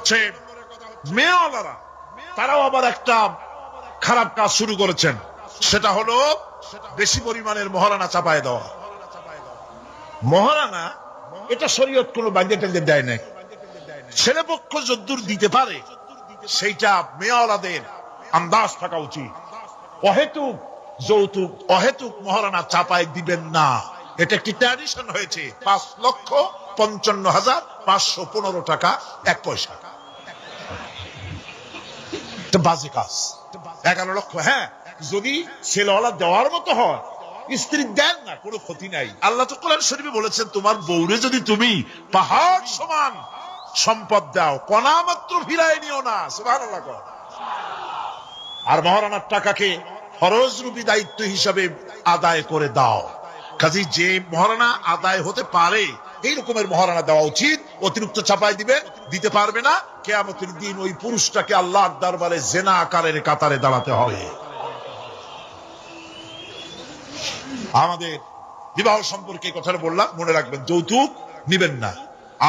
হচ্ছে মেয়েওয়ালারা তারাও আবার একটা খারাপ কাজ শুরু করেছেন, সেটা হলো বেশি পরিমাণের মহারানা চাপায় দেওয়া। মহারানা এটা শরীয়ত কোনো বাধ্যে টেন্দে দেয় নাই। ছেলেপক্ষ যদ্দূর দিতে পারে সেইটা মেয়েওয়ালাদের আন্দাজ থাকা উচিত। অহেতুক যৌতুক, অহেতুক মহারানা চাপায় দিবেন না। এটা একটি ট্র্যাডিশন হয়েছে। ৫,৫৫,৫১৫ টাকা ১ পয়সা, বাজে কাজ। ১১ লক্ষ, হ্যাঁ, যদি ছেলেওয়ালা দেওয়ার মতো হয়, স্ত্রী দেন না, কোনো ক্ষতি নাই। আল্লাহ তো কোরআন শরীফে বলেছেন, তোমার বউরে যদি তুমি পাহাড় সমান সম্পদ দাও, কণা মাত্র ফিরায় নিও না। সুবহানাল্লাহ। আর মহারানার টাকাকে ফরজরূপী দায়িত্ব হিসাবে আদায় করে দাও। কাজে যে মহারানা আদায় হতে পারে এই রকমের মহারানা দেওয়া উচিত। অতিরিক্ত চাপাই দিতে পারবে না, কিয়ামতের দিন ওই পুরুষটাকে আল্লাহর দরবারে জেনা আকারের কাতারে দাঁড়াতে হবে। আমাদের বিবাহ সম্পর্কে কথাটা বললাম, মনে রাখবেন, যৌতুক নিবেন না,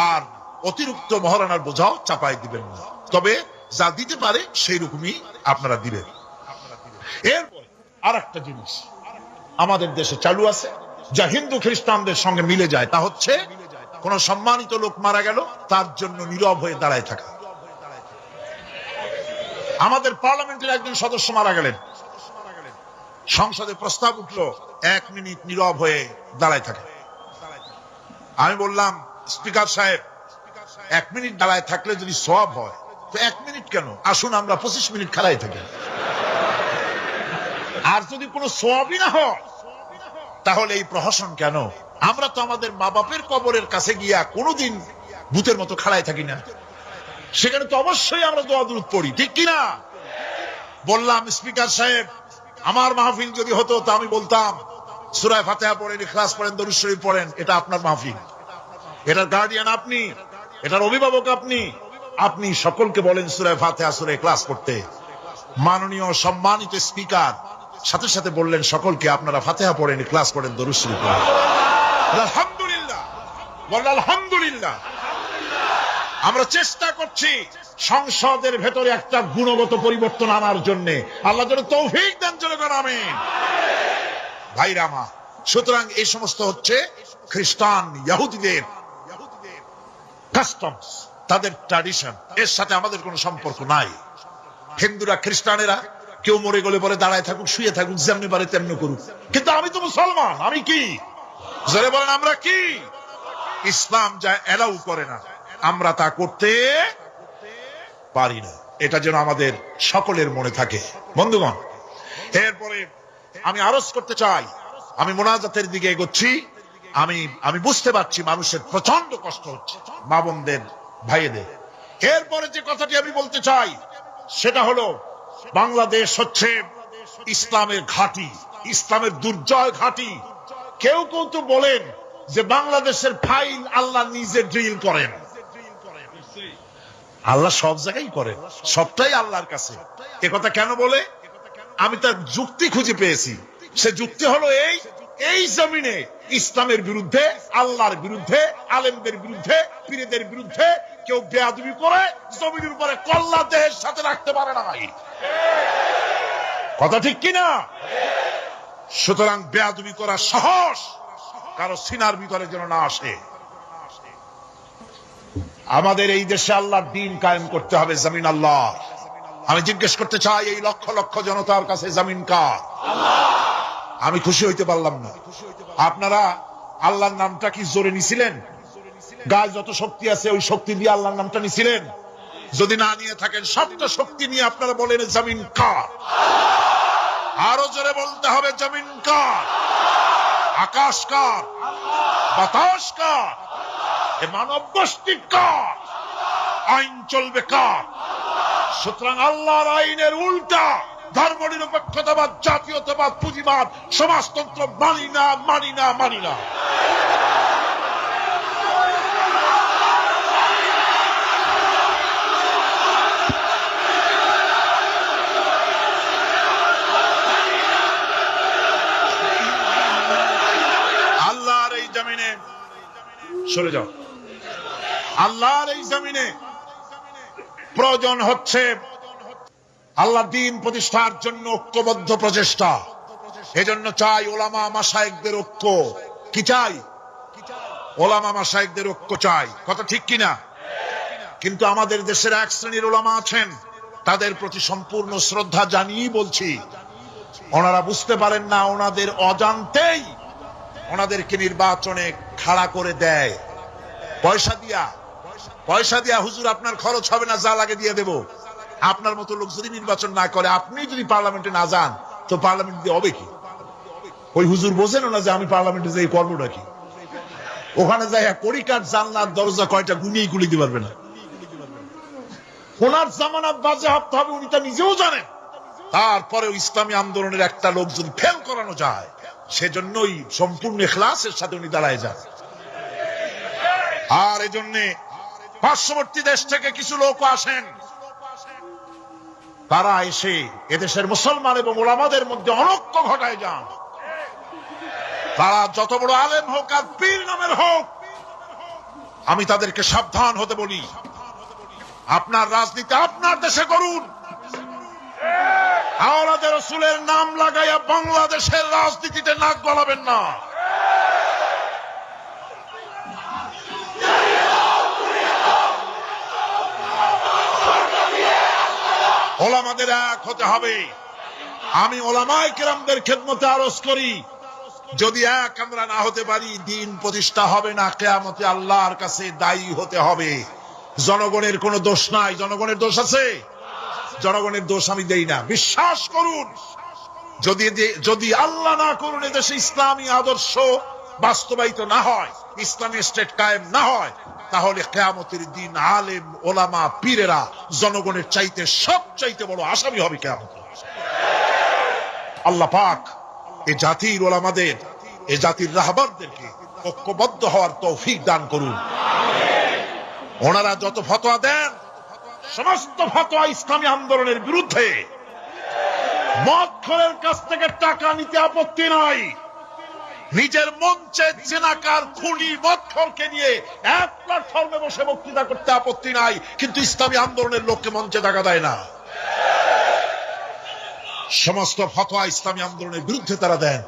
আর অতিরিক্ত মহারানার বোঝাও চাপাই দিবেন না। তবে যা দিতে পারে সেই রকমই আপনারা দিবেন। এরপরে আর একটা জিনিস আমাদের দেশে চালু আছে, যা হিন্দু খ্রিস্টানদের সঙ্গে মিলে যায়, তা হচ্ছে কোন সম্মানিত লোক মারা গেল, তার জন্য নীরব হয়ে দাঁড়ায় থাকা। আমাদের পার্লামেন্টের একজন সদস্য মারা গেলেন, সংসদে প্রস্তাব উঠলো 1 মিনিট নীরব হয়ে দাঁড়ায় থাকে। আমি বললাম, স্পিকার সাহেব, 1 মিনিট দাঁড়ায় থাকলে যদি সওয়াব হয়, তো 1 মিনিট কেন, আসুন আমরা 25 মিনিট খাড়াই থাকি। আর যদি কোনো সওয়াবই না হয়, তাহলে এই প্রহসন কেন? আমরা তো আমাদের মা বাপের কবরের কাছে গিয়া কোনোদিন ভূতের মতো খাড়াই থাকি না, সেখানে তো অবশ্যই আমরা দোয়া দুরূদ পড়ি, ঠিক কিনা? বললাম, স্পিকার সাহেব, আমার মাহফিল যদি হতো তা আমি বলতাম সূরা ফাতিহা পড়েন, ইখলাস পড়েন, দরুদ শরীফ পড়েন। এটা আপনার মাহফিল, এটার গার্ডিয়ান আপনি, এটার অভিভাবক আপনি। আপনি সকলকে বলেন সূরা ফাতিহা, সূরা ইখলাস পড়তে। মাননীয় সম্মানিত স্পিকার সাথে সাথে বললেন সকলকে, আপনারা ফাতিহা পড়েন, ইখলাস পড়েন, দরুদ শরীফ পড়েন। আলহামদুলিল্লাহ, বলেন আলহামদুলিল্লাহ। আমরা চেষ্টা করছি সংসদের ভেতরে একটা গুণগত পরিবর্তন আনার জন্য। আল্লাহ যেন তৌফিক দেন, জনগণ আমিন। ভাইরা আমার, সুতরাং এই সমস্ত হচ্ছে খ্রিস্টান ইহুদিদের কাস্টমস, তাদের ট্র্যাডিশন। এর সাথে আমাদের কোনো সম্পর্ক নাই। হিন্দুরা, খ্রিস্টানেরা কেউ মরে গেলে পরে দাঁড়ায় থাকুক, শুয়ে থাকুক, যেমনি পারে তেমনি করুক, কিন্তু আমি তো মুসলমান, আমি কি? জোরে বলেন, আমরা কি? ইসলাম যা এলাউ করে না, আমরা তা করতে পারি না। এটা যেন আমাদের সকলের মনে থাকে, বন্ধুগণ। এরপরে আমি আরজ করতে চাই, আমি মোনাজাতের দিকে এগোচ্ছি। আমি বুঝতে পারছি মানুষের প্রচন্ড কষ্ট হচ্ছে, মা বোনদের, ভাইদের। এরপরে যে কথাটি আমি বলতে চাই সেটা হলো, বাংলাদেশ হচ্ছে ইসলামের ঘাঁটি, ইসলামের দুর্জয় ঘাঁটি। কেউ কেউ তো বলেন যে বাংলাদেশের ফাইল আল্লাহ নিজে ড্রিল করেন। আল্লাহ সব জায়গায় করেন, সবটাই আল্লাহর কাছে। এ কথা কেন বলে? আমি তার যুক্তি খুঁজে পেয়েছি। সে যুক্তি হলো এই জমিনে ইসলামের বিরুদ্ধে, আল্লাহর বিরুদ্ধে, আলেমদের বিরুদ্ধে, পীরদের বিরুদ্ধে কেউ বেয়াদবি করে জমিনের উপরে কল্লা দেহের সাথে রাখতে পারে না। কথা ঠিক কিনা? সুতরাং বেয়াদবি করা সাহস কারো সিনার ভিতরে যেন না আসে। আমাদের এই দেশে আল্লাহর দ্বীন কায়েম করতে হবে, জমিন আল্লাহ। আমি জিজ্ঞেস করতে চাই, এই লক্ষ লক্ষ জনতার কাছে জমিন কার? আমি খুশি হইতে পারলাম না। আপনারা আল্লাহর নামটা কি জোরে নিছিলেন? গায়ে যত শক্তি আছে ওই শক্তি দিয়ে আল্লাহর নামটা নিছিলেন? যদি না নিয়ে থাকেন, সবটা শক্তি নিয়ে আপনারা বলেন জমিন কার? আরো জোরে বলতে হবে, জমিন কার? আকাশ কার? বাতাস কার? এ মানব গোষ্ঠী কার? আইন চলবে কার? সুতরাং আল্লাহর আইনের উল্টা ধর্ম নিরপেক্ষতাবাদ, জাতীয়তাবাদ, পুঁজিবাদ, সমাজতন্ত্র মানি না, মানি না, মানি না। আল্লাহর এই জমিনে সরে যাও। আল্লাহর এই জমিনে প্রয়োজন হচ্ছে আল্লাহ দ্বীন প্রতিষ্ঠার জন্য ঐক্যবদ্ধ প্রচেষ্টা। এজন্য চাই ওলামা মাশায়েখদের ঐক্য। কি চাই? ওলামা মাশায়েখদের ঐক্য চাই। কথা ঠিক কিনা? কিন্তু আমাদের দেশের এক শ্রেণীর ওলামা আছেন, তাদের প্রতি সম্পূর্ণ শ্রদ্ধা জানিয়ে বলছি, ওনারা বুঝতে পারেন না, ওনাদের অজান্তেই ওনাদেরকে নির্বাচনে খাড়া করে দেয় পয়সা দিয়া। হুজুর আপনার খরচ হবে না, যা লাগে দিয়ে দেব। আপনার মতো লোক যদি নির্বাচন না করে, আপনি যদি পার্লামেন্টে না যান, তো পার্লামেন্ট দিয়ে হবে কি? ওই হুজুর বোঝেন না যে আমি পার্লামেন্টে যাই করবো নাকি? ওখানে যাই কড়িকাঠ জানলার দরজা কয়টা গুনিয়ে গুলি দিতে পারবে না। ওনার জামানত বাজেয়াপ্ত হবে, উনি তা নিজেও জানেন। তারপরেও ইসলামী আন্দোলনের একটা লোক যদি ফেল করানো যায়, সেজন্যই সম্পূর্ণ ইখলাসের সাথে উনি দাঁড়ায় যান। আর এজন্য পার্শ্ববর্তী দেশ থেকে কিছু লোক আসেন, তারা এসে এদেশের মুসলমান এবং ওলামাদের মধ্যে অনৈক্য ঘটায় যান। তারা যত বড় আলেম হোক আর পীর নামের হোক, আমি তাদেরকে সাবধান হতে বলি। আপনার রাজনীতি আপনার দেশে করুন, আওলাদের রাসূলের নাম লাগাইয়া বাংলাদেশের রাজনীতিতে নাক গলাবেন না। ওলামাদের এক হতে হবে। আমি ওলামায়ে কেরামদের খেদমতে আরজ করি, যদি এক আমরা না হতে পারি, দ্বীন প্রতিষ্ঠা হবে না। কিয়ামতে আল্লাহর কাছে দায়ী হতে হবে। জনগণের কোনো দোষ নাই। জনগণের দোষ আছে? জনগণের দোষ আমি দেই না। বিশ্বাস করুন, যদি আল্লাহ না করুন এদেশে ইসলামী আদর্শ বাস্তবায়িত না হয়, ইসলামী স্টেট কায়েম না হয়, তাহলে কিয়ামতের দিন আলেম ওলামা পীরেরা জনগণের চাইতে সবচাইতে বড় আসামি হবে কিয়ামতে। আল্লাহ পাক এ জাতির ওলামাদের, এ জাতির রাহবারদেরকে ঐক্যবদ্ধ হওয়ার তৌফিক দান করুন। ওনারা যত ফতোয়া দেন, সমস্ত ফতোয়া ইসলামী আন্দোলনের বিরুদ্ধে। মদখোরের কাছ থেকে টাকা নিতে আপত্তি নাই, নিজের মঞ্চে জেনাকার খুনি মদখোরকে নিয়ে এক প্ল্যাটফর্মে বসে বক্তৃতা করতে আপত্তি নাই, কিন্তু ইসলামী আন্দোলনের লোককে মঞ্চে টাকা দেয় না। সমস্ত ফতোয়া ইসলামী আন্দোলনের বিরুদ্ধে তারা দেন।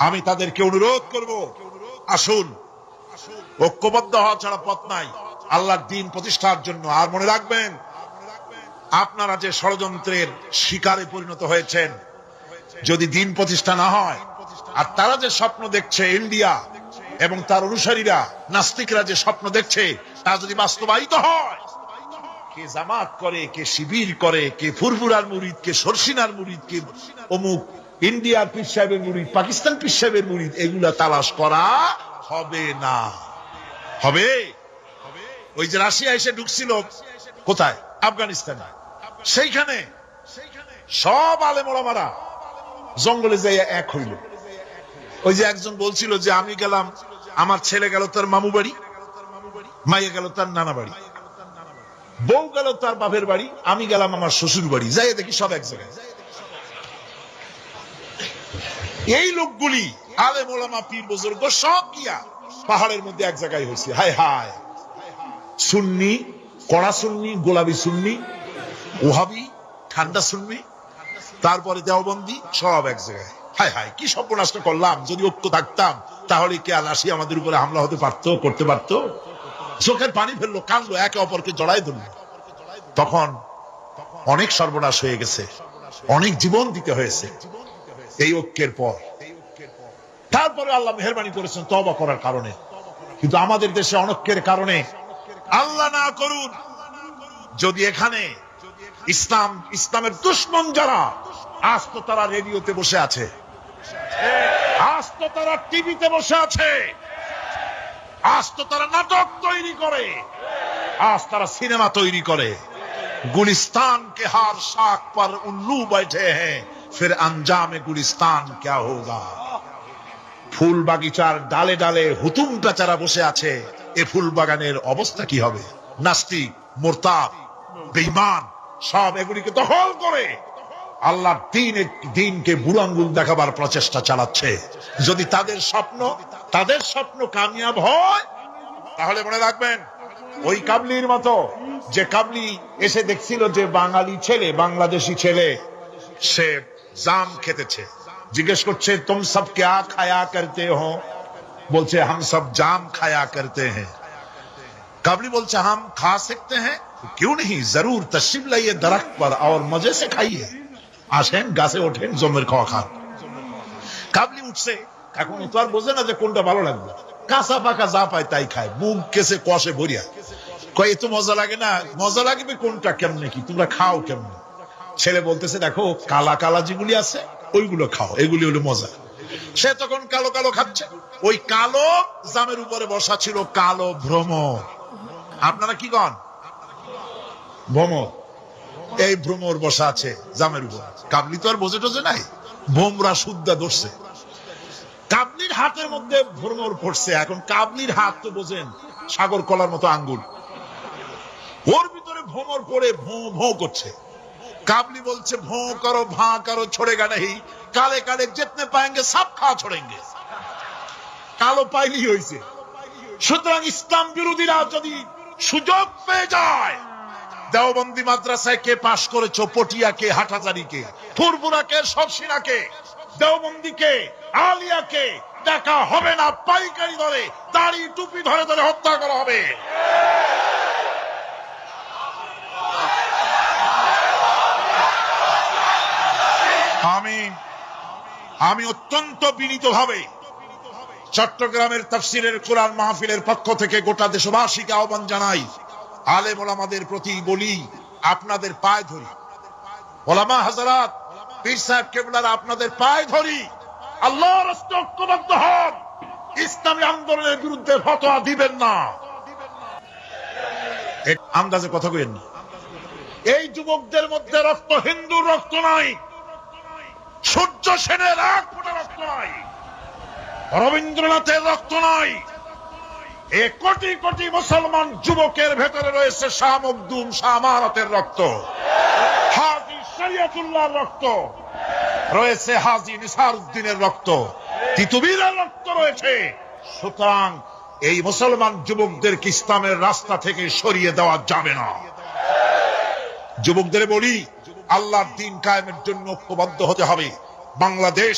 আমি তাদেরকে অনুরোধ করব, আসুন, ঐক্যবদ্ধ হওয়া ছাড়া পথ নাই আল্লাহর দ্বীন প্রতিষ্ঠার জন্য। আর মনে রাখবেন, আপনারা যে ষড়যন্ত্রের শিকারে পরিণত হয়েছেন, যদি দ্বীন প্রতিষ্ঠা না হয়, আর তারা যে স্বপ্ন দেখছে, ইন্ডিয়া এবং তার অনুসারীরা নাস্তিকরা যে স্বপ্ন দেখছে, তা যদি বাস্তবায়িত হয়, কে জামাত করে, কে শিবির করে, কে ফুরফুরার মুরিদ, কে সরসিনার মুরিদ, কে অমুক ইন্ডিয়ার পীর সাহেবের মুরিদ, পাকিস্তান পীর সাহেবের মুরিদ, এগুলা তালাশ করা হবে না। হবে? ওই যে রাশিয়া এসে ঢুকছিল কোথায়? আফগানিস্তানে। সেইখানে সব আলেম ওলামারা জঙ্গলে যাইয়া এক হইল। ওই যে একজন বলছিল যে আমি গেলাম, আমার ছেলে গেল তার মামু বাড়ি, মাইয়া গেল তার নানা বাড়ি, বউ গেল তার বাপের বাড়ি, আমি গেলাম আমার শ্বশুর বাড়ি। যাই দেখি সব এক জায়গায়। এই লোকগুলি আলেম ওলামা পীর বুজুর্গ সব গিয়া পাহাড়ের মধ্যে এক জায়গায় হয়েছে। হায় হায়, সুন্নি, কড়া সুন্নি, গোলাপি সুন্নি, ওহাবি, ঠান্ডা সুন্নি, তারপরে দেওবন্দি, সব এক জায়গায়। হায় হায়, কি সর্বনাশ করলাম। যদি ঐক্য থাকতাম, তাহলে কে আলাসি আমাদের উপরে হামলা হতে পারতো, করতে পারতো? চোখের পানি ফেললো, কাঁদলো, একে অপরকে জড়াই ধরলো। তখন অনেক সর্বনাশ হয়ে গেছে, অনেক জীবন দিতে হয়েছে এই ঐক্যের পর। তারপরে আল্লাহ মেহেরবানি করেছেন তওবা করার কারণে। কিন্তু আমাদের দেশে অনৈক্যের কারণে, আল্লাহ না করুন, যদি এখানে ইসলামের দুশমন যারা, আজ তো তারা রেডিওতে বসে আছে, আজ তো তারা টিভিতে বসে আছে, আজ তো তারা নাটক তৈরি করে, আজ তারা সিনেমা তৈরি করে। গুলিস্তান কে হার শাখ পর উল্লু बैठे हैं, फिर अंजाम गुलिस्तान क्या होगा। ফুল বাগিচার ডালে ডালে হুতুম বেচারা বসে আছে, এ ফুল বাগানের অবস্থা কি হবে? নাস্তিক, মুরতাদ, বেঈমান সব এগুলিকে দখল করে আল্লাহর দ্বীনকে বুড়ো আঙ্গুল দেখাবার প্রচেষ্টা চালাচ্ছে। যদি তাদের স্বপ্ন কামিয়াব হয়, তাহলে মনে রাখবেন ওই কাবলির মতো, যে কাবলি এসে দেখছিল যে বাঙালি ছেলে, বাংলাদেশি ছেলে সে জাম খেতেছে, জিজ্ঞেস করছে তুম সব ক্যা খায়া করতে হো? বলছে হাম সব জাম খায়া করতে হ্যাঁ। काबली बोलते हम खा सकते हैं, क्यों नहीं, जरूर तशरीफ लाइए दरख्त पर और मजे से खाइए, আসেন গাছে ওঠেন জমের খাওয়া খান। কাবলি উঠছে, এখন তো আর বোঝে না যে কোনটা ভালো লাগবে, কাঁচা পাকা যা পায় তাই খায়, মুখ কেসে কষে ভরিয়া কয় এত মজা লাগে না, মজা লাগবে কোনটা, কেমনে কি তোমরা খাও কেমনে? ছেলে বলতেছে দেখো কালা কালা যেগুলি আছে ওইগুলো খাও, এগুলি হলো মজা। সে তখন কালো কালো খাচ্ছে, ওই কালো জামের উপরে বসা ছিল কালো ভ্রমর। আপনারা কি কন? ভ্রমর। এই ভ্রমর বসা আছে জামের উপর। কাবলি তো আর বোঝে টোঝে নাই, ভোমরা শুদ্ধা ধরছে, কাবলির হাতের মধ্যে ভ্রমর পড়ছে। এখন কাবলির হাত তো বোঝেন সাগর কলার মতো আঙ্গুল, ওর ভিতরে ভ্রমর পড়ে ভোঁ ভোঁ করছে। काबली बोलছে भों करो भां करो छोड़ेगा नहीं, काले काले जितने पाएंगे सब खा छोड़ेंगे। কালো পাইলি হইছে। সুতরাং ইসলাম বিরোধীরা যদি সুযোগ পেয়ে যায়, দেওবন্দি মাদ্রাসায় কে পাশ করেছো, পটিয়াকে, হাটাজারিকে, ফুরফুরাকে, সরসিনাকে, দেওবন্দিকে, আলিয়াকে দেখা হবে না, পাইকারি ধরে দাড়ি টুপি ধরে ধরে হত্যা করা হবে। আমি অত্যন্ত বিনীতভাবে চট্টগ্রামের তাফসীরের কোরআন মাহফিলের পক্ষ থেকে গোটা দেশবাসীকে আহ্বান জানাই, আলেম ওলামাদের প্রতি বলি, আপনাদের পায়ে ধরি, ওলামা হাজারাত, পীর সাহেব কেবলারা আপনাদের পায়ে ধরি, আল্লাহর রাস্তায় ঐক্যবদ্ধ হন, ইসলামী আন্দোলনের বিরুদ্ধে ফতোয়া দিবেন না। আন্দাজে কথা কইেন না। এই যুবকদের মধ্যে রক্ত হিন্দুর রক্ত নাই, সূর্য সেনের এক ফোঁটা রক্ত নাই, রবীন্দ্রনাথের রক্ত নাই, এ কোটি কোটি মুসলমান যুবকের ভেতরে রয়েছে শাহ মখদুম, শাহ আমানতের রক্ত, হাজী শরিয়তুল্লাহর রক্ত রয়েছে, হাজী নিসারউদ্দিনের রক্ত, তিতুমীরের রক্ত রয়েছে। সুতরাং এই মুসলমান যুবকদেরকে ইসলামের রাস্তা থেকে সরিয়ে দেওয়া যাবে না। যুবকদের বলি, আল্লাহর দ্বীন কায়েমের জন্য ঐক্যবদ্ধ হতে হবে। বাংলাদেশ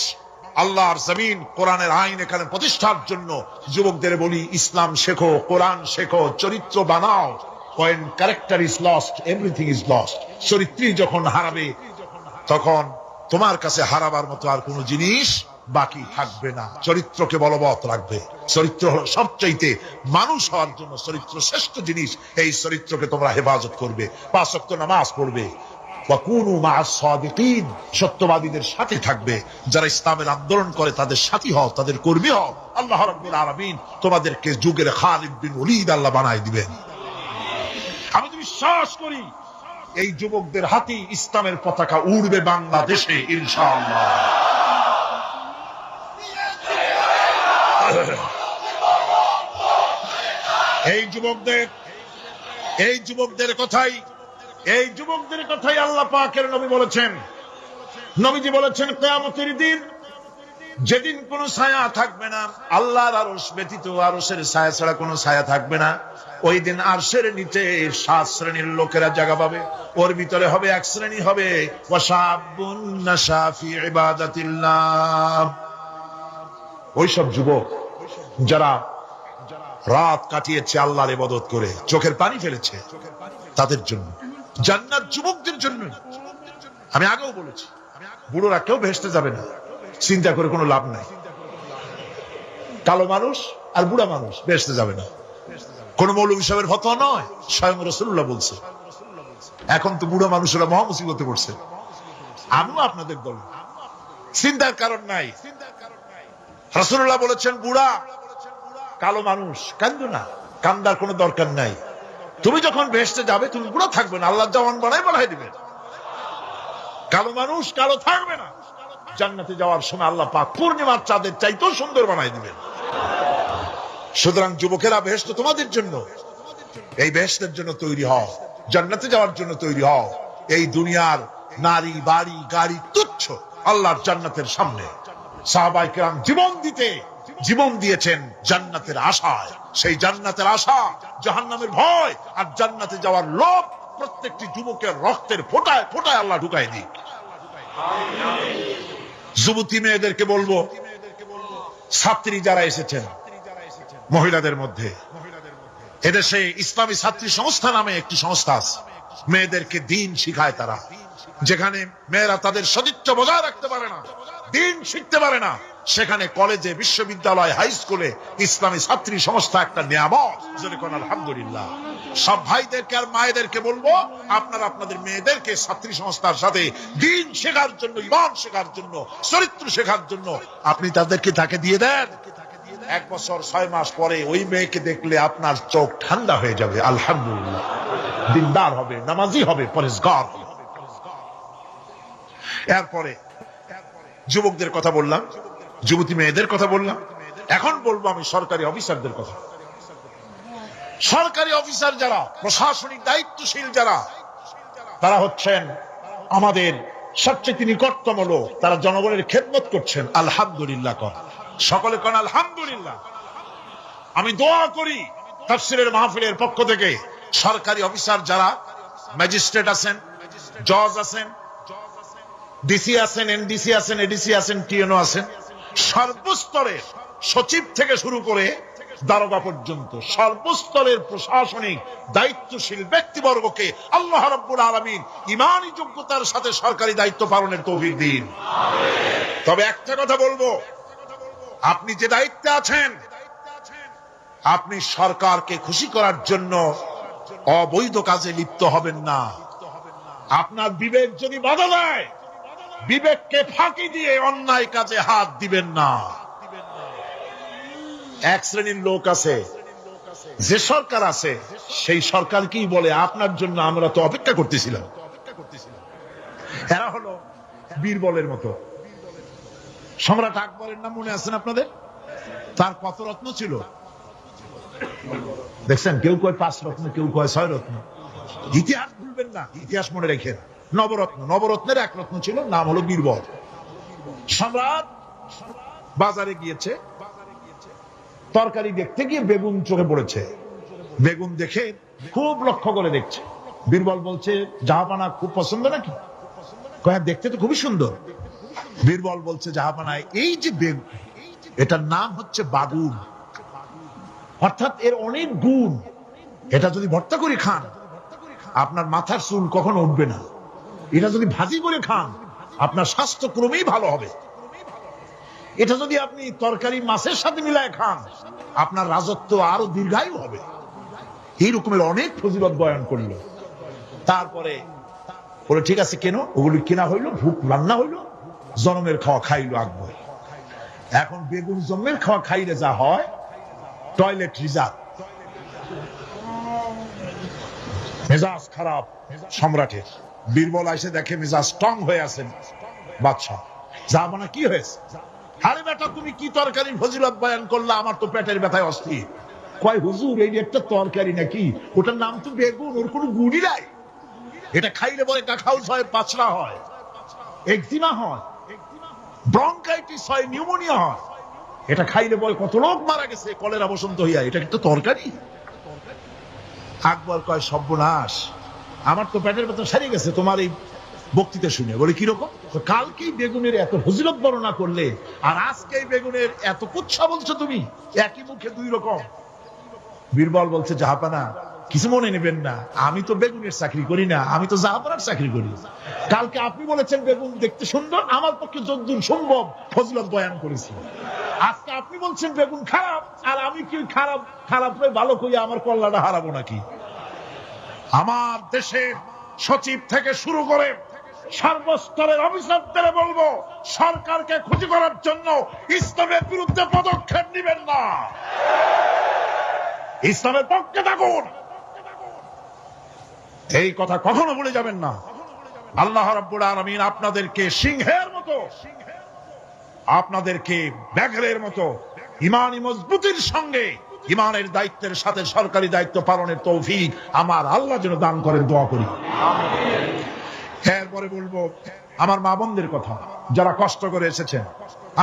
আল্লাহর জমিন, কোরআনের আইন এখানে প্রতিষ্ঠার জন্য যুবকদের বলি, ইসলাম শেখো, কোরআন শেখো, চরিত্র বানাও। When character is lost, everything is lost. চরিত্রই যখন হারাবে, তখন তোমার কাছে হারাবার মতো আর কোনো জিনিস বাকি থাকবে না। চরিত্রকে বলবৎ রাখবে। চরিত্র হলো সবচাইতে মানুষ হওয়ার জন্য চরিত্র শ্রেষ্ঠ জিনিস। এই চরিত্রকে তোমরা হেফাজত করবে, 5 ওয়াক্ত নামাজ পড়বে, ওয়াকুনু মা'আস সাদিকিন, সত্যবাদীদের সাথে থাকবে। যারা ইসলামের আন্দোলন করে তাদের সাথী হও, তাদের কর্মী হও। আল্লাহ রাব্বুল আলামিন তোমাদেরকে যুগের খালিদ বিন ওলীদ আল্লাহ বানায় দিবেন। আমি তো বিশ্বাস করি এই যুবকদের হাতে ইসলামের পতাকা উড়বে বাংলাদেশে ইনশাআল্লাহ। এই যুবকদের কথাই আল্লাহ পাকের নবী বলেছেন। নবীজি বলেছেন, কিয়ামতের দিন যেদিন কোনো ছায়া থাকবে না, আল্লাহর আরশ ব্যতীত আরশের ছায়া ছাড়া কোনো ছায়া থাকবে না, ওই দিন আরশের নিচে 7 শ্রেণীর লোকেরা জায়গা পাবে। ওর ভিতরে হবে এক শ্রেণী হবে ওয়াশাবুন নাশা ফি ইবাদাতিল্লাহ, ওইসব যুবক যারা রাত কাটিয়েছে আল্লাহর ইবাদত করে, চোখের পানি ফেলেছে, তাদের জন্য জান্নাত যুবকদের জন্য। আমি আগেও বলেছি, বুড়োরা কেউ ভেস্তে যাবে না, চিন্তা করে কোনো লাভ নাই। কালো মানুষ আর বুড়া মানুষ ভেস্তে যাবে না, কোন মৌলভী সাহেবের ফতোয়া নয়, স্বয়ং রাসূলুল্লাহ বলছে। এখন তো বুড়া মানুষেরা মহা মুসিবতে পড়ছে। আমিও আপনাদের দল, চিন্তার কারণ নাই। রাসূলুল্লাহ বলেছেন, বুড়া কালো মানুষ কান্দো না, কান্দার কোনো দরকার নাই। তুমি যখন ভেস্তে যাবে তুমি বুড়া থাকবে না, আল্লাহ জওয়ান বানাই দিবেন। কালো মানুষ কালো থাকবে না, জান্নাতে যাওয়ার সময় আল্লাহ পাক পূর্ণিমার চাঁদের চাইতেও সুন্দর বানাই দিবেন। সুতরাং যুবকেরা, বেহেশত তোমাদের জন্য, এই বেহেশতের জন্য তৈরি হও, জান্নাতে যাওয়ার জন্য তৈরি হও। এই দুনিয়ার নারী বাড়ি গাড়ি তুচ্ছ আল্লাহর জান্নাতের সামনে। সাহাবায়ে কেরাম জীবন দিতে জীবন দিয়েছেন জান্নাতের আশায়। সেই জান্নাতের আশা, জাহান্নামের ভয় আর জান্নাতে যাওয়ার লোভ প্রত্যেকটি যুবকের রক্তের ফোঁটায় ফোঁটায় আল্লাহ ঢুকায় দিক। যুবতী মেয়েদেরকে বলবো, ছাত্রী যারা এসেছেন মহিলাদের মধ্যে, এদেশে ইসলামী ছাত্রী সংস্থা নামে একটি সংস্থা আছে। মেয়েদেরকে দিন শিখায় তারা। যেখানে মেয়েরা তাদের সতীত্ব বজায় রাখতে পারে না, দিন শিখতে পারে না, সেখানে কলেজে, বিশ্ববিদ্যালয়, হাই স্কুলে ইসলামী ছাত্রী সংস্থা একটা নিয়ামত। আলহামদুলিল্লাহ। সব ভাইদেরকে আর মায়েদেরকে বলবো, আপনারা আপনাদের মেয়েদেরকে ছাত্রী সংস্থার সাথে দিন শেখার জন্য, ইমান শেখার জন্য, চরিত্র শেখার জন্য আপনি তাকে দিয়ে দেন। 1 বছর 6 মাস পরে ওই মেয়েকে দেখলে আপনার চোখ ঠান্ডা হয়ে যাবে। আলহামদুলিল্লাহ, দিনদার হবে, নামাজি হবে, পরেজগার হবে। এরপরে যুবকদের কথা বললাম, যুবতী মেয়েদের কথা বললাম। এখন বলবো আমি সরকারি অফিসারদের কথা। সরকারি অফিসার যারা, প্রশাসনিক দায়িত্বশীল যারা, তারা হচ্ছেন আমাদের সবচেয়ে নিকটতম লোক। তারা জনগণের খেদমত করছেন। আলহামদুলিল্লাহ কর, সকলে কোন আলহামদুলিল্লাহ। আমি দোয়া করি তাফসীরের মাহফিলের পক্ষ থেকে সরকারি অফিসার যারা, ম্যাজিস্ট্রেট আছেন, জজ আছেন, ডিসি আছেন, এনডিসি আছেন, এডিসি আছেন, টিএনও আছেন, সর্বস্তরের সচিব থেকে শুরু করে দারোগা পর্যন্ত সর্বস্তরের প্রশাসনিক দায়িত্বশীল ব্যক্তিবর্গকে আল্লাহ রাব্বুল আলামিন ঈমানী যোগ্যতার সাথে সরকারি দায়িত্ব পালনের তৌফিক দিন। তবে একটা কথা বলবো, আপনি যে দায়িত্বে আছেন, আপনি সরকারকে খুশি করার জন্য অবৈধ কাজে লিপ্ত হবেন না। আপনার বিবেক যদি বাধা দেয়, বিবেককে ফাঁকি দিয়ে অন্যায় কাজে হাত দিবেন না। এক শ্রেণীর লোক আছে, যে সরকার আছে সেই সরকার কি বলে, আপনার জন্য আমরা তো অপেক্ষা করতেছিলাম। এরা হলো বীরবলের মতো। সম্রাট আকবরের নাম মনে আছেন আপনাদের? তার কত রত্ন ছিল দেখছেন? কেউ কয় 5 রত্ন, কেউ কয় 6 রত্ন। ইতিহাস ভুলবেন না, ইতিহাস মনে রেখেন। নবরত্ন, নবরত্নের 1 রত্ন ছিল, নাম হলো বীরবল। সম্রাট বাজারে গিয়েছে, তরকারি দেখতে গিয়ে বেগুন চোখে পড়েছে। বেগুন দেখে খুব লক্ষ্য করে দেখছে। বীরবল বলছে, জাহাপানা খুব পছন্দ নাকি? কয় দেখতে তো খুবই সুন্দর। বীরবল বলছে, জাহাপানা এই যে বেগুন, এটার নাম হচ্ছে বাগুন, অর্থাৎ এর অনেক গুণ। এটা যদি ভর্তা করে খান, আপনার মাথার চুল কখনো উঠবে না। এটা যদি ভাজি করে খান, আপনার স্বাস্থ্য ক্রমেই ভালো হবে। এটা যদি আপনি তরকারি মাছের সাথে মিলায় খান, আপনার রাজত্ব আরো দীর্ঘায়ু হবে। এই রকমের অনেক ফজিলত বয়ান করল। তারপরে বলে, ঠিক আছে কেন? ওগুলি কেনা হইলো, ভুক রান্না হইলো, জনমের খাওয়া খাইলো আকবর। এখন বেগুন জন্মের খাওয়া খাইলে যা হয়, টয়লেট রিজার্ভ। মেজাজ খারাপ সম্রাটের। বীরবল এসে দেখে মেজাজ স্ট্রং হয়ে আছেন বাদশাহ। জাহাপানা কি হয়েছে? আরে বেটা, তুমি কি তরকারি ফজিলত বয়ান করলা? আমার তো পেটের ব্যথায় অস্থির। কয়, হুজুর এই একটা তরকারি নাকি, ওটার নাম তো বেগুন, ওর কোনো গুণই নাই। এটা খাইলে বলে কাখাউস হয়, পাচড়া হয়, একজিমা হয়, ব্রঙ্কাইটিস হয়, নিউমোনিয়া হয়। এটা খাইলে বলে কত লোক মারা গেছে কলেরা বসন্ত হইয়া। এটা কিন্তু তরকারি? আকবর কয়, সর্বনাশ, আমার তো পেটের ব্যথা সারিয়ে গেছে তোমার এই বক্তৃতা শুনে। বলে কিরকম? কালকেই বেগুনের এত ফজিলত বর্ণনা করলে, আর আজকে বেগুনের এত কুৎসা বলছো তুমি, একই মুখে 2 রকম। বীরবল বলছে, জাহাপানা কিছু মনে নেবেন না, আমি তো বেগুনের চাকরি করি না, আমি তো জাহাপানার চাকরি করি। কালকে আপনি বলেছেন বেগুন দেখতে সুন্দর, আমার পক্ষে যতদূর সম্ভব ফজিলত বয়ান করেছি। আজকে আপনি বলছেন বেগুন খারাপ, আর আমি কি খারাপ খারাপ ভালো করি আমার কল্যাণটা হারাবো নাকি? আমার দেশের সচিব থেকে শুরু করে সর্বস্তরের অফিসারদের বলবো, সরকারকে ক্ষতি করার জন্য ইসলামের বিরুদ্ধে পদক্ষেপ নেবেন না, ইসলামের পক্ষে থাকুন। এই কথা কখনো ভুলে যাবেন না। আল্লাহ রাব্বুল আলামিন আপনাদেরকে সিংহের মতো, আপনাদেরকে ব্যাঘ্রের মতো ঈমানি মজবুতির সঙ্গে, ঈমানের দায়িত্বের সাথে সরকারি দায়িত্ব পালনের তৌফিক আমার আল্লাহ যেন দান করেন, দোয়া করি। এরপরে বলবো আমার মা বোনদের কথা, যারা কষ্ট করে এসেছেন।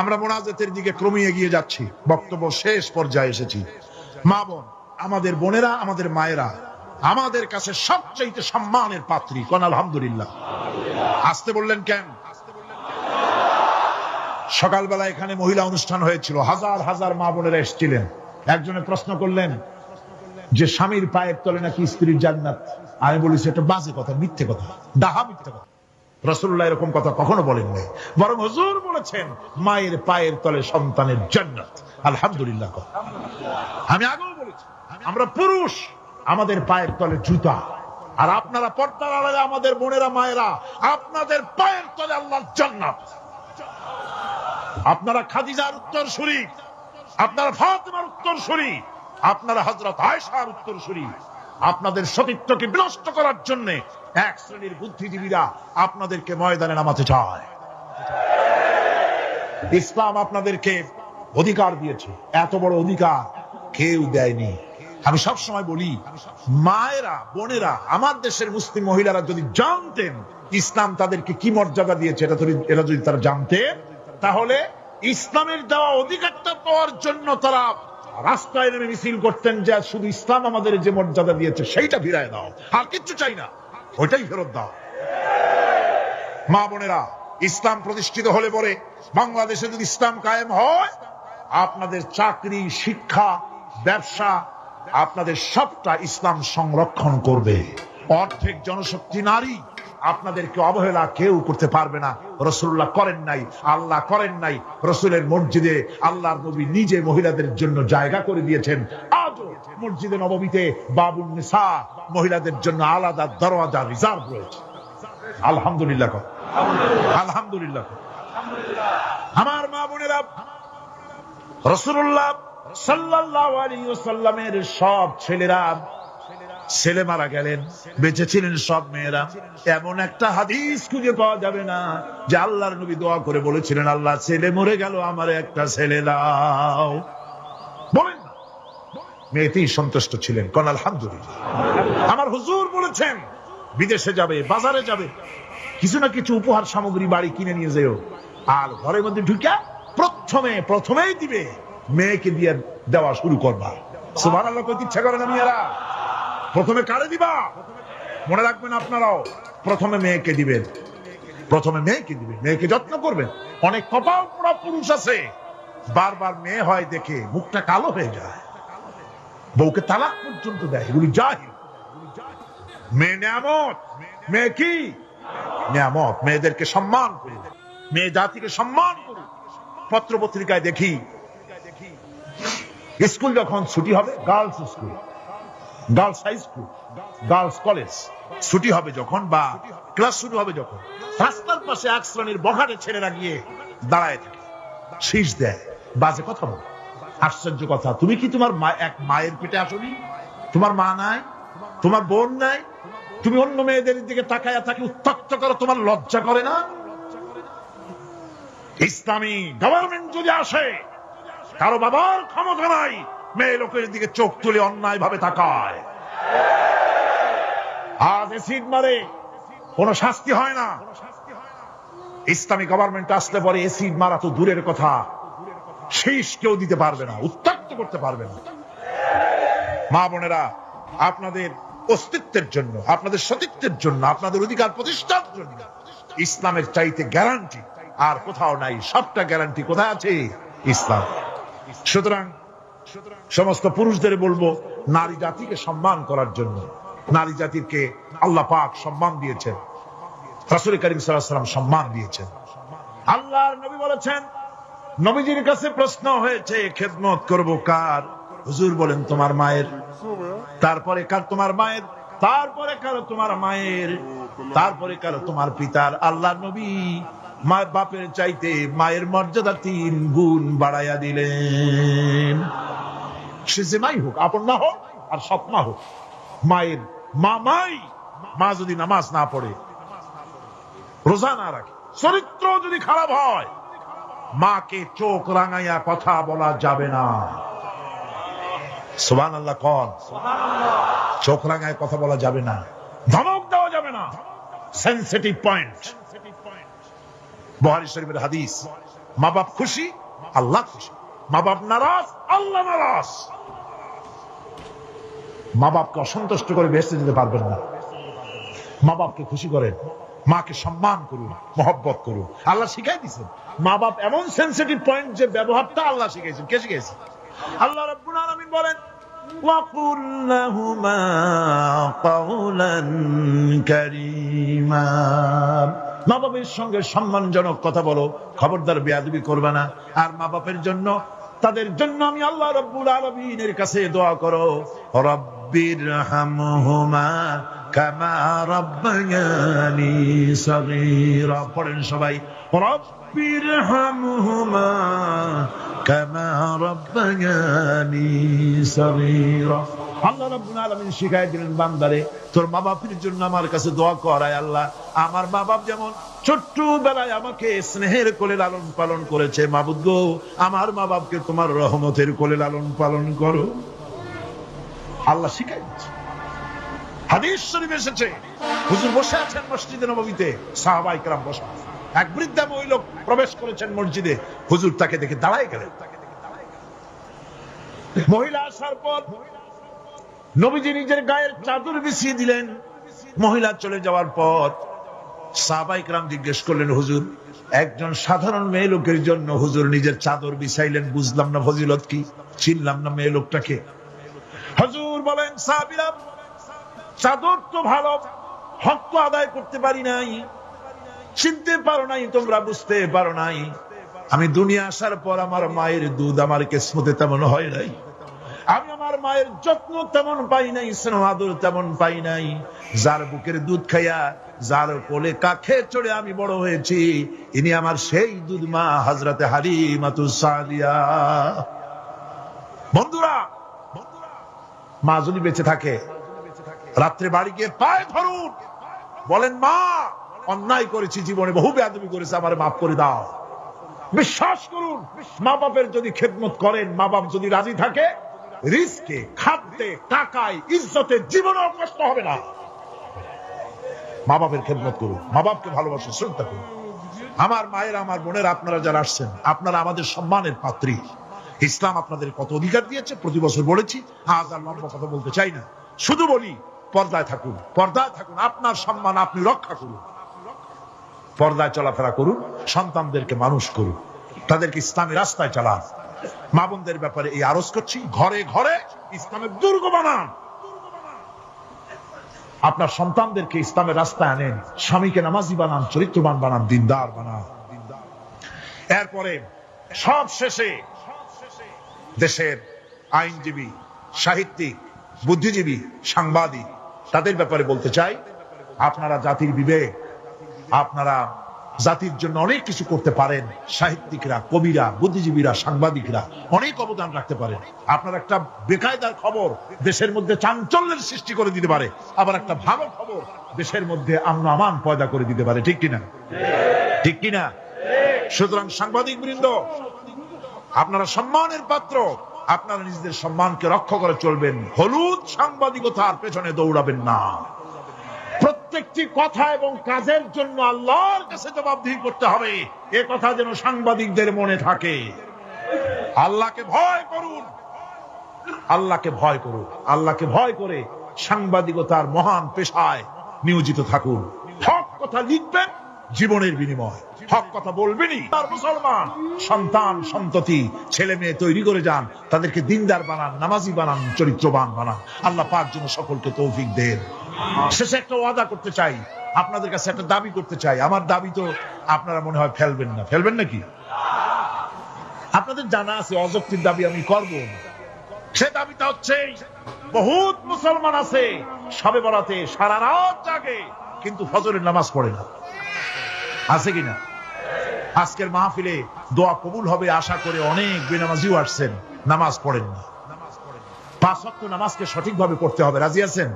আমরা মোনাজাতের দিকে ক্রমে এগিয়ে যাচ্ছি, বক্তব্য শেষ পর্যায়ে এসেছি। মা বোন, আমাদের বোনেরা, আমাদের মায়েরা আমাদের কাছে সবচেয়ে সম্মানের পাত্রী। কোন আলহামদুলিল্লাহ। আসতে বললেন কেন? সকালবেলা এখানে মহিলা অনুষ্ঠান হয়েছিল, হাজার হাজার মা বোনেরা এসেছিলেন। একজনে প্রশ্ন করলেন যে স্বামীর পায়ের তলে নাকি স্ত্রীর জান্নাত। আমি বলেছি এটা বাজে কথা, মিথ্যে কথা, ডাহা মিথ্যে কথা। রাসূলুল্লাহ এরকম কথা কখনো বলেননি, বরং হুজুর বলেছেন মায়ের পায়ের তলে সন্তানের জান্নাত। আলহামদুলিল্লাহ। আমি আগেও বলেছি আমরা পুরুষ, আমাদের পায়ের তলে জুতা, আর আপনারা পর্দার আড়ালে আমাদের বোনেরা মায়েরা, আপনাদের পায়ের তলে আল্লাহর জান্নাত। আপনারা খাদিজার উত্তরসূরি, আপনারা ফাতিমার উত্তরসূরি, আপনারা হযরত আয়েশার উত্তরসূরি। আপনাদের সতীত্বকে বিনষ্ট করার জন্য এক শ্রেণীর বুদ্ধিজীবীরা আপনাদেরকে ময়দানে নামাতে চায়। ইসলাম আপনাদেরকে অধিকার দিয়েছে, এত বড় অধিকার কেউ দেয়নি। আমি সবসময় বলি, মায়েরা বোনেরা, আমার দেশের মুসলিম মহিলারা যদি জানতেন ইসলাম তাদেরকে কি মর্যাদা দিয়েছে, এটা যদি তারা জানতেন, তাহলে ইসলামের দেওয়া অধিকারটা পাওয়ার জন্য তারা রাস্তায় নেমে মিছিল করতেন যে শুধু ইসলাম আমাদের যে মর্যাদা দিয়েছে সেইটা ফিরায় দাও, আর কিচ্ছু চাই না, ওইটাই ফেরত দাও। মা বোনেরা, ইসলাম প্রতিষ্ঠিত হলে পরে বাংলাদেশে যদি ইসলাম কায়েম হয়, আপনাদের চাকরি, শিক্ষা, ব্যবসা, আপনাদের সবটা ইসলাম সংরক্ষণ করবে। অর্ধেক জনশক্তি নারী, আপনাদেরকে অবহেলা কেউ করতে পারবে না। রাসূলুল্লাহ করেন নাই, আল্লাহ করেন নাই। রাসূলের মসজিদে আল্লাহর নবী নিজে মহিলাদের জন্য জায়গা করে দিয়েছেন। আজও মসজিদে নববীতে বাবুন নিসা, মহিলাদের জন্য আলাদা দরওয়াজা রিজার্ভ রয়েছে। আলহামদুলিল্লাহ, আলহামদুলিল্লাহ। আমার মা বোনেরা, রাসূলুল্লাহ সাল্লাল্লাহু আলাইহি ওয়াসাল্লামের সব ছেলেরা, ছেলে মারা গেলেন, বেঁচে ছিলেন সব মেয়েরা। এমন একটা হাদিস খুঁজে পাওয়া যাবে না যে আল্লাহর নবী দোয়া করে বলেছিলেন আল্লাহ ছেলে মরে গেল, আমার একটা ছেলে দাও। বলেন না, মেয়েতেই সন্তুষ্ট ছিলেন। কোন আলহামদুলিল্লাহ। আমার হুজুর বলেছেন বিদেশে যাবে, বাজারে যাবে, কিছু না কিছু উপহার সামগ্রী বাড়ি কিনে নিয়ে যেও, আর ঘরের মধ্যে ঢুকে প্রথমেই দিবে, মেয়েকে দিয়ে দেওয়া শুরু করবা। সুবহানাল্লাহ কইতে ইচ্ছা করে না মেয়েরা? প্রথমে কারে দিবা? মনে রাখবেন আপনারাও, প্রথমে মেয়েকে দিবেন, প্রথমে মেয়েকে দিবেন, মেয়েকে যত্ন করবেন। অনেক কপাল পোড়া পুরুষ আছে, বারবার মেয়ে হয় দেখে মুখটা কালো হয়ে যায়, বউকে তালাক পর্যন্ত দেয়। এগুলি জাহিল। মেয়ে নিয়ামত, মেয়ে কি নিয়ামত। মেয়েদেরকে সম্মান করুন, মেয়ে জাতিকে সম্মান করুন। পত্র পত্রিকায় দেখি স্কুল যখন ছুটি হবে, girls school, girls high school, girls college ছুটি হবে যখন, বা ক্লাস শুরু হবে যখন, রাস্তার পাশে এক শ্রেণীর বখাটে ছেলেরা গিয়ে দাঁড়ায় থাকে, শীষ দেয়, বাজে কথা বলে। আশ্চর্য কথা, তুমি কি তোমার এক মায়ের পেটে আসনি? তোমার মা নাই, তোমার বোন নাই, তুমি অন্য মেয়েদের দিকে তাকায়া তাকে উত্ত্যক্ত করো, তোমার লজ্জা করে না? ইসলামী গভর্নমেন্ট যদি আসে, কারো বাবার ক্ষমতা নাই মেয়ে লোকের দিকে চোখ তুলে অন্যায় ভাবে তাকায়। আজ এসিড মারে, কোন শাস্তি হয় না। ইসলামী গভর্নমেন্ট আসলে পরে এসিড মারা তো দূরের কথা, শীষ কেউ দিতে পারবে না, উত্ত্যক্ত করতে পারবে না। মা বোনেরা, আপনাদের অস্তিত্বের জন্য, আপনাদের সতীত্বের জন্য, আপনাদের অধিকার প্রতিষ্ঠার জন্য ইসলামের চাইতে গ্যারান্টি আর কোথাও নাই। সবটা গ্যারান্টি কোথায় আছে? ইসলাম। সুতরাং সমস্ত পুরুষদের বলবো, নারী জাতিকে সম্মান করার জন্য। নারী জাতিকে আল্লাহ পাক সম্মান দিয়েছেন, রাসূল করিম সাল্লাল্লাহু আলাইহি ওয়াসাল্লাম সম্মান দিয়েছেন। আল্লাহর নবী বলেছেন, নবীজির কাছে প্রশ্ন হয়েছে খেদমত করব কার? হুজুর বলেন তোমার মায়ের। তারপরে কার? তোমার মায়ের। তারপরে কার? তোমার মায়ের। তারপরে কার? তোমার পিতার। আল্লাহর নবী মা বাপের চাইতে মায়ের মর্যাদা 3 গুণ বাড়াইয়া দিলেন। সে যে মাই হোক, আপন না হোক আর সৎ মা হোক, মায়ের মামাই। মা যদি নামাজ না পড়ে, রোজা না রাখে, চরিত্র যদি খারাপ হয়, মাকে চোখ রাঙাইয়া কথা বলা যাবে না। সুবহানাল্লাহ। কোন চোখ রাঙায় কথা বলা যাবে না, ধমক দেওয়া যাবে না, সেনসিটিভ পয়েন্ট। বুখারী শরীফের হাদিস, মা বাপ খুশি আল্লাহ খুশি, মা বাপ নারাজ আল্লাহ নারাজ। মা বাপকে অসন্তুষ্ট করে বেহেশতে যেতে পারবেন না। মা বাপকে খুশি করেন, মাকে সম্মান করুন, মহব্বত করুন। আল্লাহ শিখাই দিয়েছেন। মা বাপ এমন সেনসিটিভ পয়েন্ট যে ব্যবহারটা আল্লাহ শিখাইছেন। কে শিখাইছেন? আল্লাহ রাব্বুল আলামিন বলেন, ওয়াকুল লাহুমা কাওলান কারীমা। মা বাপের সঙ্গে সম্মানজনক কথা বলো, খবরদার বেয়াদবি করবে না। আর মা বাপের জন্য, তাদের জন্য আমি আল্লাহ রাব্বুল আলামিনের কাছে দোয়া করো, রব্বিরহামহুমা কামা রাব্বায়ানি সগীরা। পড়েন সবাই, রব্বিরহামহুমা কামা রাব্বায়ানি সগীরা। আল্লাহ রাব্বুল আলামিন শিখাই দিলেন বান্দারে, তোর মা বাপের জন্য আমার কাছে দোয়া করায়। আল্লাহ, আমার মা বাপ যেমন ছোট্টবেলায় আমাকে স্নেহের কোলে লালন পালন করেছে, মাবুদ গো, আমার মা বাপকে তোমার রহমতের কোলে লালন পালন করো। আল্লাহ শিখাই দিচ্ছে। হাদিস শরীফে এসেছে, হুজুর বসে আছেন মসজিদে নববীতে, সাহাবায়ে কেরাম বসা। এক বৃদ্ধা মহিলা প্রবেশ করেছেন মসজিদে, হুজুর তাকে দেখে দাঁড়ায় গেলেন। মহিলা আসার পর নবীজি নিজের গায়ের চাদর বিছিয়ে দিলেন। মহিলা চলে যাওয়ার পর সাহাবায়ে কেরাম জিজ্ঞেস করলেন, হুজুর, একজন সাধারণ মেয়ে লোকের জন্য হুজুর নিজের চাদর বিছাইলেন, বুঝলাম না ফজিলত কি, চিনলাম না মেয়ে লোকটাকে। হুজুর বলেন, সাহাবীরা, চাদর তো ভালো, হক তো আদায় করতে পারি নাই, চিনতে পারো নাই, তোমরা বুঝতে পারো নাই। আমি দুনিয়া আসার পর আমার মায়ের দুধ আমার কিসমতে তেমন হয় নাই, আমি আমার মায়ের যত্ন তেমন পাই নাই, স্নেহ আদর তেমন পাই নাই। যার বুকের দুধ খাইয়া, যার কোলে কাখে চড়ে আমি বড় হয়েছি, ইনি আমার সেই দুধ মা হযরতে হালিমাতুস সাদিয়া। বন্ধুরা, মা যদি বেঁচে থাকে, রাত্রে বাড়ি গিয়ে পায়ে ধরুন, বলেন, মা, অন্যায় করেছি, জীবনে বহু বেয়াদবি করেছি, আমার মাফ করে দাও। বিশ্বাস করুন, মা বাপের যদি খেদমত করেন, মা বাপ যদি রাজি থাকে, রিজকে, খাদ্যে, টাকায়, ইজ্জতে জীবনেও কষ্ট হবে না। মা বাপের খেদমত করুন, মা বাপকে ভালোবাসুন, শ্রদ্ধা করুন। আমার মায়ের, আমার বোনের, আপনারা যারা আসছেন, আপনারা আমাদের সম্মানের পাত্রী। ইসলাম আপনাদের কত অধিকার দিয়েছে প্রতি বছর বলেছি, আজ আর লম্বা কথা বলতে চাই না, শুধু বলি, পর্দায় থাকুন, পর্দায় থাকুন, আপনার সম্মান আপনি রক্ষা করুন, পর্দায় চলাফেরা করুন, সন্তানদেরকে মানুষ করুন, তাদেরকে ইসলামী রাস্তায় চালান। মা বোনদের ব্যাপারে এই আরজ করছি, ঘরে ঘরে ইসলামের দুর্গ বানান। আপনার সন্তানদেরকে ইসলামের রাস্তায় আনেন, স্বামীকে নামাজি বানান, চরিত্রবান বানান, দিনদার বানান। এরপরে সব শেষে দেশের আইনজীবী, সাহিত্যিক, বুদ্ধিজীবী, সাংবাদিক, তাদের ব্যাপারে বলতে চাই, আপনারা জাতির বিবেক, আপনারা জাতির জন্য অনেক কিছু করতে পারেন। সাহিত্যিকরা, কবিরা, বুদ্ধিজীবীরা, সাংবাদিকরা অনেক অবদান রাখতে পারেন। আপনার একটা বেকায়দার খবর দেশের মধ্যে চাঞ্চল্যের সৃষ্টি করে দিতে পারে, আবার একটা ভালো খবর দেশের মধ্যে আমন আমান পয়দা করে দিতে পারে। ঠিক কিনা? ঠিক কিনা? সুতরাং সাংবাদিক বৃন্দ, আপনারা সম্মানের পাত্র, আপনারা নিজেদের সম্মানকে রক্ষা করে চলবেন। হলুদ সাংবাদিকতার পেছনে দৌড়াবেন না। প্রত্যেকটি কথা এবং কাজের জন্য আল্লাহর কাছে জবাবদিহি করতে হবে, এ কথা যেন সাংবাদিকদের মনে থাকে। আল্লাহকে ভয় করুন, আল্লাহকে ভয় করুন, আল্লাহকে ভয় করে সাংবাদিকতার মহান পেশায় নিয়োজিত থাকুন। হক কথা লিখবেন, জীবনের বিনিময় হক কথা বলবেনই। তার মুসলমান সন্তান সন্ততি, ছেলে মেয়ে তৈরি করে যান, তাদেরকে দিনদার বানান, নামাজি বানান, চরিত্রবান বানান। আল্লাহ পাক যেন সকলকে তৌফিক দেন। শেষে একটা ওয়াদা করতে চাই, আপনাদের কাছে একটা দাবি করতে চাই। আমার দাবি তো আপনারা মনে হয় ফেলবেন না, ফেলবেন নাকি? আপনাদের জানা আছে অযৌক্তিক দাবি আমি করব। সে দাবিটা হচ্ছে, বহুত মুসলমান আছে শবে বরাতে সারা রাত জাগে, কিন্তু ফজরের নামাজ পড়ে না। আছে কিনা? আজকের মাহফিলে দোয়া কবুল হবে আশা করে অনেক বেনামাজিও আসছেন, নামাজ পড়েন না। 5 ওয়াক্ত নামাজকে সঠিকভাবে পড়তে হবে, রাজি আছেন?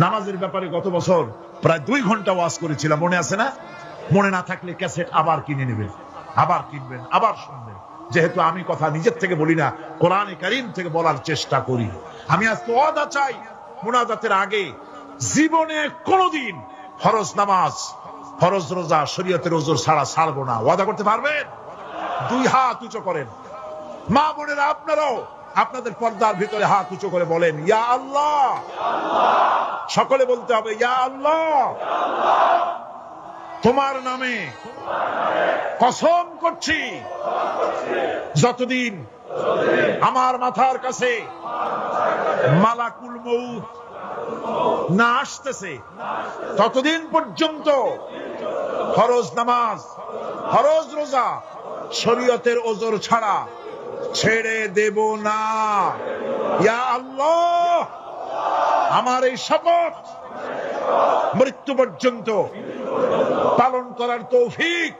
নামাজের ব্যাপারে গত বছর প্রায় 2 ঘন্টা ওয়াজ করেছিলাম, মনে আছে না? মনে না থাকলে ক্যাসেট আবার কিনে নেবেন, আবার কিনবেন, আবার শুনবেন। যেহেতু আমি কথা নিজের থেকে বলি না, কোরআনে কারীম থেকে বলার চেষ্টা করি। আমি আজ তো ওয়াদা চাই, মুনাজাতের আগে জীবনে কোনোদিন ফরজ নামাজ, ফরজ রোজা, শরীয়তের ওজর ছাড়া ছাড়বো না। ওয়াদা করতে পারবেন? দুই হাত উঁচু করেন। মা বোনেরা আপনারাও আপনাদের পর্দার ভিতরে হাত উঁচু করে বলেন, ইয়া আল্লাহ। সকলে বলতে হবে, ইয়া আল্লাহ, তোমার নামে কসম করছি, যতদিন আমার মাথার কাছে মালাকুল মউত না আসতেছে ততদিন পর্যন্ত ফরজ নামাজ, ফরজ রোজা, শরীয়তের ওজর ছাড়া ছেড়ে দেব না। ইয়া আল্লাহ, আমার এই শপথ মৃত্যু পর্যন্ত পালন করার তৌফিক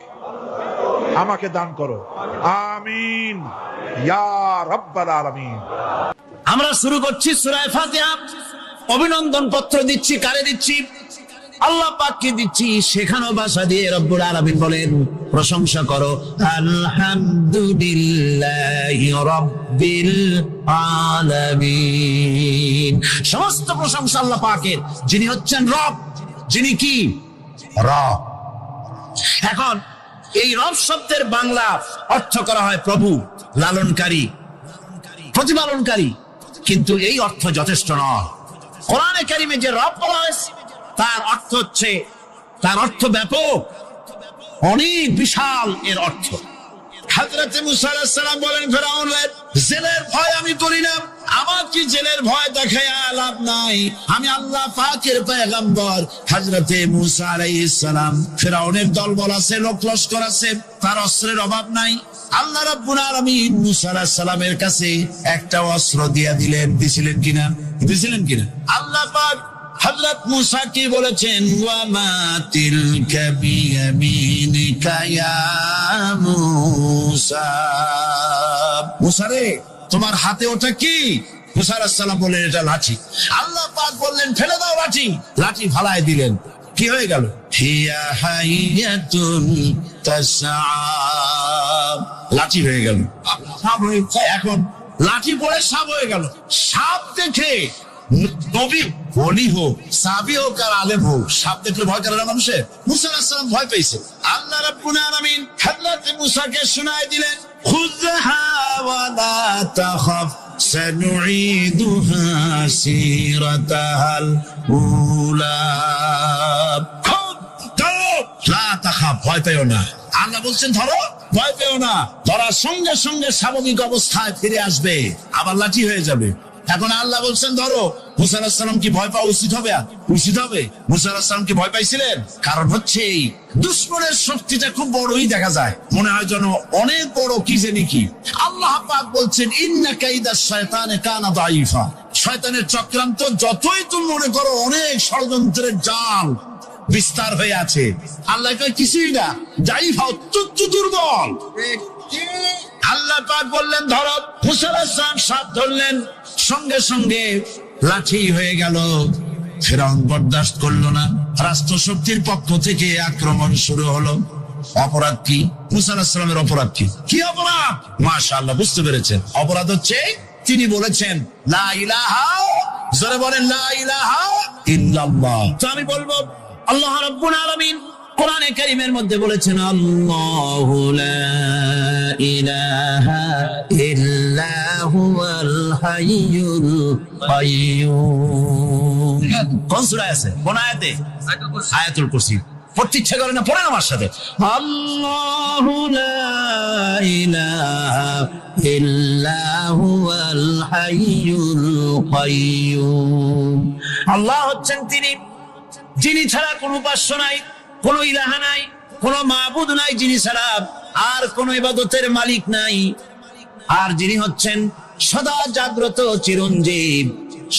আমাকে দান করো। আমিন ইয়া রাব্বাল আলামিন। আমরা শুরু করছি সূরা ফাতিহা। অভিনন্দন পত্র দিচ্ছি, কারে দিচ্ছি? আল্লাহ পাককে দিচ্ছি। সেখানেও ভাষা দিয়ে রব্বুল আলামিন বলেন, প্রশংসা করো আলহামদুলিল্লাহি রাব্বিল আলামিন। সমস্ত প্রশংসা আল্লাহ পাকের, যিনি হচ্ছেন রব, যিনি কি রব। এখন এই রব শব্দের বাংলা অর্থ করা হয় প্রভু, লালনকারী, প্রতিপালনকারী, কিন্তু এই অর্থ যথেষ্ট নয়। কোরআনে কারিমে যে রব বলা হয়েছে তার অর্থ হচ্ছে, তার অর্থ ব্যাপক, অনেক বিশাল এর অর্থ। হযরত মুসা আলাইহিস সালাম বলেন ফেরাউনের, জেলের ভয় আমি করি না, আমার কি জেলের ভয় দেখায় লাভ নাই, আমি আল্লাহ পাকের পয়গম্বর। হযরত মুসা আলাইহিস সালাম, ফেরাউনের দলবল আছে, লোক লস্কর আছে, তার অস্ত্রের অভাব নাই। আল্লাহ রাব্বুল আলামিন মুসা আলাইহিস সালামের কাছে একটা অস্ত্র দিয়ে দিলেন। দিছিলেন কিনা? দিছিলেন কিনা? আল্লাহ পাক হযরত মুসা কি বলেছেন, ওয়া মা তিলকা বিয়ামিনিকা ইয়া মুসা। মুসা রে, তোমার হাতে ওটা কি? মুসা আলাইহিস সালাম বললেন, এটা লাঠি। আল্লাহ পাক বললেন, ফেলে দাও লাঠি। লাঠি ফালায় দিলেন। কি হয়ে গেল? হিয়া হাইয়াতুন তাসআ। লাঠি হয়ে গেল, সাপ হয়ে। এখন লাঠি পড়ে সাপ হয়ে গেল। সাপ দেখে নবী বলি হোক, সাহাবী হোক আর আলেম হোক, সাপ দেখলে ভয় করে না মানুষের? মুসা আলাইহিস সালাম ভয় পেয়েছে। আল্লাহ রাব্বুল আলামিন হযরত মুসাকে শোনায় দিলেন, খুযহা ওয়া লা তাখাফ সানুঈদুহা সিরাতাহাল উলা। লা তাখাফ, ভয় পেও না। আল্লাহ বলছেন ধরো, ভয় পেও না। ধরার সঙ্গে সঙ্গে স্বাভাবিক অবস্থায় ফিরে আসবে, আবার লাঠি হয়ে যাবে। এখন আল্লাহ বলছেন ধরো। মুসা আলাইহিস সালাম কি ভয় পাওয়া উচিত হবে? উচিত হবে। মুসা আলাইহিস সালাম কি ভয় পাইছিলেন? কারণ হচ্ছে এই দুশমনের শক্তিটা খুব বড়ই দেখা যায়, মনে হয় যেন অনেক বড়, কি জানি কি। আল্লাহ পাক বলছেন, ইন্না কাইদাশ শায়তানে কানা দাঈফা। শয়তানের চক্রান্ত যতই তুমি মনে করো অনেক ষড়যন্ত্রের জাল বিস্তার হয়ে আছে, আল্লাহ কয় কিছুই না, দাঈফা, অত্যন্ত দুর্বল। আল্লাহ পাক বললেন ধরো। মুসা আলাইহিস সালাম সাপ ধরলেন, সঙ্গে সঙ্গে লাঠি হয়ে গেল। ফেরাউন বরদাস্ত করলো না, রাষ্ট্র শক্তির পক্ষ থেকে আক্রমণ শুরু হলো। অপরাধ কি? মুসা আলাইহিস সালামের অপরাধ কি? কি অপরাধ? মাশাআল্লাহ, বুঝতে পেরেছেন। অপরাধ হচ্ছে তিনি বলেছেন লা ইলাহা, জোরে বলেন লা ইলাহা ইল্লাল্লাহ। তো আমি বলবো, আল্লাহ রাব্বুল আলামিন কোরআনে কারীমের মধ্যে বলেছেন, আল্লাহু লা ইলাহা ইল্লা হুয়াল হাইয়ুল কাইয়্যুম। কোন সূরা আছে? কোন আয়াতে? আয়াতুল কুরসি। পড়তে ইচ্ছা করে না? পড়েন আমার সাথে। আল্লাহু লা ইলাহা ইল্লা হুয়াল হাইয়ুল কাইয়্যুম। আল্লাহ হচ্ছেন তিনি, যিনি ছাড়া কোনো উপাস্য নাই, কোন ইলাহা নাই, কোন মাবুদ নাই যিনি ছাড়া, আর কোন ইবাদতের মালিক নাই। আর যিনি হচ্ছেন সদা জাগ্রত, চিরঞ্জীব,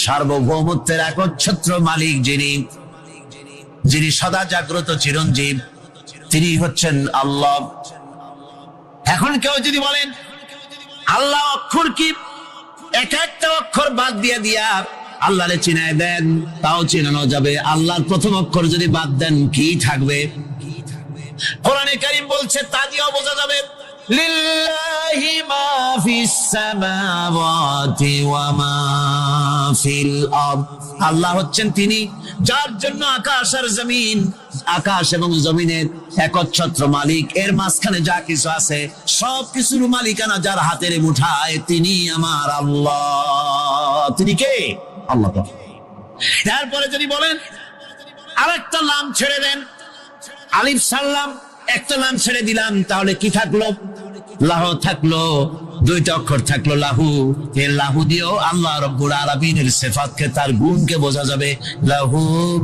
সার্বভৌমত্বের একচ্ছত্র মালিক, যিনি সদা জাগ্রত, চিরঞ্জীব, তিনি হচ্ছেন আল্লাহ। এখন কেউ যদি বলেন আল্লাহ অক্ষর কি, এক একটা অক্ষর বাদ দিয়া আল্লাহরে চিনায় দেন, তাও চিনানো যাবে। আল্লাহর প্রথম অক্ষর যদি বাদ দেন, কি থাকবে? কোরআনে কারীম বলছে তা দিয়েও বোঝা যাবে। লিল্লাহি মা ফিস সামাওয়াতি ওয়া মা ফিল আরদ। আল্লাহ হচ্ছেন তিনি যার জন্য আকাশ আর জমিন, আকাশ এবং জমিনের একচ্ছত্র মালিক। এর মাঝখানে যা কিছু আছে সব কিছুর মালিকানা যার হাতের মুঠায়, তিনি আমার আল্লাহ। তিনি কে? আল্লাহ। তারপরে যদি বলেন আরেকটা নাম ছেড়ে দেন, আলিফ সাল্লাম একটা নাম ছেড়ে দিলাম, তাহলে কি থাকলো? লাহ থাকলো, দুইটা অক্ষর থাকলো লাহু। এই লাহু দিয়েও আল্লাহ রব্বুল আলামিনের সিফাতকে, তার গুণকে বোঝা যাবে। লাহু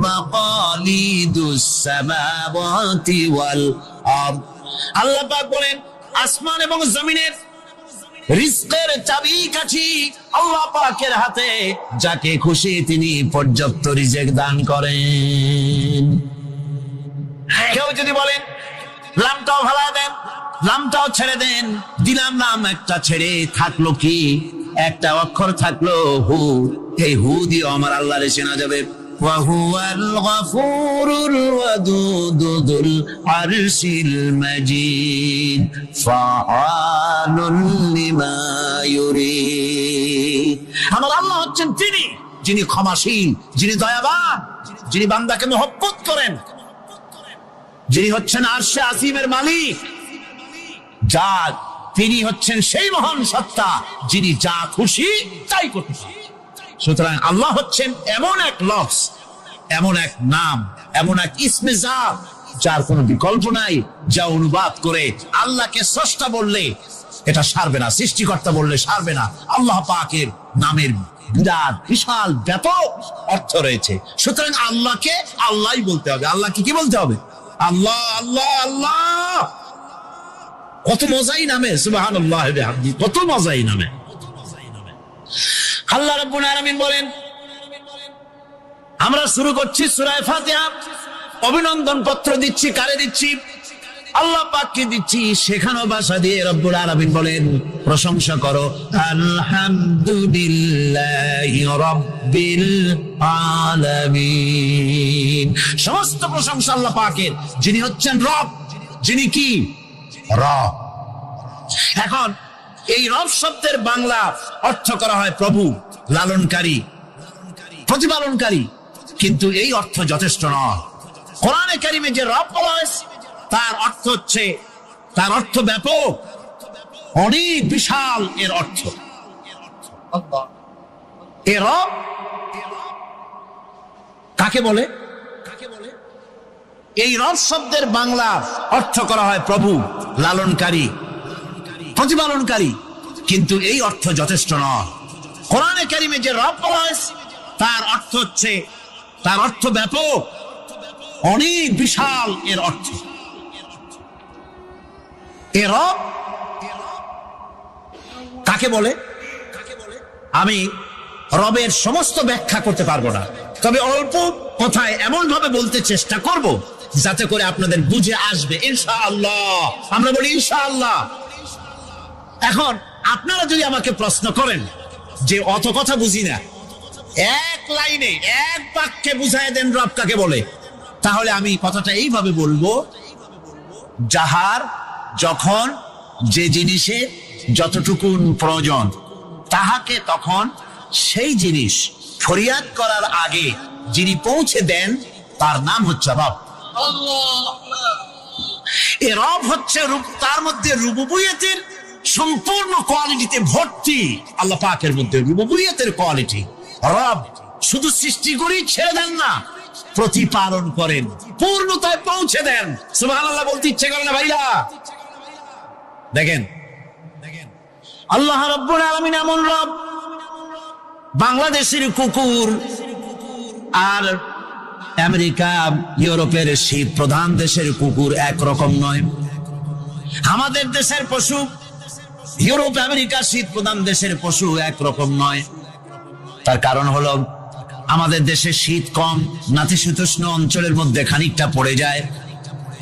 মাকালিদুস সামাওয়াতি ওয়াল আরদ। আল্লাহ পাক বলেন আসমান এবং জমিনের রিজকের চাবিকাঠি আল্লাহ পাকের হাতে, যাকে খুশি তিনি পর্যাপ্ত রিজেক দান করেন। কেউ যদি বলেন লামটাও ভালা দেন, লামটাও ছেড়ে দেন, দিলাম নাম একটা ছেড়ে, থাকলো কি? একটা অক্ষর থাকলো হু। এই হু দিয়ে আমার আল্লাহর চেনা যাবে। ওয়াহুয়াল গফুরুল ওয়াদুদুল আরশিল মাজিদ ফাআলুল লিমা ইউরিদ। আমার আল্লাহ হচ্ছেন তিনি যিনি ক্ষমাশীল, যিনি দয়াবান, যিনি বান্দাকে মহব্বত করেন, যিনি হচ্ছেন আরশে আসিমের মালিক। যার তিনি হচ্ছেন সেই মহান সত্তা যিনি যা খুশি তাই করতে পারেন। সুতরাং আল্লাহ হচ্ছেন এমন এক লফজ, এমন এক নাম, এমন এক ইসমে জাত যার কোনো বিকল্প নাই, যা অনুবাদ করে আল্লাহকে স্রষ্টা বললে এটা সারবে না, সৃষ্টিকর্তা বললে সারবে না। আল্লাহ পাকের নামের বিরাট বিশাল ব্যাপক অর্থ রয়েছে। সুতরাং আল্লাহকে আল্লাহই বলতে হবে। আল্লাহকে কি বলতে হবে? আল্লাহ আল্লাহ আল্লাহ। কত মজাই নামে, সুবহানাল্লাহ বিহামদি, কত মজাই নামে। আল্লাহ রাব্বুল আলামিন বলেন, আমরা শুরু করছি সূরা ফাতিহা। অভিনন্দন পত্র দিচ্ছি, কারে দিচ্ছি? আল্লাহ পাককে দিচ্ছি। শেখানো ভাষা দিয়ে রব্বুল আলামিন বলেন প্রশংসা করো, আলহামদুলিল্লাহি রাব্বিল আলামিন। সমস্ত প্রশংসা আল্লাহ পাকের, যিনি হচ্ছেন রব, যিনি কি? রব। এখন এই রব শব্দের বাংলা অর্থ করা হয় প্রভু, লালনকারী, প্রতিপালনকারী, কিন্তু এই অর্থ যথেষ্ট নয়। কোরআনে কারিমে যে রব বলা হয়েছে তার অর্থ হচ্ছে, তার অর্থ ব্যাপক, অনেক বিশাল এর অর্থ। এ রব কাকে বলে? এই রব শব্দের বাংলা অর্থ করা হয় প্রভু, লালনকারী, প্রতিপালনকারী, কিন্তু এই অর্থ যথেষ্ট নয়। কোরআনে কারিমে যে রব বলা হয়েছে তার অর্থ হচ্ছে, তার অর্থ ব্যাপক, অনেক বিশাল এর অর্থ। এ রব কাকে বলে? আমি রবের সমস্ত ব্যাখ্যা করতে পারবো না, তবে অল্প কথায় এমন ভাবে বলতে চেষ্টা করব যাতে করে আপনাদের বুঝে আসবে ইনশাআল্লাহ। আমরা বলি ইনশাআল্লাহ। এখন আপনারা যদি আমাকে প্রশ্ন করেন যে অত কথা বুঝি না, এক লাইনে এক বাক্যে বুঝায় দেন রব কাকে বলে, তাহলে আমি কথাটা এইভাবে বলবো, যাহার যখন যে জিনিসে যতটুকু প্রয়োজন তাহাকে তখন সেই জিনিস ফরিয়াদ করার আগে যিনি পৌঁছে দেন তার নাম হচ্ছে রব। এ রব হচ্ছে তার মধ্যে রুবুবিয়তের সম্পূর্ণ কোয়ালিটিতে ভর্তি। আল্লাহ পাকের মধ্যে রুবুবিয়তের কোয়ালিটি। রব শুধু সৃষ্টি করেই ছেড়ে দেন না, প্রতিপালন করেন, পূর্ণতায় পৌঁছে দেন। সুবহানাল্লাহ বলতে ইচ্ছে করে না ভাইরা? দেখেন আল্লাহ রাব্বুল আলামিন এমন রব, বাংলাদেশের কুকুর আর আমেরিকা ইউরোপের শীত প্রধান দেশের কুকুর একরকম নয়। আমাদের দেশের পশু ইউরোপ আমেরিকা শীত প্রধান দেশের পশু একরকম নয়। তার কারণ হলো আমাদের দেশে শীত কম, নাতিশীতোষ্ণ অঞ্চলের মধ্যে খানিকটা পড়ে যায়।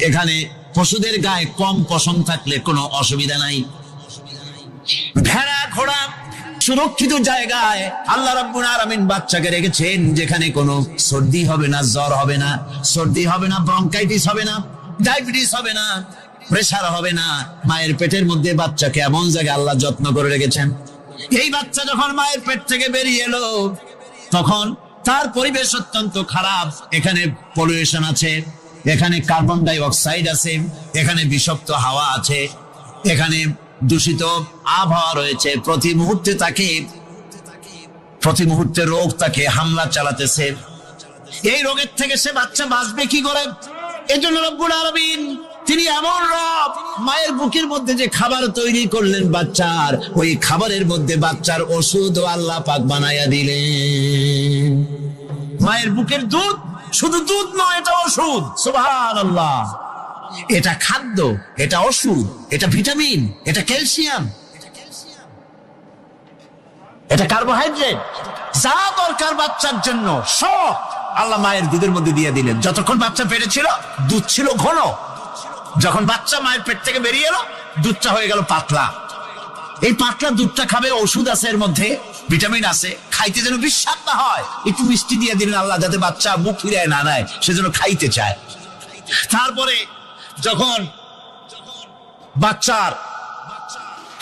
এখানে পশুদের গায়ে কম পশম থাকলে কোনো অসুবিধা নাই। ভেড়া ঘোড়া সুরক্ষিত জায়গায় আল্লাহ রাব্বুল আলামিন বাচ্চাকে রেখেছেন, যেখানে কোনো সর্দি হবে না, জ্বর হবে না, সর্দি হবে না, ব্রঙ্কাইটিস হবে না, ডায়াবেটিস হবে না, প্রেসার হবে না। মায়ের পেটের মধ্যে বাচ্চাকে এমন জায়গায় আল্লাহ যত্ন করে রেখেছেন। এই বাচ্চা যখন মায়ের পেট থেকে বেরিয়ে এলো, তখন তার পরিবেশ অত্যন্ত খারাপ। এখানে পলিউশন আছে, এখানে কার্বন ডাই অক্সাইড আছে, এখানে বিষাক্ত হাওয়া আছে, এখানে দূষিত আবহাওয়া রয়েছে। প্রতি মুহূর্তে রোগ তাকে হামলা চালাতেছে। এই রোগের থেকে সে বাচ্চা বাঁচবে কি করে? এজন্য রব্বুল আলামিন তিনি এমন রব, মায়ের বুকের মধ্যে যে খাবার তৈরি করলেন বাচ্চার, ওই খাবারের মধ্যে বাচ্চার ওষুধ আল্লাহ পাক বানায়া দিলেন। মায়ের বুকের দুধ শুধু দুধ নয়, এটা ওষুধ। সুবহানাল্লাহ। এটা খাদ্য, এটা ওষুধ, এটা ভিটামিন, এটা ক্যালসিয়াম, এটা কার্বোহাইড্রেট, যা দরকার বাচ্চার জন্য সব আল্লাহ মায়ের দুধের মধ্যে দিয়ে দিলেন। যতক্ষণ বাচ্চা পেটে ছিল দুধ ছিল ঘন, যখন বাচ্চা মায়ের পেট থেকে বেরিয়ে এলো দুধটা হয়ে গেল পাতলা। এই পাতলা দুধটা খাবে, ওষুধ আছে এর মধ্যে, ভিটামিন আছে, খাইতে যেন বিস্বাদ না হয়। একটু মিষ্টি দিয়ে দিলেন আল্লাহ, যাতে বাচ্চা মুখ ফিরায় না নেয়, সেজন্য খাইতে চায়। তারপরে যখন বাচ্চার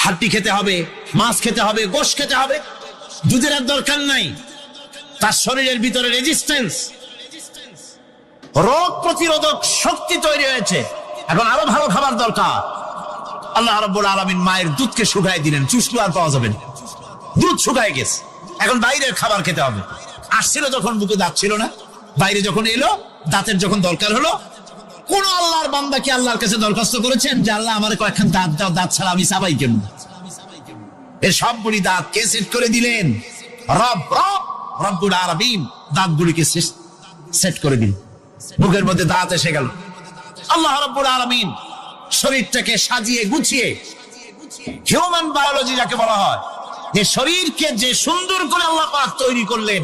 হাড্ডি খেতে হবে, মাছ খেতে হবে, গোশত খেতে হবে, দুধের আর দরকার নাই। তার শরীরের ভিতরে রেজিস্ট্যান্স, রোগ প্রতিরোধক শক্তি তৈরি হয়েছে। এখন আরো ভালো খাবার দরকার। আল্লাহ রাব্বুল আলামিন মায়ের দুধকে শুকাই দিলেন, চুষলো আর পাওয়া যাবে না, দুধ শুকায় গেছে। এখন বাইরের খাবার খেতে হবে। আসছিল যখন বুকে দাঁত ছিল না, বাইরে যখন এলো দাঁতের যখন দরকার হলো, কোন আল্লাহর বান্দা কি আল্লাহর কাছে দরখাস্ত করেছেন যে আল্লাহ আমার কয়েকখান দাঁত দাও, দাঁত ছাড়া আমি চাবাই কেমন? এই সবগুলি দাঁত কে সেট করে দিলেন? রব্বুল আলামিন দাঁতগুলিকে সেট করে দিলেন। মুখের মধ্যে দাঁত এসে গেল। আল্লাহ রাব্বুল আলামিন শরীরটাকে সাজিয়ে গুছিয়ে, হিউম্যান বায়োলজি যাকে বলা হয়, যে শরীরকে যে সুন্দর করে আল্লাহ পাক তৈরি করলেন,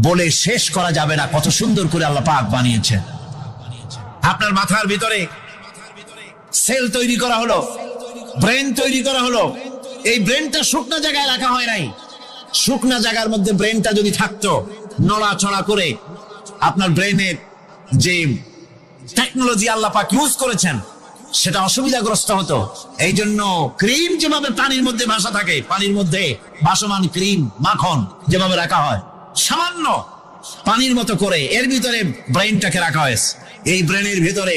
বলে শেষ করা যাবে না কত সুন্দর করে আল্লাহ পাক বানিয়েছেন। আপনার মাথার ভিতরে সেল তৈরি করা হলো, ব্রেন তৈরি করা হলো। এই ব্রেনটা শুকনা জায়গায় রাখা হয় নাই। শুকনা জায়গার মধ্যে ব্রেনটা যদি থাকতো, নড়াচড়া করে আপনার ব্রেনের যে টেকনোলজি আল্লাহ পাক ইউজ করেছেন সেটা অসুবিধাগ্রস্ত হতো। এই জন্য ক্রিম যেভাবে পানির মধ্যে ভাসা থাকে, পানির মধ্যে ভাসমান ক্রিম, মাখন যেভাবে রাখা হয়, সামান্য পানির মতো করে এর ভিতরে ব্রেনটাকে রাখা হয়েছে। এই ব্রেনের ভিতরে,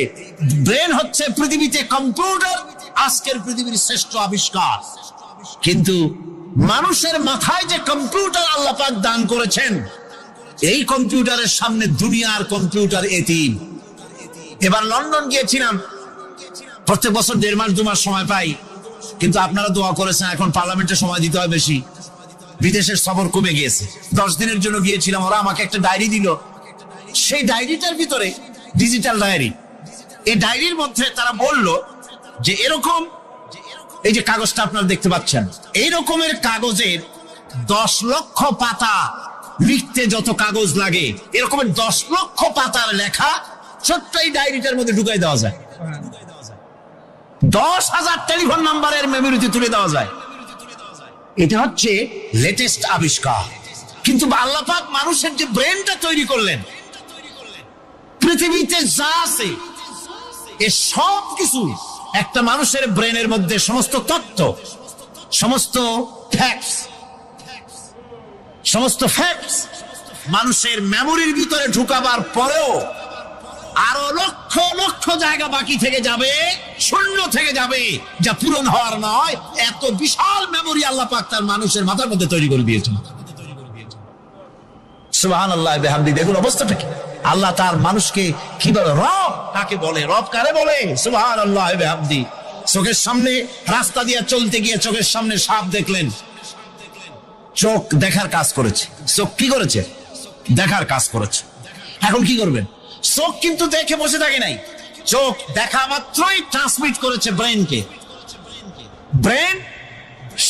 ব্রেন হচ্ছে পৃথিবীতে কম্পিউটার, আজকের পৃথিবীর শ্রেষ্ঠ আবিষ্কার। কিন্তু মানুষের মাথায় যে কম্পিউটার আল্লাহ পাক দান করেছেন, এই কম্পিউটারের সামনে দুনিয়ার কম্পিউটার এতিম। এবার লন্ডন গিয়েছিলাম, প্রত্যেক বছর 1.5 মাস 2 মাস সময় পাই, কিন্তু আপনারা দোয়া করেছেন এখন পার্লামেন্টে সময় দিতে হয় বেশি। বিদেশের সফর কমে গিয়েছে। 10 দিনের জন্য গিয়েছিলাম। ওরা আমাকে একটা ডায়েরি দিল। সেই ডায়েরিটার ভিতরে ডিজিটাল ডায়েরি, এই ডায়েরির মধ্যে তারা বলল যে এরকম, এই যে কাগজটা আপনারা দেখতে পাচ্ছেন, এই রকমের কাগজের 10 লক্ষ পাতা লিখতে যত কাগজ লাগে, এরকমের 10 লক্ষ পাতার লেখা ছোট্ট এই ডায়েরিটার মধ্যে ঢুকাই দেওয়া যায়। 10,000 টেলিফোন নাম্বারের মেমোরিতে তুলে দেওয়া যায়। এটা হচ্ছে লেটেস্ট আবিষ্কার। কিন্তু আল্লাহ পাক মানুষের যে ব্রেনটা তৈরি করলেন, পৃথিবীতে যা আছে এ সব কিছু একটা মানুষের ব্রেনের মধ্যে, সমস্ত তথ্য, সমস্ত ফ্যাক্টস মানুষের মেমোরির ভিতরে ঢুকাবার পরেও আরো লক্ষ লক্ষ জায়গা বাকি থেকে যাবে, শূন্য থেকে যাবে, যা পূরণ হওয়ার নয়। এত বিশাল মেমোরি আল্লাহ পাক তার মানুষের মাথার মধ্যে তৈরি করে দিয়েছেন। সুবহানাল্লাহ বিহামদি। দেখুন অবস্থাটা কি। আল্লাহ তার মানুষকে কিভাবে, রব কাকে বলে, রব কারে বলে, সুবহানাল্লাহ বিহামদি। চোখের সামনে রাস্তা দিয়ে চলতে গিয়ে চোখের সামনে সাপ দেখলেন, চোখ দেখার কাজ করেছে। চোখ কি করেছে? দেখার কাজ করেছে। এখন কি করবেন? চোখ কিন্তু দেখে বসে থাকে নাই, চোখ দেখা মাত্রই ট্রান্সমিট করেছে ব্রেনকে। ব্রেন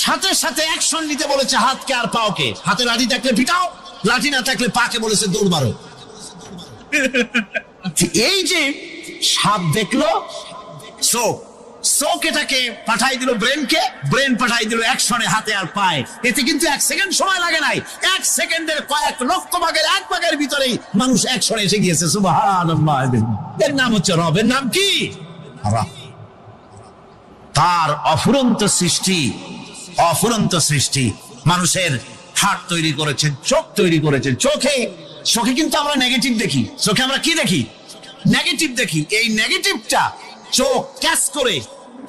সাথে সাথে অ্যাকশন নিতে বলেছে হাতকে আর পাওকে। হাতে লাঠি থাকলে পিটাও, লাঠি না থাকলে পাকে বলেছে দৌড় মারো। এই যে সাপ দেখলো, চোখ এটাকে পাঠাই দিল ব্রেনকে, ব্রেন পাঠাই দিল অ্যাকশনে হাতে আর পায়ে। এতে কিন্তু 1 সেকেন্ড সময় লাগে নাই। 1 সেকেন্ডের কয়েক লক্ষ ভাগের 1 ভাগের ভিতরেই মানুষ অ্যাকশনে এসে গিয়েছে। সুবহানাল্লাহ। এর নাম হচ্ছে রব। এর নাম কি? তার অফুরন্ত সৃষ্টি মানুষের হার্ট তৈরি করেছেন, চোখ তৈরি করেছেন। চোখে কিন্তু আমরা নেগেটিভ দেখি, চোখে আমরা কি দেখি? নেগেটিভ দেখি। এই নেগেটিভটা চোখ ক্যাচ করে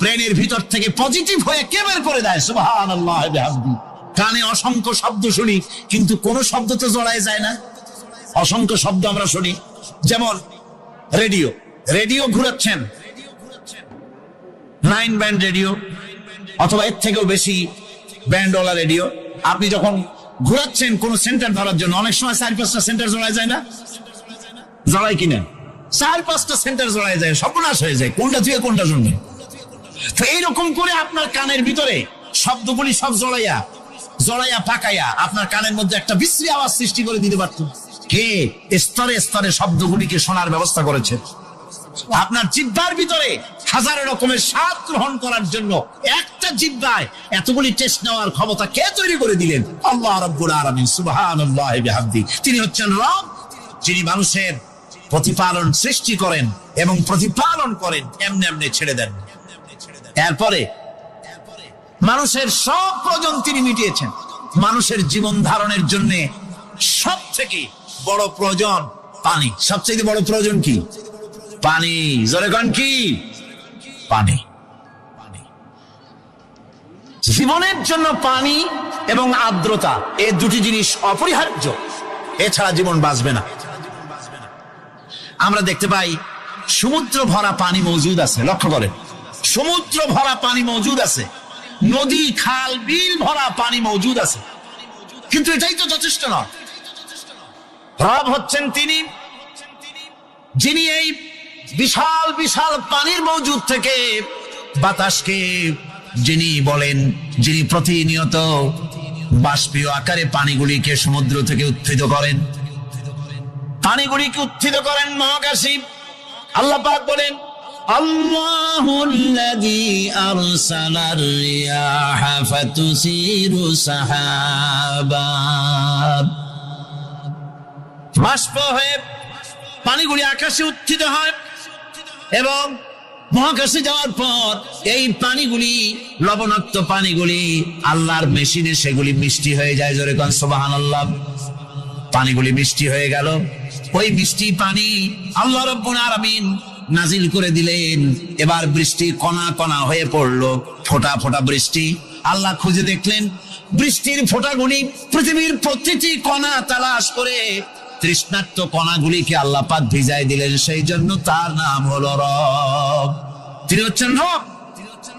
ব্রেনের ভিতর থেকে পজিটিভ হয়ে কে বের করে দেয়? সুবহানাল্লাহ বিহামদি। কানে অসংখ্য শব্দ শুনি, কিন্তু কোন শব্দ তো জড়ায় যায় না। অসংখ্য শব্দ আমরা শুনি, যেমন রেডিও ঘুরাচ্ছেন, 9 ব্যান্ড রেডিও অথবা এর থেকেও বেশি ব্যান্ডওয়ালা রেডিও। আপনি যখন ঘুরাচ্ছেন কোন সেন্টার ধরার জন্য, অনেক সময় 4-5টা সেন্টার জড়ায় যায় না? জড়ায় কিনা? 4-5টা সেন্টার জড়ায় যায়, সর্বনাশ হয়ে যায়, কোনটা থেকে কোনটা শুনবে। তো এইরকম করে আপনার কানের ভিতরে শব্দগুলি সব জড়াইয়া পাকাইয়া আপনার কানের মধ্যে একটা বিশ্রী আওয়াজ সৃষ্টি করে দিতে পারত। কে স্তরে স্তরে শব্দগুলিকে শোনার ব্যবস্থা করেছে? আপনার জিহ্বার ভিতরে হাজারো রকমের স্বাদ গ্রহণ করার জন্য একটা জিহ্বায় এতগুলি টেস্ট নেওয়ার ক্ষমতা কে তৈরি করে দিলেন? আল্লাহ রাব্বুল আলামিন সুবহানাল্লাহ বিহামদি। তিনি হচ্ছেন রব, যিনি মানুষের প্রতিপালন সৃষ্টি করেন এবং প্রতিপালন করেন, এমনি ছেড়ে দেন। এরপরে মানুষের সব প্রয়োজন তিনি মিটিয়েছেন। মানুষের জীবন ধারণের জন্য সব থেকে বড় প্রয়োজন পানি। সবচেয়ে বড় প্রয়োজন কি? পানি। জোরে কোন কি? পানি। জীবনের জন্য পানি এবং আর্দ্রতা, এই দুটি জিনিস অপরিহার্য, এছাড়া জীবন বাঁচবে না। আমরা দেখতে পাই সমুদ্র ভরা পানি মজুদ আছে, লক্ষ্য করেন, সমুদ্র ভরা পানি মজুদ আছে, নদী খাল বিল ভরা পানি মজুদ আছে, কিন্তু এটাই তো যথেষ্ট নয়। রব হচ্ছেন তিনি, যিনি এই বিশাল বিশাল পানির মজুদ থেকে বাতাসকে যিনি বলেন, যিনি প্রতিনিয়ত বাষ্পীয় আকারে পানিগুলিকে সমুদ্র থেকে উত্থিত করেন, পানিগুলিকে উত্থিত করেন মহাকাশী। আল্লাহ পাক বলেন, আল্লাহুল্লাযী আরসালার রিয়াহা ফাতুসিরু সাহাবা। বাষ্প হয়ে পানিগুলি আকাশে উত্থিত হয় এবং মহাকাশে যাওয়ার পর এই পানিগুলি, লবণাক্ত পানিগুলি আল্লাহর মেশিনে সেগুলি মিষ্টি হয়ে যায়। জোরে কোন সুবহানাল্লাহ। পানিগুলি মিষ্টি হয়ে গেল, ওই মিষ্টি পানি আল্লাহ রাব্বুল আলামিন নাজিল করে দিলেন। এবার বৃষ্টি কণা কণা হয়ে পড়লো, ফোঁটা ফোঁটা বৃষ্টি। আল্লাহ খুঁজে দেখলেন বৃষ্টির ফোঁটাগুলি পৃথিবীর প্রতিটি কণা তালাশ করে তৃষ্ণার্ত কণাগুলিকে আল্লাহ পাক ভিজাই দিলেন। সেই জন্য তার নাম হলো রব। তিনি হচ্ছেন রব,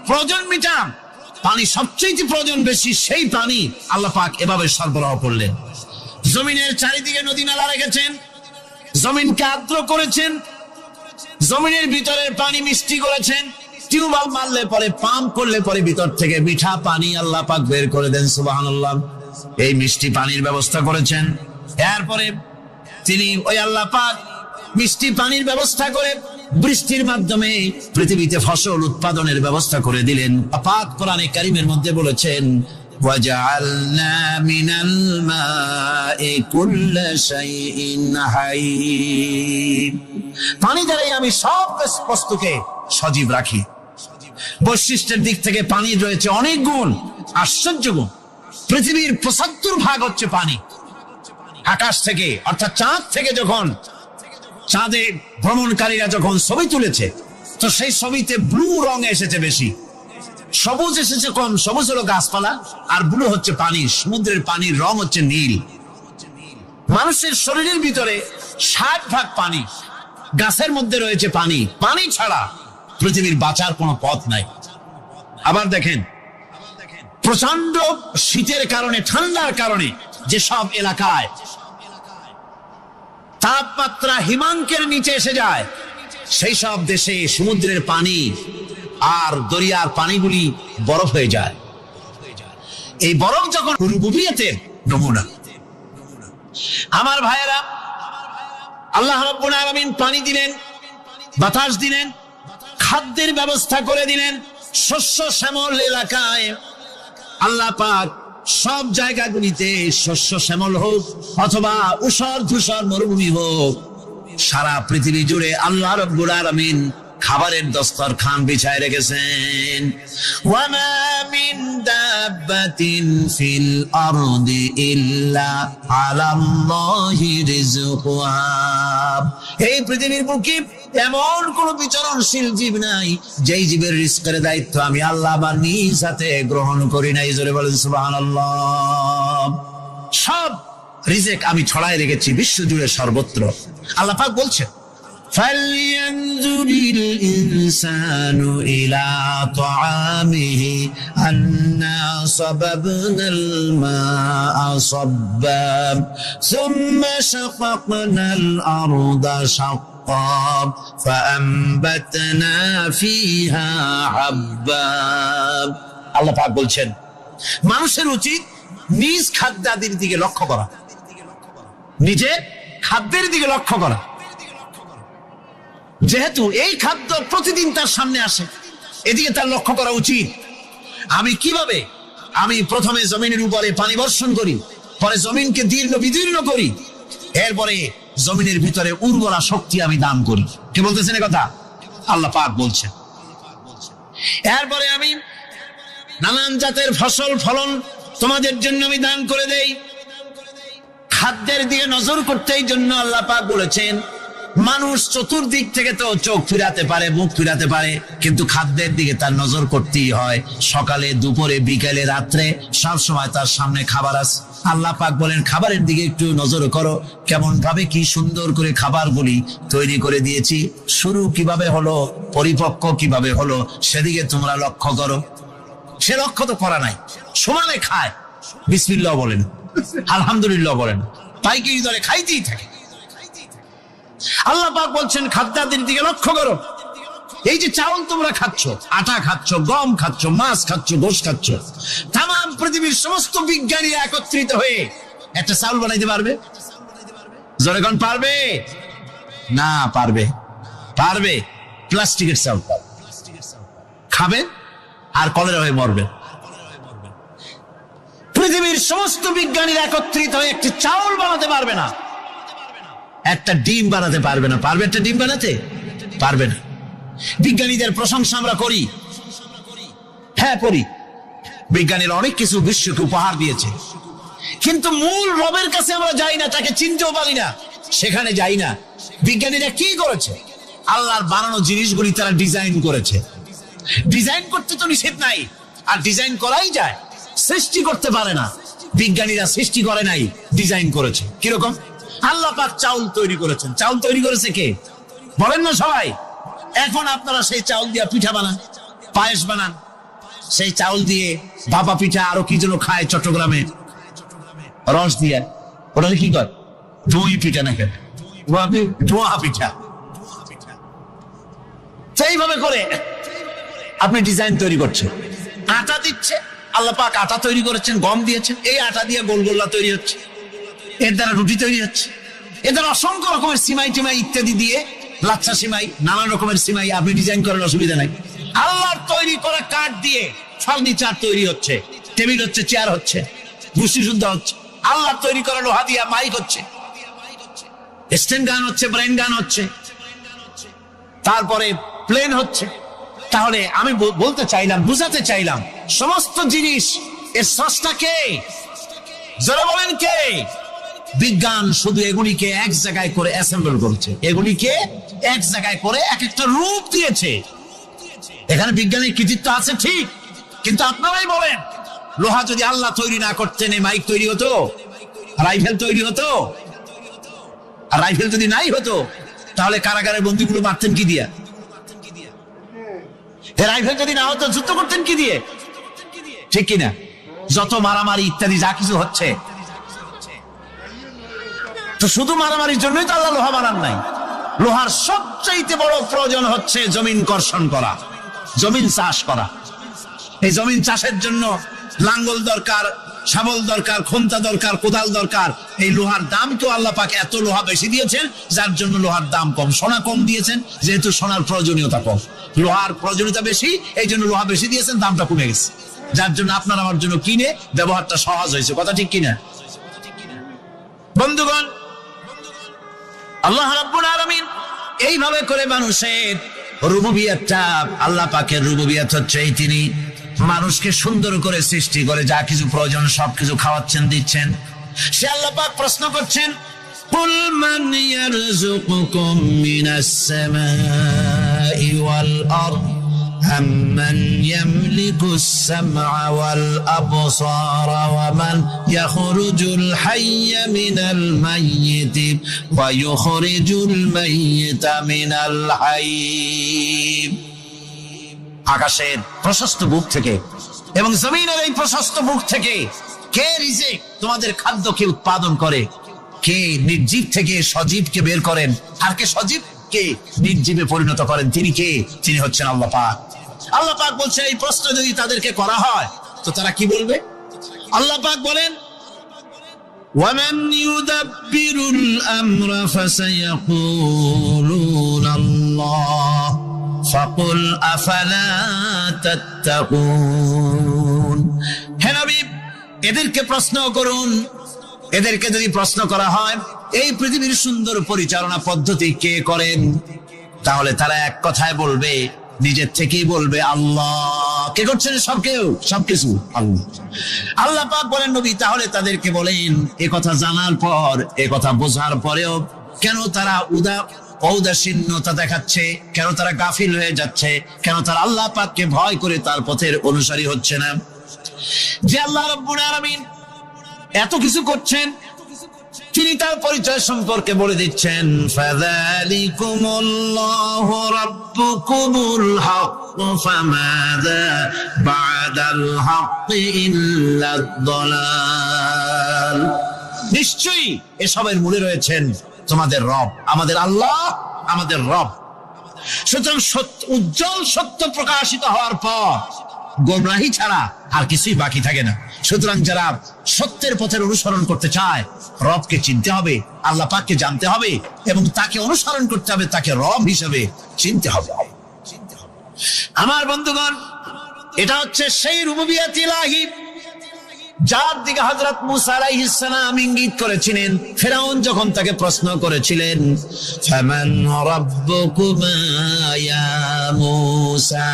প্রয়োজন মিটান। পানি সবচেয়ে প্রয়োজন বেশি, সেই পানি আল্লাহ পাক এভাবে সরবরাহ করলেন। জমিনের চারিদিকে নদী নালা রেখেছেন, জমিনকে আর্দ্র করেছেন, জমিনের ভিতরের পানি মিষ্টি করেছেন। টিউবওয়েল মারলে পরে, পাম্প করলে পরে ভিতর থেকে মিঠা পানি আল্লাহ পাক বের করে দেন। সুবহানাল্লাহ। এই মিষ্টি পানির ব্যবস্থা করেছেন। এরপরে তিনি ওই আল্লাহ পাক মিষ্টি পানির ব্যবস্থা করে বৃষ্টির মাধ্যমে পৃথিবীতে ফসল উৎপাদনের ব্যবস্থা করে দিলেন। পাক কোরআনে কারীমের মধ্যে বলেছেন, ওয়াজআলনা মিনাল মাই কুল্লা শাইইন হাই। পানি দ্বারাই আমি সব বস্তুকে সজীব রাখি। বৈশিষ্ট্যের দিক থেকে পানির রয়েছে অনেক গুণ, আশ্চর্য গুণ। পৃথিবীর 75% হচ্ছে পানি। আকাশ থেকে অর্থাৎ চাঁদ থেকে যখন চাঁদে ভ্রমণকারীরা যখন ছবি তুলেছে, তো সেই ছবিতে ব্লু রং এসেছে বেশি, সবুজ এসেছে কম। সবুজ হলো গাছপালা, আর ব্লু হচ্ছে পানি। সমুদ্রের পানির রং হচ্ছে নীল। মানুষের শরীরের ভিতরে 60% পানি, গাছের মধ্যে রয়েছে পানি। পানি ছাড়া পৃথিবীর বাঁচার কোনো পথ নাই। আবার দেখেন, প্রচন্ড শীতের কারণে, ঠান্ডার কারণে যেসব এলাকায় তাপমাত্রা হিমাঙ্কের নিচে এসে যায়, সেই সব দেশে সমুদ্রের পানি আর দরিয়ার পানিগুলি বরফ হয়ে যায়। এই বরফ যখন রুবুবিয়তের নমুনা। আমার ভাইয়েরা, আল্লাহ রাব্বুল আলামিন পানি দিলেন, বাতাস দিলেন, খাদ্যের ব্যবস্থা করে দিলেন। শস্য শ্যামল এলাকায় আল্লাহ পাক সব জায়গাগুলিতে শস্য শ্যামল হোক অথবা উষর ধূসর মরুভূমি হোক, সারা পৃথিবী জুড়ে আল্লাহ রাব্বুল আলামিন খাবারের দস্তরখান বিছায় রেখেছেন। ওয়ামা মিন দাব্বাতিন ফিল আরদি ইল্লা আলাল্লাহি রিজকুহা। এই পৃথিবীর বুকে এমন কোন বিচরণশীল জীব নাই যেই জীবের রিজকের দায়িত্ব আমি আল্লাহ আমার নিজ হাতে গ্রহণ করি নাই। জোরে বলেন সুবহানাল্লাহ। সব রিজেক আমি ছড়ায় রেখেছি বিশ্ব জুড়ে সর্বত্র। আল্লাহ পাক বলছেন فَلْيَنْظُرِ الْإِنسَانُ إِلَى طَعَامِهِ أَنَّا صَبَبْنَا الْمَاءَ صَبًّا ثُمَّ شَقَقْنَا الْأَرْضَ شَقًّا فَأَنبَتْنَا فِيهَا حَبًّا। আল্লাহ পাক বলছেন মানুষের উচিত নিজ খাদ্যাদির দিকে লক্ষ্য করা, নিজের খাদ্যের দিকে লক্ষ্য করা। যেহেতু এই খাদ্য প্রতিদিন তার সামনে আসে, এদিকে তার লক্ষ্য করা উচিত। আমি প্রথমে জমিনের উপরে পানি বর্ষণ করি, পরে জমিনকে দীর্ঘ বিদীর্ণ করি, এরপরে জমিনের ভিতরে উর্বরা শক্তি আমি দান করি। কে বলতেছেন কথা? আল্লাহ পাক বলছেন। এরপরে আমি নানান জাতের ফসল ফলন তোমাদের জন্য আমি দান করে দেই। খাদ্যের দিকে নজর করতে এই জন্য আল্লাহ পাক বলেছেন মানুষ চতুর্দিক থেকে তো চোখ ফিরাতে পারে, মুখ ফিরাতে পারে, কিন্তু খাদ্যের দিকে তার নজর করতেই হয়। সকালে, দুপুরে, বিকেলে, রাত্রে সব সময় তার সামনে খাবার আছে। আল্লাহ পাক বলেন খাবারের দিকে একটু নজর করো, কেমন ভাবে কি সুন্দর করে খাবারগুলি তৈরি করে দিয়েছি, শুরু কিভাবে হলো, পরিপক্ক কিভাবে হলো, সেদিকে তোমরা লক্ষ্য করো। সে লক্ষ্য তো করা নাই, সমানে খায়, বিসমিল্লাহ বলেন, আলহামদুলিল্লাহ বলেন, পাইকারি দরে খাইতেই থাকে। আল্লাহ পাক বলছেন খাদ্যাদির দিকে লক্ষ্য করো। এই যে চাউল তোমরা খাচ্ছ, আটা খাচ্ছ, গম খাচ্ছ, মাছ খাচ্ছ, গোশ খাচ্ছ, তাম পৃথিবীর সমস্ত বিজ্ঞানীরা একত্রিত হয়ে একটা চাউল বানাইতে পারবে? জোরে কোন পারবে? না পারবে। পারবে প্লাস্টিকের চাউল খাবে আর কলেরা হয়ে মরবে। পৃথিবীর সমস্ত বিজ্ঞানীরা একত্রিত হয়ে একটি চাউল বানাতে পারবে না, একটা ডিম বানাতে পারবে না। পারবে একটা ডিম বানাতে? পারবে না। বিজ্ঞানীদের প্রশংসা আমরা করি, হ্যাঁ করি, বিজ্ঞানীরা অনেক কিছু বিশ্বকে উপহার দিয়েছে, কিন্তু মূল রবের কাছে আমরা যাই না, তাকে চিনতেও পারি না, সেখানে যাই না। বিজ্ঞানীরা কি করেছে? আল্লাহর বানানো জিনিসগুলি তারা ডিজাইন করেছে। ডিজাইন করতে তো নিষেধ নাই, আর ডিজাইন করাই যায়, সৃষ্টি করতে পারে না। বিজ্ঞানীরা সৃষ্টি করে নাই, ডিজাইন করেছে। কিরকম? আল্লাহ পাক চাউল তৈরি করেছেন। চাউল তৈরি করেছে কে? বলেন না সবাই। এখন আপনারা সেই চাউল দিয়ে পিঠা বানান, পায়েস বানান, সেই চাউল দিয়ে ভাপা পিঠা, আরো কি যেন খায় চট্টগ্রামে রস দিয়ে, ওটা কি কয়? দই পিঠা না কেন? ধোয়া পিঠা। সেইভাবে করে আপনি ডিজাইন তৈরি করছেন। আটা দিচ্ছে, আল্লাহ পাক আটা তৈরি করেছেন, গম দিয়েছেন, এই আটা দিয়ে গোলগোল্লা তৈরি হচ্ছে, এর দ্বারা রুটি তৈরি হচ্ছে, এর দ্বারা অসংখ্য রকমের সিমাই টিমাই ইত্যাদি দিয়ে, লাচ্ছা সিমাই, নানান রকমের সিমাই আপনি ডিজাইন করেন, অসুবিধা নাই। আল্লাহর তৈরি করা কাঠ দিয়ে ফার্নিচার তৈরি হচ্ছে, টেবিল হচ্ছে, চেয়ার হচ্ছে, ভুসি শুদ্ধ হচ্ছে। আল্লাহর তৈরি করা লোহা দিয়ে মাইক হচ্ছে, স্ট্যান্ড গান হচ্ছে, ব্রেন গান হচ্ছে, তারপরে প্লেন হচ্ছে। তাহলে আমি বলতে চাইলাম, বুঝাতে চাইলাম, সমস্ত জিনিস এর স্রষ্টা কে? যারা বলেন কে? বিজ্ঞান শুধু এগুলিকে এক জায়গায় করে অ্যাসেম্বল করেছে, এগুলিকে এক জায়গায় করে এক একটা রূপ দিয়েছে। এখানে বিজ্ঞানের কৃতিত্ব আছে ঠিক, কিন্তু আপনারাই বলেন লোহা যদি আল্লাহ তৈরি না করতেন এই মাইক তৈরি হতো, রাইফেল তৈরি হতো। আর রাইফেল যদি নাই হতো তাহলে কারাগারের বন্দীগুলো মারতেন কি দিয়া? রাইফেল যদি না হতো যুদ্ধ করতেন কি দিয়ে? ঠিক কিনা? যত মারামারি ইত্যাদি যা কিছু হচ্ছে, তো শুধু মারামারির জন্যই তো আল্লাহ লোহা বানান নাই। লোহার সবচাইতে বড় প্রয়োজন হচ্ছে জমিন কর্ষণ করা, জমিন চাষ করা। এই জমিন চাষের জন্য লাঙ্গল দরকার, শাবল দরকার, খন্তা দরকার, কোদাল দরকার। এই লোহার দাম কেউ আল্লাহ পাক এত লোহা বেশি দিয়েছেন, যার জন্য লোহার দাম কম। সোনা কম দিয়েছেন যেহেতু সোনার প্রয়োজনীয়তা কম, লোহার প্রয়োজনীয়তা বেশি, এই জন্য লোহা বেশি দিয়েছেন, দামটা কমে গেছে, যার জন্য আপনার আমার জন্য কিনে ব্যবহারটা সহজ হয়েছে। কথা ঠিক কিনা বন্ধুগণ? আল্লাহ রাব্বুল আলামিন এইভাবে করে মানুষের রুবুবিয়াতটা, আল্লাহ পাকের রুবুবিয়াত হচ্ছে এই, তিনি মানুষকে সুন্দর করে সৃষ্টি করে যা কিছু প্রয়োজন সবকিছু খাওয়াচ্ছেন, দিচ্ছেন। সে আল্লাহ পাক প্রশ্ন করছেন, কুল মান ইয়ারযুকুকুম মিনাস সামাই ওয়াল আরদ أَمَّنْ يَمْلِكُ السَّمْعَ وَالْأَبْصَارَ وَمَنْ يَخْرُجُ الْحَيَّ مِنَ الْمَيِّتِ وَيُخْرِجُ الْمَيِّتَ مِنَ الْحَيِّ। আকাশের প্রশস্ত বুক থেকে এবং জমিনের এই প্রশস্ত বুক থেকে কে রিজিক, তোমাদের খাদ্যকে উৎপাদন করে? কে নির্জীব থেকে সজীবকে বের করেন? আর কে সজীব কে নির্জীবে পরিণত করেন? তিনি কে? তিনি হচ্ছেন আল্লাহ পাক। আল্লাহ পাক বলছেন, এই প্রশ্ন যদি তাদেরকে করা হয় তো তারা কি বলবে? আল্লাহ পাক বলেন, ওয়ামান ইউদাব্বিরুল আমরা ফাসায়াকুলুনা আল্লাহ ফাকুল আফালা তাত্তাকুন। হে নবী, এদেরকে প্রশ্ন করুন। এদেরকে যদি প্রশ্ন করা হয় এই পৃথিবীর সুন্দর পরিচালনা পদ্ধতি কে করেন, তাহলে তারা এক কথায় বলবে, নিজের থেকেই বলবে আল্লাহ। কে করছেন? সবকিছু আল্লাহ। আল্লাহ পাক বলেন, নবী তাহলে তাদেরকে বলেন, এ কথা জানার পর, এ কথা বোঝার পরেও কেন তারা ঔদাসীন্যতা দেখাচ্ছে? কেন তারা গাফিল হয়ে যাচ্ছে? কেন তারা আল্লাহ পাককে ভয় করে তার পথের অনুসারী হচ্ছে না? যে আল্লাহ রাব্বুল আলামিন এত কিছু করছেন, তিনি তার পরিচয় সম্পর্কে বলে দিচ্ছেন, ফাযালিকুমুল্লাহু রাব্বুকুমুল হক ফামাযা বা'দাল হক ইল্লাদ দালাল। নিশ্চয়ই এসবের মূলে রয়েছেন তোমাদের রব, আমাদের আল্লাহ, আমাদের রব। সুতরাং উজ্জ্বল সত্য প্রকাশিত হওয়ার পর গোমরাহি ছাড়া আর কিছুই বাকি থাকে না। সুতরাং যারা সত্যের পথের অনুসরণ করতে চায়, রবকে চিনতে হবে, আল্লাহ পাককে জানতে হবে এবং তাকে অনুসরণ করতে হবে, তাকে রব হিসেবে চিনতে হবে। আমার বন্ধুগণ, এটা হচ্ছে সেই রুবুবিয়াত ইলাহি যার দিকে হযরত মূসা আলাইহিস সালাম ইঙ্গিত করেছিলেন ফেরাউন যখন তাকে প্রশ্ন করেছিলেন, ফামান রাব্বুকুমা ইয়া মূসা।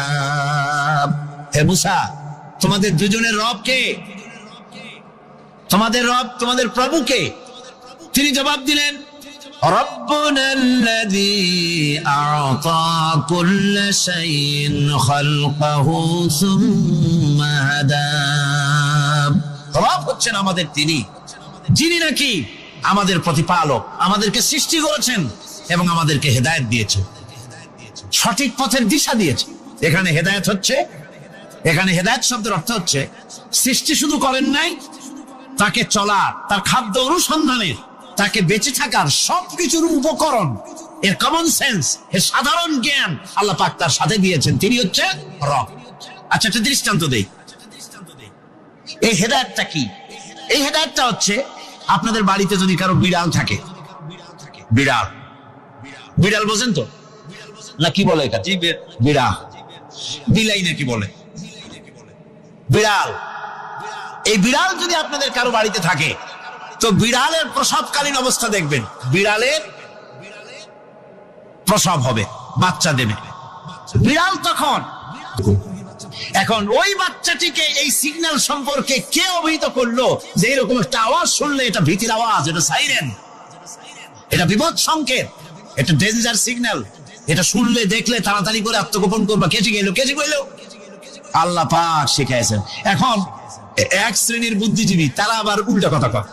হে মূসা, তোমাদের দুজনের রব কে? তোমাদের রব, তোমাদের প্রভু কে? তিনি জবাব দিলেন, রব্বুনাল্লাযী আ'তা কুল্লা শাইইন খালকাহু সুম্মা হাদা। রব হচ্ছেন আমাদের তিনি, যিনি নাকি আমাদের প্রতিপালক, আমাদেরকে সৃষ্টি করেছেন এবং আমাদেরকে হেদায়েত দিয়েছেন, সঠিক পথের দিশা দিয়েছেন। এখানে হেদায়েত হচ্ছে, এখানে হেদায়েত শব্দের অর্থ হচ্ছে সৃষ্টি শুধু করেন নাই, তাকে চলার, তার খাদ্য অনুসন্ধানের, তাকে বেঁচে থাকার সবকিছুর উপকরণ, এর কমন সেন্স, এর সাধারণ জ্ঞান আল্লাহ পাক তার সাথে দিয়েছেন। তিনি হচ্ছেন রব। আচ্ছা, একটা দৃষ্টান্ত দেই। এই হেদায়েতটা কি? এই হেদায়েতটা হচ্ছে, আপনাদের বাড়িতে যদি কারো বিড়াল থাকে, বিড়াল, বিড়াল বোঝেন তো না? কি বলে এটা? বিড়াল, বিলাই নাকি বলে? বিড়াল। এই বিড়াল যদি আপনাদের কারো বাড়িতে থাকে তো বিড়ালের প্রসবকালীন অবস্থা দেখবেন, বিড়ালের প্রসব হবে, বাচ্চা দেবে বিড়াল তখন। এখন ওই বাচ্চাটিকে এই সিগন্যাল সম্পর্কে কে অবহিত করলো যে এরকম একটা আওয়াজ শুনলে এটা ভীতির আওয়াজ, এটা সাইরেন, এটা বিপদ সংকেত, এটা ডেঞ্জার সিগন্যাল, এটা শুনলে দেখলে তাড়াতাড়ি করে আত্মগোপন করবা। কে শিখাইলো? কে শিখাইলো? আল্লাহ পাক শিখাইছেন। এখন এক শ্রেণীর বুদ্ধিজীবী তারা আবার উল্টা কথা কয়।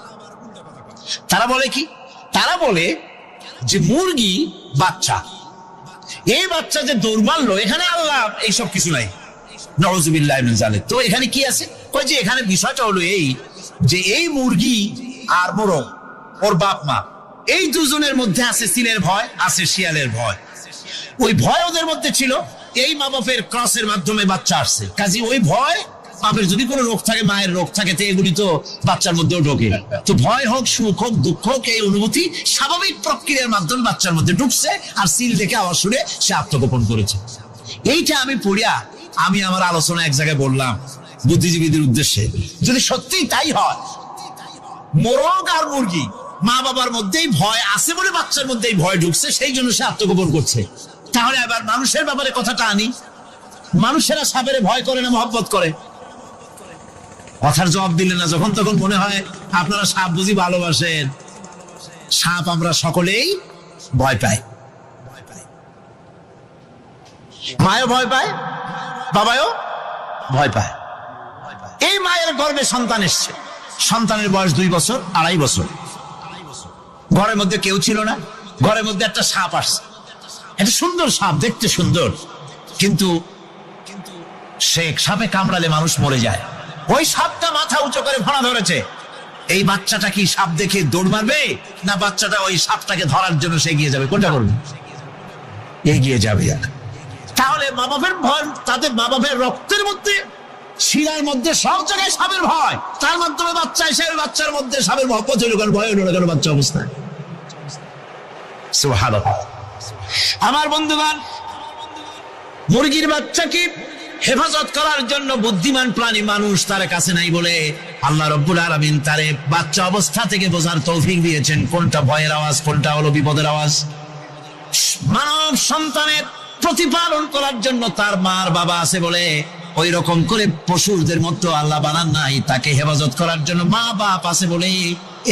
তারা বলে কি? তারা বলে যে মুরগি বাচ্চা, এই বাচ্চা যে দৌড় মারলো, এখানে আল্লাহ এইসব কিছু নাই, নাউযুবিল্লাহি মিন যালিক। তো এখানে কি আছে? কই যে এখানে বিষয়টা হলো এই যে এই মুরগি আর মোরগ, ওর বাপ মা, এই দুজনের মধ্যে আছে সিলের ভয়, আছে শিয়ালের ভয়। ওই ভয় ওদের মধ্যে ছিল, এই মা বাপের ক্রসের মাধ্যমে বাচ্চা আসছে, কাজে ওই ভয়, বাপের যদি কোনো রোগ থাকে, মায়ের রোগ থাকে, তো এগুলি তো বাচ্চার মধ্যেও ঢোকে। তো ভয় হোক, সুখ হোক, দুঃখ হোক, এই অনুভূতি স্বাভাবিক প্রক্রিয়ার মাধ্যমে বাচ্চার মধ্যে ঢুকছে, আর সিল দেখে আওয়াজ শুনে সে আত্মগোপন করেছে। এইটা আমি পড়িয়া আমি আমার আলোচনা এক জায়গায় বললাম বুদ্ধিজীবীদের উদ্দেশ্যে, যদি সত্যিই তাই হয়, মোরগ আর মুরগি মা বাবার মধ্যেই ভয় আছে বলে বাচ্চার মধ্যেই ভয় ঢুকছে, সেই জন্য সে আত্মগোপন করছে, তাহলে আবার এবার মানুষের ব্যাপারে কথাটা আনি। মানুষেরা সাপের ভয় করে না মহব্বত করে? কথার জবাব দিলেন না। যখন তখন মনে হয় আপনারা সাপ বুঝি ভালোবাসেন। সাপ আমরা সকলেই ভয় পাই। মায়ও ভয় পায়, বাবাও ভয় পায়। এই মায়ের গর্ভে সন্তান এসছে, সন্তানের বয়স 2 বছর 2.5 বছর। ঘরের মধ্যে কেউ ছিল না, ঘরের মধ্যে একটা সাপ আসছে। একটা সুন্দর সাপ, দেখতে সুন্দর, কিন্তু সে সাপে কামড়ালে মানুষ মরে যায়। ওই সাপটা মাথা উঁচু করে ফোনা ধরেছে। এই বাচ্চাটা কি সাপ দেখে দৌড় মারবে, না বাচ্চাটা ওই সাপটাকে ধরার জন্য সে এগিয়ে যাবে? কোনটা করবে? এগিয়ে যাবে। তাহলে মা বাপের ভয়, তাদের মা বাপের রক্তের মধ্যে, শিরার মধ্যে সব জায়গায় সাপের ভয়। তার মাধ্যমে বাচ্চা এসে বাচ্চার মধ্যে সাপের মহব্বত হইল কেন, ভয় হইল না কেন বাচ্চা অবস্থায়? সুবহানাল্লাহ। আমার বন্ধুগণ, মুরগির বাচ্চাকে হেফাজত করার জন্য বুদ্ধিমান প্রাণী মানুষ তার কাছে নাই বলে আল্লাহ রাব্বুল আলামিন তারে বাচ্চা অবস্থা থেকে বোঝার তৌফিক দিয়েছেন কোনটা ভয়ের আওয়াজ, কোনটা হলো বিপদের আওয়াজ। মানব সন্তানের প্রতিপালন করার জন্য তার মার বাবা আছে বলে ওই রকম করে পশুদের মতো আল্লাহ বানান নাই। তাকে হেফাজত করার জন্য মা বাপ আছে বলে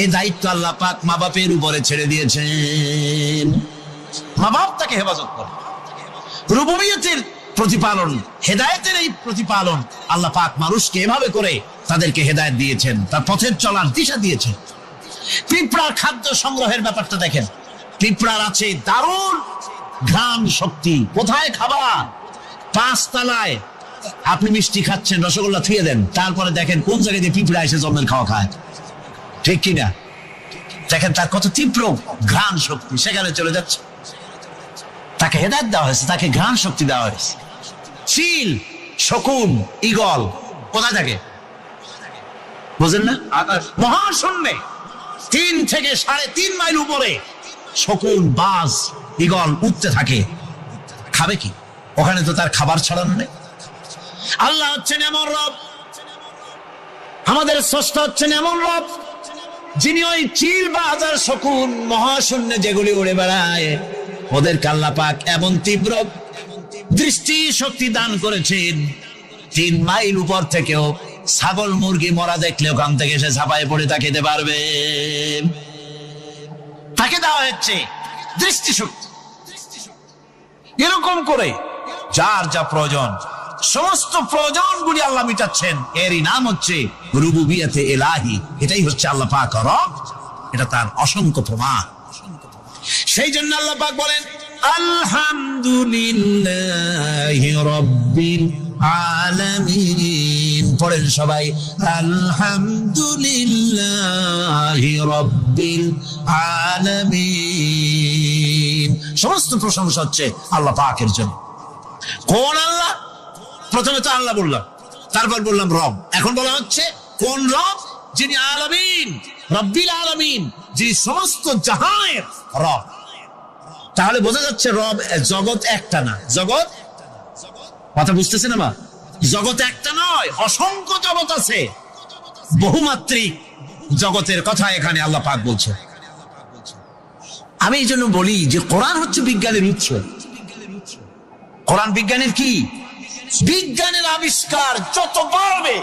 এই দায়িত্ব আল্লাহ পাক মা বাপের উপরে ছেড়ে দিয়েছেন। মা বাপ তাকে হেফাজত করে। রুবুবিয়তের প্রতিপালন, হেদায়েতের এই প্রতিপালন আল্লাহ পাক মানুষকে এভাবে করে তাদেরকে হেদায়েত দিয়েছেন, তার পথের চলার দিশা দিয়েছেন। পিঁপড়ার খাদ্য সংগ্রহের ব্যাপারটা দেখেন। পিঁপড়ার আছে দারুণ ঘ্রাণ শক্তি। কোথায় খাবার? 5 তলায় আপনি মিষ্টি খাচ্ছেন, রসগোল্লা থুয়ে দেন, তারপরে দেখেন কোন জায়গায় দিয়ে পিঁপড়া এসে জন্মের খাওয়া খায়, ঠিক কিনা? দেখেন তার কত তীব্র ঘ্রাণ শক্তি, সেখানে চলে যাচ্ছে। তাকে হেদায়েত দেওয়া হয়েছে, তাকে ঘ্রাণ শক্তি দেওয়া হয়েছে। চিল, শকুন, ঈগল কোথায় থাকে বুঝেন না? মহাশূন্যে 3 থেকে 3.5 মাইল উপরে শকুন, বাজ, ঈগল উঠতে থাকে। খাবে কি? ওখানে তো তার খাবার ছড়ানো নেই। আল্লাহ হচ্ছেন এমন রব, আমাদের স্রষ্টা হচ্ছেন এমন রব, যিনি ওই চিল বা হাজার শকুন মহাশূন্যে যেগুলি উড়ে বেড়ায় ওদেরকে আল্লাহ পাক এমন তীব্র দৃষ্টি শক্তি দান করেছেন, 3 মাইল উপর থেকেও ছাগল মুরগি মরা দেখলে ওখান থেকে সে ঝাঁপায় পড়ে তা খেতে পারবে। তাকে দেওয়া হচ্ছে দৃষ্টিশক্তি। এরকম করে যার যা প্রয়োজন, সমস্ত প্রয়োজনগুলি আল্লাহ মিটাচ্ছেন। এরই নাম হচ্ছে রুবুবিয়তে ইলাহি। এটাই হচ্ছে আল্লাহ পাক রব, এটা তার অসংখ্য প্রমাণ। সেই জন্য আল্লাহ পাক বলেন আলহামদুলিল্লাহি রাব্বিল আলামিন। পড়েন সবাই আলহামদুলিল্লাহি রাব্বিল আলামিন। সমস্ত প্রশংসা হচ্ছে আল্লাহ পাকের জন্য। কোন আল্লাহ? প্রথমে তো আল্লাহ বললাম, তারপর বললাম রব, এখন বলা হচ্ছে কোন রব? যিনি আলামিন, রব্বিল আলামিন, যিনি সমস্ত জাহানের রব। তাহলে বোঝা যাচ্ছে রব, জগৎ একটা না। জগৎ, কথা বুঝতেছেন না? জগৎ একটা নয়, অসংখ্য জগৎ আছে। বহুমাত্রিক জগতের কথা এখানে আল্লাহ পাক বলছে। আমি এই জন্য বলি যে কোরআন হচ্ছে বিজ্ঞানের উৎস। কোরআন বিজ্ঞানের কি? বিজ্ঞানের আবিষ্কার যত বাড়বে,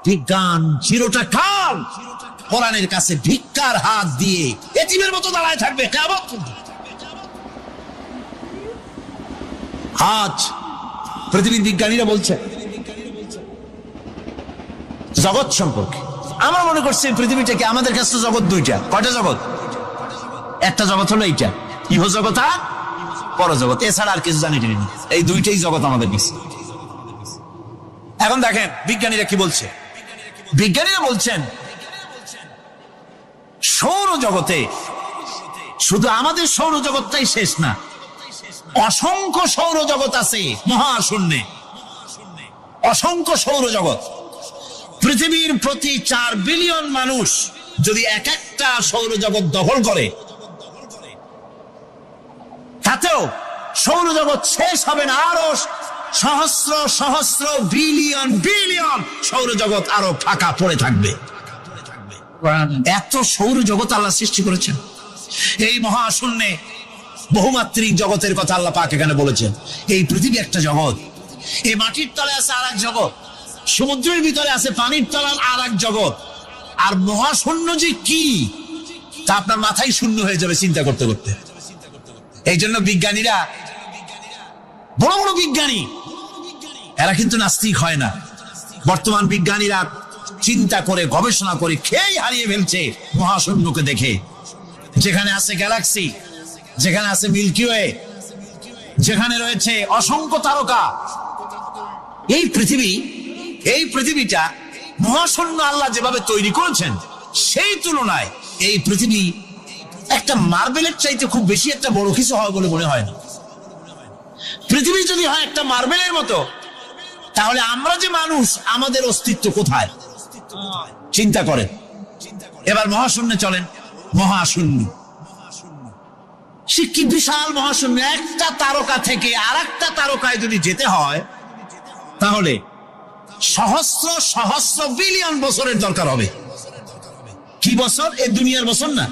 বিজ্ঞান চিরটা কাল কোরআনের কাছে ভিক্ষার হাত দিয়ে এতিমের মতো দাঁড়ায় থাকবে কিয়ামত পর্যন্ত। আজ পৃথিবীর বিজ্ঞানীরা বলছে জগৎ সম্পর্কে, আমরা মনে করছি পৃথিবীটাকে, আমাদের কাছে জগৎ 2টা। কয়টা জগৎ? একটা জগৎ হলো এইটা, ইহ জগৎ আর পরজগৎ, এছাড়া আর কিছু জানি না। এই 2টাই জগৎ আমাদের কাছে। এখন দেখেন বিজ্ঞানীরা কি বলছে। বিজ্ঞানীরা বলছেন সৌরজগতে শুধু আমাদের সৌরজগৎটাই শেষ না, অসংখ্য সৌরজগৎ আছে মহাশূন্যে, অসংখ্য সৌরজগৎ। পৃথিবীর প্রতি 4 বিলিয়ন মানুষ যদি এক একটা সৌরজগৎ দখল করে, তাতেও সৌরজগৎ শেষ হবে না। আরো সহস্র সহস্র বিলিয়ন বিলিয়ন সৌরজগৎ আরো ফাঁকা পড়ে থাকবে। এত সৌরজগৎ আল্লাহ সৃষ্টি করেছেন। এই মহাশূন্যে বহুমাত্রিক জগতের কথা আল্লাহ পাক এখানে বলেছেন। এই পৃথিবী একটা জগৎ, এই মাটির তলে আছে আর এক জগৎ, সমুদ্রের ভিতরে আছে পানির তলার আর এক জগৎ, আর মহাশূন্য যে কি তা আপনার মাথায় শূন্য হয়ে যাবে চিন্তা করতে করতে। এই জন্য বিজ্ঞানীরা, বড় বড় বিজ্ঞানী, এরা কিন্তু নাস্তিক হয় না। বর্তমান বিজ্ঞানীরা চিন্তা করে গবেষণা করে খেয়ে হারিয়ে ফেলছে মহাশূন্যকে দেখে, যেখানে আছে গ্যালাক্সি, যেখানে আছে মিল্কি ওয়ে, যেখানে রয়েছে অসংখ্য তারকা। এই পৃথিবীটা মহাশূন্য আল্লাহ যেভাবে তৈরি করেছেন, সেই তুলনায় এই পৃথিবী একটা মার্বেলের চাইতে খুব বেশি একটা বড় কিছু হয় বলে মনে হয় না। পৃথিবী যদি হয় একটা মার্বেলের মতো, তাহলে আমরা যে মানুষ, আমাদের অস্তিত্ব কোথায় চিন্তা করেন। এবার মহাশূন্যে চলেন। মহাশূন্য সে কি বিশাল মহাশূন্য! একটা তারকা থেকে আর একটা তারকায় যদি যেতে হয়, তাহলে সহস্র সহস্র বিলিয়ন বছরের দরকার হবে। কি বছর? এই দুনিয়ার বছর না,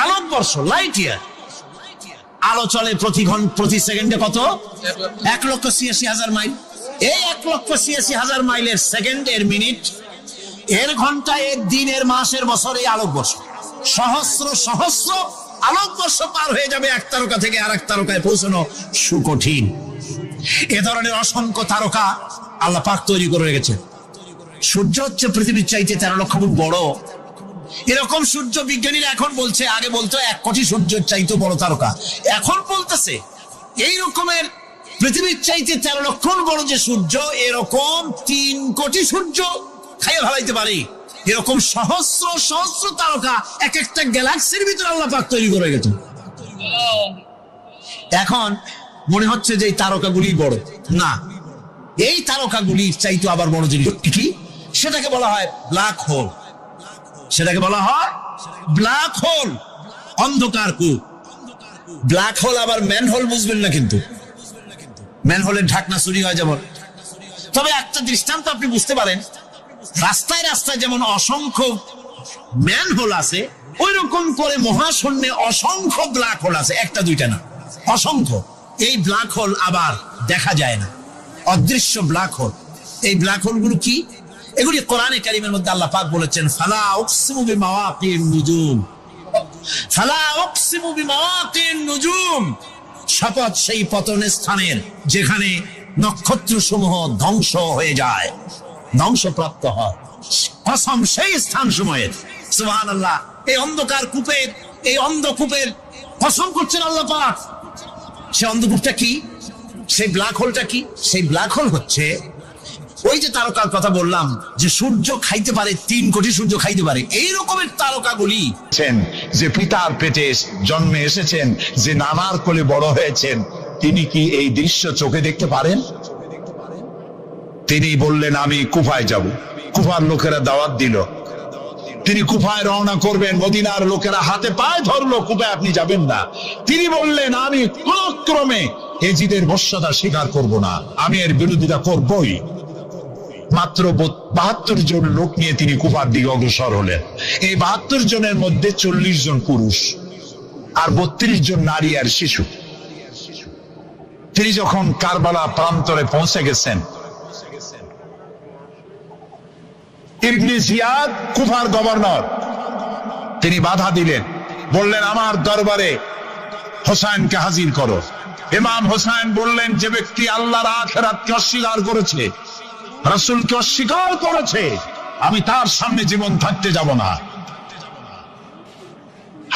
আলোকবর্ষ, লাইট ইয়ার। আলো চলে প্রতি সেকেন্ডে কত? 1,86,000 মাইল। এই 1,86,000 মাইলের সেকেন্ড, এর মিনিট, এর ঘন্টা, এর দিন, এর মাস, এর বছর, এই আলোকবর্ষ। সহস্র সহস্র আলোকবর্ষ পার হয়ে যাবে এক তারকা থেকে আর এক তারকায় পৌঁছানো সুকঠিন। এ ধরনের অসংখ্য তারকা আল্লাহ পাক তৈরি করে রেখেছে। সূর্য হচ্ছে পৃথিবীর চাইতে 13 লক্ষ গুণ বড়। এরকম সূর্য বিজ্ঞানীরা এখন বলছে, আগে বলতো 1 কোটি সূর্যের চাইতে বড় তারকা, এখন বলতেছে এই রকমের পৃথিবীর চাইতে 13 লক্ষ গুণ বড় যে সূর্য, এরকম 3 কোটি সূর্য খাইয়ে ফেলাইতে পারে। এরকম সহস্র সহস্র তারকা এক একটা গ্যালাক্সির ভিতরে আল্লাহ পাক তৈরি করে গেছে। এখন মনে হচ্ছে যে এই তারকাগুলি বড় না, এই তারকাগুলির চাইতে আবার বড় জিনিস কি, সেটাকে বলা হয় ব্ল্যাক হোল। সেটাকে বলা হয় ব্ল্যাক হোল, অন্ধকার কূপ। ব্ল্যাক হোল আবার ম্যান হোল বুঝবেন না, কিন্তু ম্যান হোলের ঢাকনা চুরি হয় যেমন। তবে একটা দৃষ্টান্ত আপনি বুঝতে পারেন, রাস্তায় রাস্তায় যেমন অসংখ্য ম্যান হোল আছে, ওই রকম করে মহাশূন্যে অসংখ্য ব্ল্যাক হোল আছে, একটা দুইটা না, অসংখ্য। এই ব্ল্যাক হোল আবার দেখা যায় না, অদৃশ্য ব্ল্যাক হোল। এই ব্ল্যাক হোল গুলো কি? এগুলি কোরআনে কারীমের মধ্যে আল্লাহ পাক বলেছেন, ফালা উকসিমু বিমাওয়াকিন নুজুম, ফালা উকসিমু বিমাওয়াকিন নুজুম, শপথ সেই পতনের স্থানের যেখানে নক্ষত্র সমূহ ধ্বংস হয়ে যায়, ধ্বংসপ্রাপ্ত হয়, কসম সেই স্থান সময়ের। সুবহানাল্লাহ। এই অন্ধকার কূপের, এই অন্ধকূপের কসম করছেন আল্লাহ পাক। সে অন্ধকূপটা কি? সেই ব্ল্যাক হোলটা কি? সেই ব্ল্যাক হোল হচ্ছে ওই যে তারকার কথা বললাম, যে সূর্য খাইতে পারে, 3 কোটি সূর্য খাইতে পারে, এই রকমের তারকাগুলি। যে পিতার পেটে জন্মে এসেছেন, যে নানার কোলে বড় হয়েছেন, তিনি কি এই দৃশ্য চোখে দেখতে পারেন? তিনি বললেন, আমি কুফায় যাব। কুফার লোকেরা দাওয়াত দিল, তিনি কুফায় রওনা করবেন। মদিনার লোকেরা হাতে পায়ে ধরলো, কুফায় আপনি যাবেন না। তিনি বললেন, আমি কোন ক্রমে এজিদের বশ্যতা স্বীকার করব না, আমি এর বিরোধিতা করবই। মাত্র 72 জন লোক নিয়ে তিনি কুফার দিকে অগ্রসর হলেন। এই 72 জনের মধ্যে 40 জন পুরুষ আর 32 জন নারী আর শিশু। তিনি যখন কারবালা প্রান্তরে পৌঁছে গেছেন, ইবনে জিয়াদ কুফার গভর্নর, তিনি বাধা দিলেন, বললেন, আমার দরবারে হোসাইনকে হাজির করো। ইমাম হোসাইন বললেন, যে ব্যক্তি আল্লাহর আখিরাতকে অস্বীকার করেছে, রাসূলকে অস্বীকার করেছে, আমি তার সামনে জীবন থাকতে যাব না।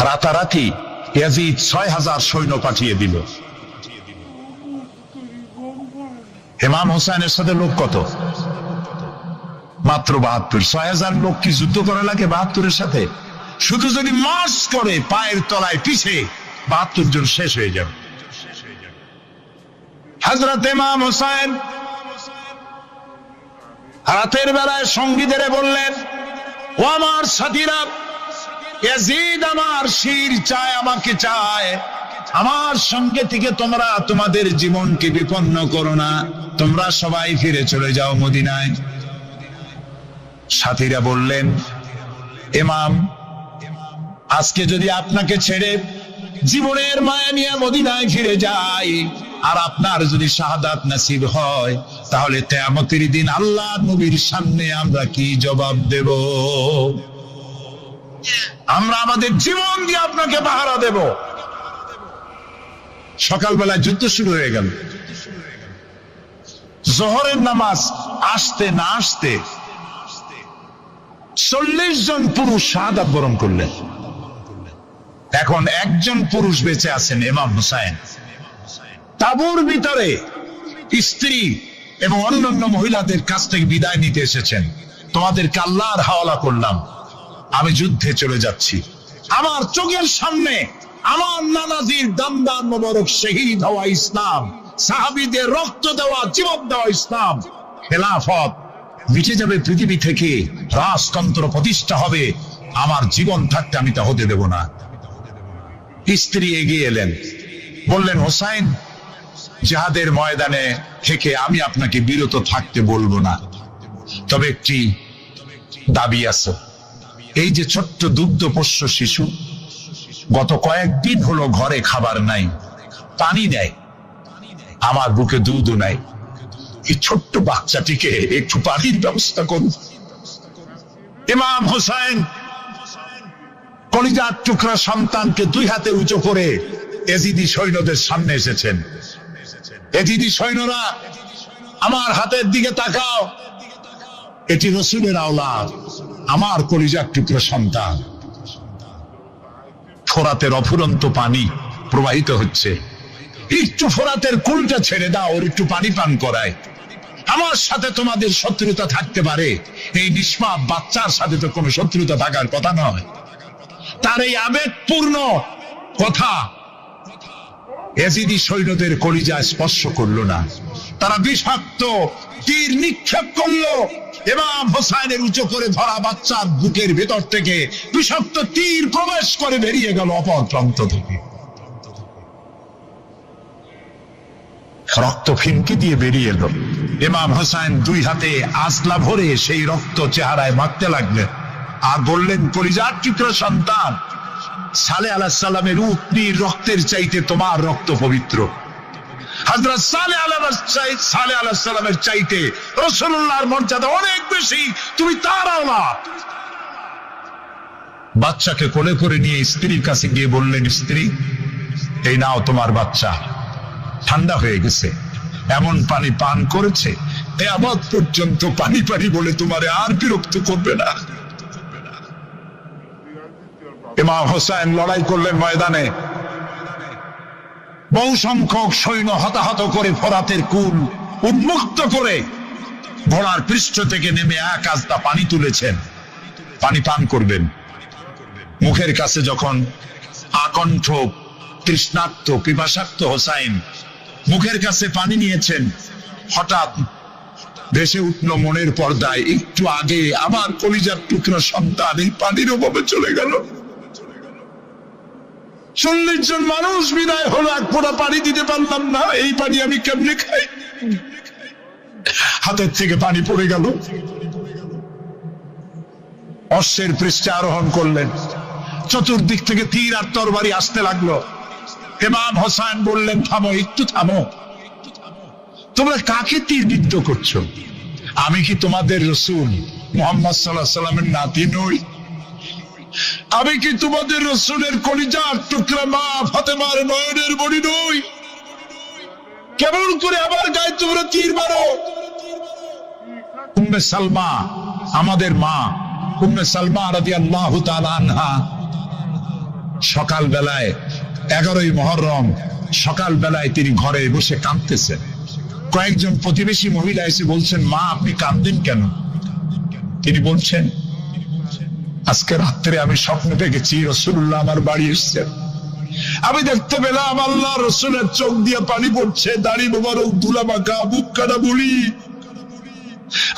রাতারাতি ইয়াজিদ 6000 সৈন্য পাঠিয়ে দিল। ইমাম হোসাইনের সাথে লোক কত? মাত্র 72। 6000 লোক কি যুদ্ধ করা লাগে 72-এর সাথে? শুধু যদি মার্চ করে পায়ের তলায় পিছে 72 জন শেষ হয়ে যাবে। হযরত ইমাম হোসেন রাতের বেলায় সঙ্গীদের বললেন, ও আমার সাথীরা, ইয়াজিদ আমার শির চায়, আমাকে চায়, আমার সঙ্গে থেকে তোমরা তোমাদের জীবনকে বিপন্ন করো না, তোমরা সবাই ফিরে চলে যাও মদিনায়। সাথীরা বললেন, ইমাম, আজকে যদি আপনাকে ছেড়ে জীবনের মায়া নিয়ে মদিনায় ফিরে যাই, আর আপনার যদি শাহাদাত নসিব হয়, তাহলে কিয়ামতের দিন আল্লাহ নবীর সামনে আমরা কি জবাব দেব? আমরা আমাদের জীবন দিয়ে আপনাকে পাহারা দেব। সকালবেলা যুদ্ধ শুরু হয়ে গেল। জোহরের নামাজ আসতে না আসতে 40 জন পুরুষ শাহাদাত বরণ করলেন। এখন একজন পুরুষ বেঁচে আছেন, ইমাম হুসাইন। তাঁবুর ভিতরে স্ত্রী এবং অন্যান্য মহিলাদের কাছ থেকে বিদায় নিতে এসেছেন। তোমাদেরকে আল্লাহর হাওয়ালা করলাম, আমি যুদ্ধে চলে যাচ্ছি। আমার চোখের সামনে আমার নানাজির দামদার মোবারক শহীদ হওয়া ইসলাম, সাহাবীদের রক্ত দেওয়া, জীবন দেওয়া ইসলাম, খেলাফত মিটে যাবে পৃথিবী থেকে, রাজতন্ত্র প্রতিষ্ঠা হবে। আমার জীবন থাকতে আমি তা হতে দেব না। স্ত্রী এগিয়ে এলেন, বললেন, হোসাইন, জিহাদের ময়দানে থেকে আমি আপনাকে বিরত থাকতে বলবো না, তবে একটি দাবি আছে। এই যে ছোট্ট দুগ্ধপোষ্য শিশু, গত কয়েকদিন হলো ঘরে খাবার নাই, পানি নেই, আমার বুকে দুধও নাই। এই ছোট্ট বাচ্চাটিকে একটু পানির ব্যবস্থা করুন। ইমাম হোসাইন কলিজার টুকরা সন্তানকে 2 হাতে উঁচু করে এজিদি সৈন্যদের সামনে এসেছেন। এজিদি সৈন্যরা, আমার হাতের দিকে তাকাও, এটি রসুলের আওলাদ, আমার কলিজার টুকরা সন্তান। ফোরাতের অফুরন্ত পানি প্রবাহিত হচ্ছে, একটু ফোরাতের কুলটা ছেড়ে দাও, ওর একটু পানি পান করায়। আমার সাথে তোমাদের শত্রুতা থাকতে পারে, এই নিষ্পাপ বাচ্চার সাথে তো কোনো শত্রুতা থাকার কথা নয়। তার এই আবেগপূর্ণ কথা এজিদি সৈন্যদের কলিজায় স্পর্শ করলো না। তারা বিষাক্ত তীর নিক্ষেপ করলো। ইমাম হোসাইনের উঁচু করে ধরা বাচ্চার বুকের ভেতর থেকে বিষাক্ত তীর প্রবেশ করে বেরিয়ে গেল অপর প্রান্ত থেকে। রক্ত ফিনকি দিয়ে বেরিয়ে এলো। ইমাম হোসাইন 2 হাতে আসলা ভরে সেই রক্ত চেহারায় মাখতে লাগলেন আর বললেন, কলিজার টুকরা সন্তান, সালেহ আলাইহিস সালামের উটনির রক্তের চাইতে তোমার রক্ত পবিত্র। হযরত সালেহ আলাইহিস সালামের চাইতে রাসূলুল্লাহর মর্যাদা অনেক বেশি, তুমি তার আওলাদ। বাচ্চাকে কোলে করে নিয়ে স্ত্রীর কাছে গিয়ে বললেন, স্ত্রী, এই নাও তোমার বাচ্চা, ঠান্ডা হয়ে গেছে, এমন পানি পান করেছে কিয়ামত পর্যন্ত পানি পানি বলে তোমারে আর বিরক্ত করবে না। ইমাম হোসেন লড়াই করলেন ময়দানে। বহু সংখ্যক সৈন্য হতাহত করে ফোরাতের কুল উন্মুক্ত করে ঘোড়ার পৃষ্ঠ থেকে নেমে 1 আস্তা পানি তুলেছেন, পানি পান করবেন। মুখের কাছে যখন আকণ্ঠ তৃষ্ণার্ত পিপাসার্ত হোসাইন মুখের কাছে পানি নিয়েছেন, হঠাৎ ভেসে উঠল মনের পর্দায়, একটু আগে আমার কলিজার টুকরা সন্তান এই পানির অভাবে চলে গেল। 40 জন মানুষ বিদায় হলো, 1 ফোঁটা পানি দিতে পারলাম না, এই পানি আমি কেমনে খাই? হাতের থেকে পানি পড়ে গেল। অশ্বের পৃষ্ঠে আরোহণ করলেন, চতুর্দিক থেকে তীর আর তরবারি আসতে লাগলো। ইমাম হোসেন বললেন, থামো, একটু থামো, তোমরা কাকে তীর বিদ্ধ করছো? আমি কি তোমাদের রাসূল মুহাম্মদ সাল্লাল্লাহু আলাইহি সাল্লামের নাতি নই? আমি কি তোমাদের রাসূলের কলিজার টুকরা মা ফাতেমার নয়নের মণি নই? কেমন করে আমার গায়ে তোমরা তীর মারো? উম্মে সালমা, আমাদের মা উম্মে সালমা রাদিয়াল্লাহু তাআলা আনহা, সকাল বেলায় 11ই মুহররম সকাল বেলায় তিনি ঘরে বসে কাঁদতেছেন। কয়েকজন প্রতিবেশী মহিলা এসে বলছেন, মা আপনি কাঁদেন কেন? তিনি বলছেন, আজকে রাত্রে আমি স্বপ্নে দেখেছি রাসূলুল্লাহ আমার বাড়ি এসেছেন। আমি দেখতে পেলাম আল্লাহ রাসূলের চোখ দিয়ে পানি পড়ছে, দাড়ি মোবারক ধুলা মাখা, বুক কাটা বলি।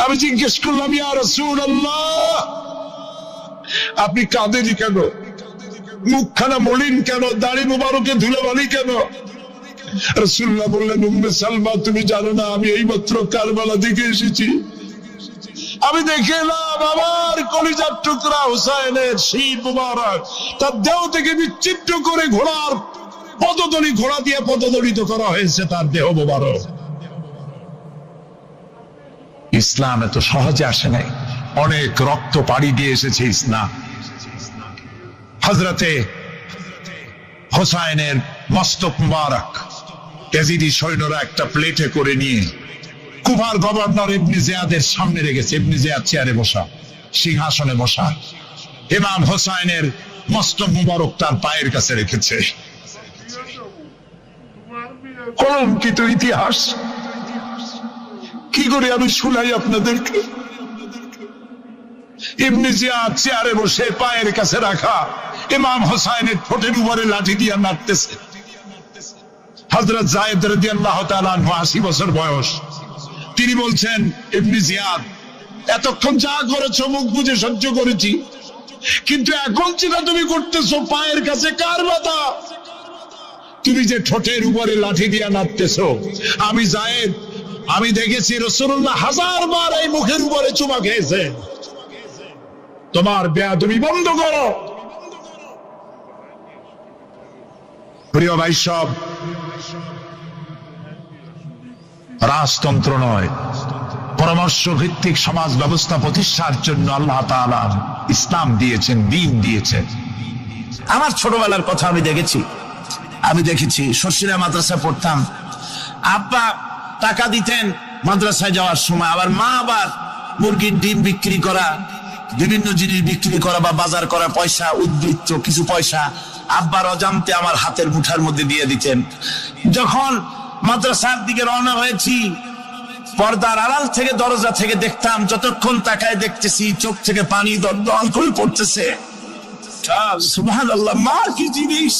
আমি জিজ্ঞেস করলাম, ইয়া রাসূলুল্লাহ, আপনি কাঁদেনি কেন? মুখখানা মলিন কেন? দাড়ি মোবারকে ধুলাবালি কেন? রাসূলুল্লাহ বললেন, উম্মে সালমা, তুমি জানো না আমি এইমাত্র কারবালা থেকে এসেছি। আমি দেখে এলাম বাবার কলিজার টুকরা হুসাইনের শীত মুবারক তার দেহ থেকে বিচ্ছিন্ন করে ঘোড়ার পদতলি, ঘোড়া দিয়ে পদদলিত করা হয়েছে তার দেহ মুবারক। ইসলাম এত সহজে আসে নাই, অনেক রক্ত পাড়ি দিয়ে এসেছে ইসলাম। হযরতে হোসাইনের মস্তক মুবারক ইয়াজিদি সৈন্যরা একটা প্লেটে করে নিয়ে কুফার গভর্নর ইবনে জিয়াদের সামনে রেখেছে। ইবনে জিয়াদ চেয়ারে বসা, সিংহাসনে বসা, ইমাম হোসাইনের মস্তক মুবারক তার পায়ের কাছে রেখেছে। কলঙ্কিত ইতিহাস, কি করে আমি শুনাই আপনাদেরকে? ইবনে জিয়াদ চেয়ারে বসে পায়ের কাছে রাখা ইমাম হোসাইনের ঠোঁটের উপরে লাঠি দিয়ে নাড়তেছে। হযরত যায়েদ রাদিয়াল্লাহু তাআলা আনহু 80 বছর বয়স, তিনি বলছেন, ইবনে জিয়াদ এতক্ষণ যা করেছো মুখ বুঝে সহ্য করেছি, কিন্তু এখন যেটা তুমি করতেছো পায়ের কাছে কার বাধা? তুমি যে ঠোঁটের উপরে লাঠি দিয়ে নাড়তেছো, আমি যায়েদ, আমি দেখেছি রাসূলুল্লাহ 1000 বার এই মুখের উপরে চুমা খেয়েছে। তোমার বেয়াদবি বন্ধ করো। প্রিয় ভাই, সব রাজতন্ত্র নয়, পরামর্শ ভিত্তিক সমাজ ব্যবস্থা প্রতিষ্ঠার জন্য আল্লাহ তাআলা ইসলাম দিয়েছেন, দ্বীন দিয়েছেন। আমার ছোটবেলার কথা আমি দেখেছি শর্ষিরা মাদ্রাসায় পড়তাম। আব্বা টাকা দিতেন মাদ্রাসায় যাওয়ার সময়, আবার মা আবার মুরগির ডিম বিক্রি করা, বিভিন্ন জিনিস বিক্রি করা বা বাজার করা পয়সা, উদ্বৃত্ত কিছু পয়সা আব্বার অজান্তে আমার হাতের মুঠার মধ্যে দিয়ে দিতেন। যখন মাদ্রাসার দিকে রওনা হয়েছি, পর্দার আড়াল থেকে দরজা থেকে দেখতাম, যতক্ষণ তাকায় দেখতেছি চোখ থেকে পানি দল করে পড়তেছে। সুবহানাল্লাহ, মা কি জিনিস!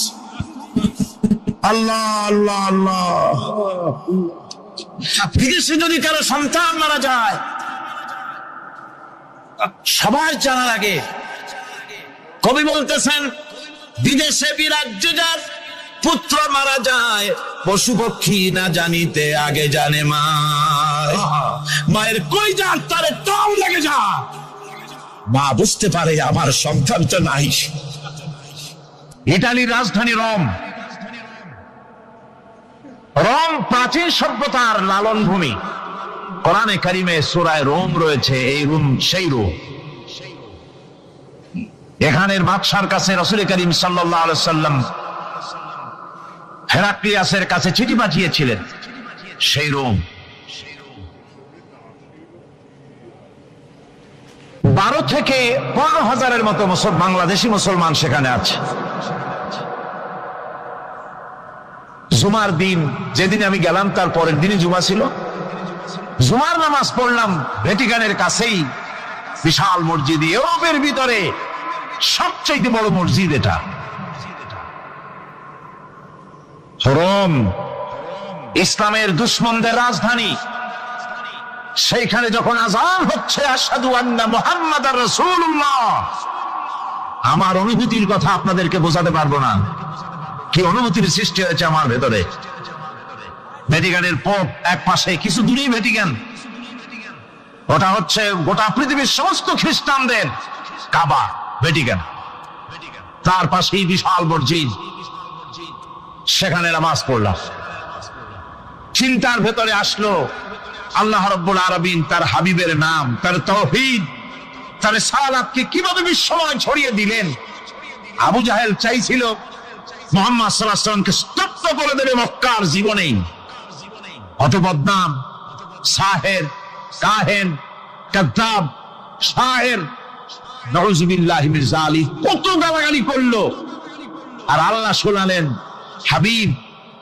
আল্লাহ আল্লাহ আল্লাহ। বিদেশে যদি কারো সন্তান মারা যায়, সবার জানার আগে কবি বলতেছেন, বিদেশে বিরাজ্য যার পুত্র মারা যায়, পশু পক্ষী না জানিতে আগে জানে মা। মায়ের কই যার তারে টাও লেগে যা, মা বুঝতে পারে আমার সন্তান তো নাই। ইতালির রাজধানী রোম। রোম প্রাচীন সভ্যতার লালন ভূমি। কোরআনে কারিমে সূরা রোম রয়েছে, এই রোম সেই রোম। এখানের বাদশার কাছে রাসূল করিম সাল্লাল্লাহু আলাইহি সাল্লাম হেরাক্লিয়াসের কাছে চিঠি পাঠিয়েছিলেন, সেই রোম। 12 থেকে 15,000-এর মতো বাংলাদেশি মুসলমান সেখানে আছে। জুমার দিন, যেদিন আমি গেলাম তার পরের দিনই জুমা ছিল, জুমার নামাজ পড়লাম ভ্যাটিকানের কাছেই বিশাল মসজিদ, ইউরোপের ভিতরে সবচেয়ে বড় মসজিদ এটা। রোম ইসলামের দুশমনদের রাজধানী। সেইখানে যখন আযান হচ্ছে আশহাদু আন্না মুহাম্মাদার রাসূলুল্লাহ, আমার অনুভূতির কথা আপনাদেরকে বোঝাতে পারবো না, কি অনুভূতির সৃষ্টি হয়েছে আমার ভেতরে। ভ্যাটিকানের পোপ এক পাশে, কিছু দূরেই ভ্যাটিকান, ওটা হচ্ছে গোটা পৃথিবীর সমস্ত খ্রিস্টানদের কাবা, ভ্যাটিকান। তার পাশেই বিশাল মসজিদ, সেখানে নামাজ পড়লাম। চিন্তার ভেতরে আসলো আল্লাহ রাব্বুল আলামিন তার হাবিবের নাম, তার তাওহীদ, তার সালাতকে কিভাবে বিশ্বময় ছড়িয়ে দিলেন। আবু জাহেল চাইছিল মুহাম্মদ সাল্লাল্লাহু আলাইহি ওয়াসাল্লামকে স্তব্ধ করে দেবে মক্কার জীবনেই। অত বদনাম, সাহের, কাহেন, কাযযাব, শায়ের, নাউযুবিল্লাহি মিন যালিক, কত গালাগালি করলো। আর আল্লাহ শোনালেন, হাবিব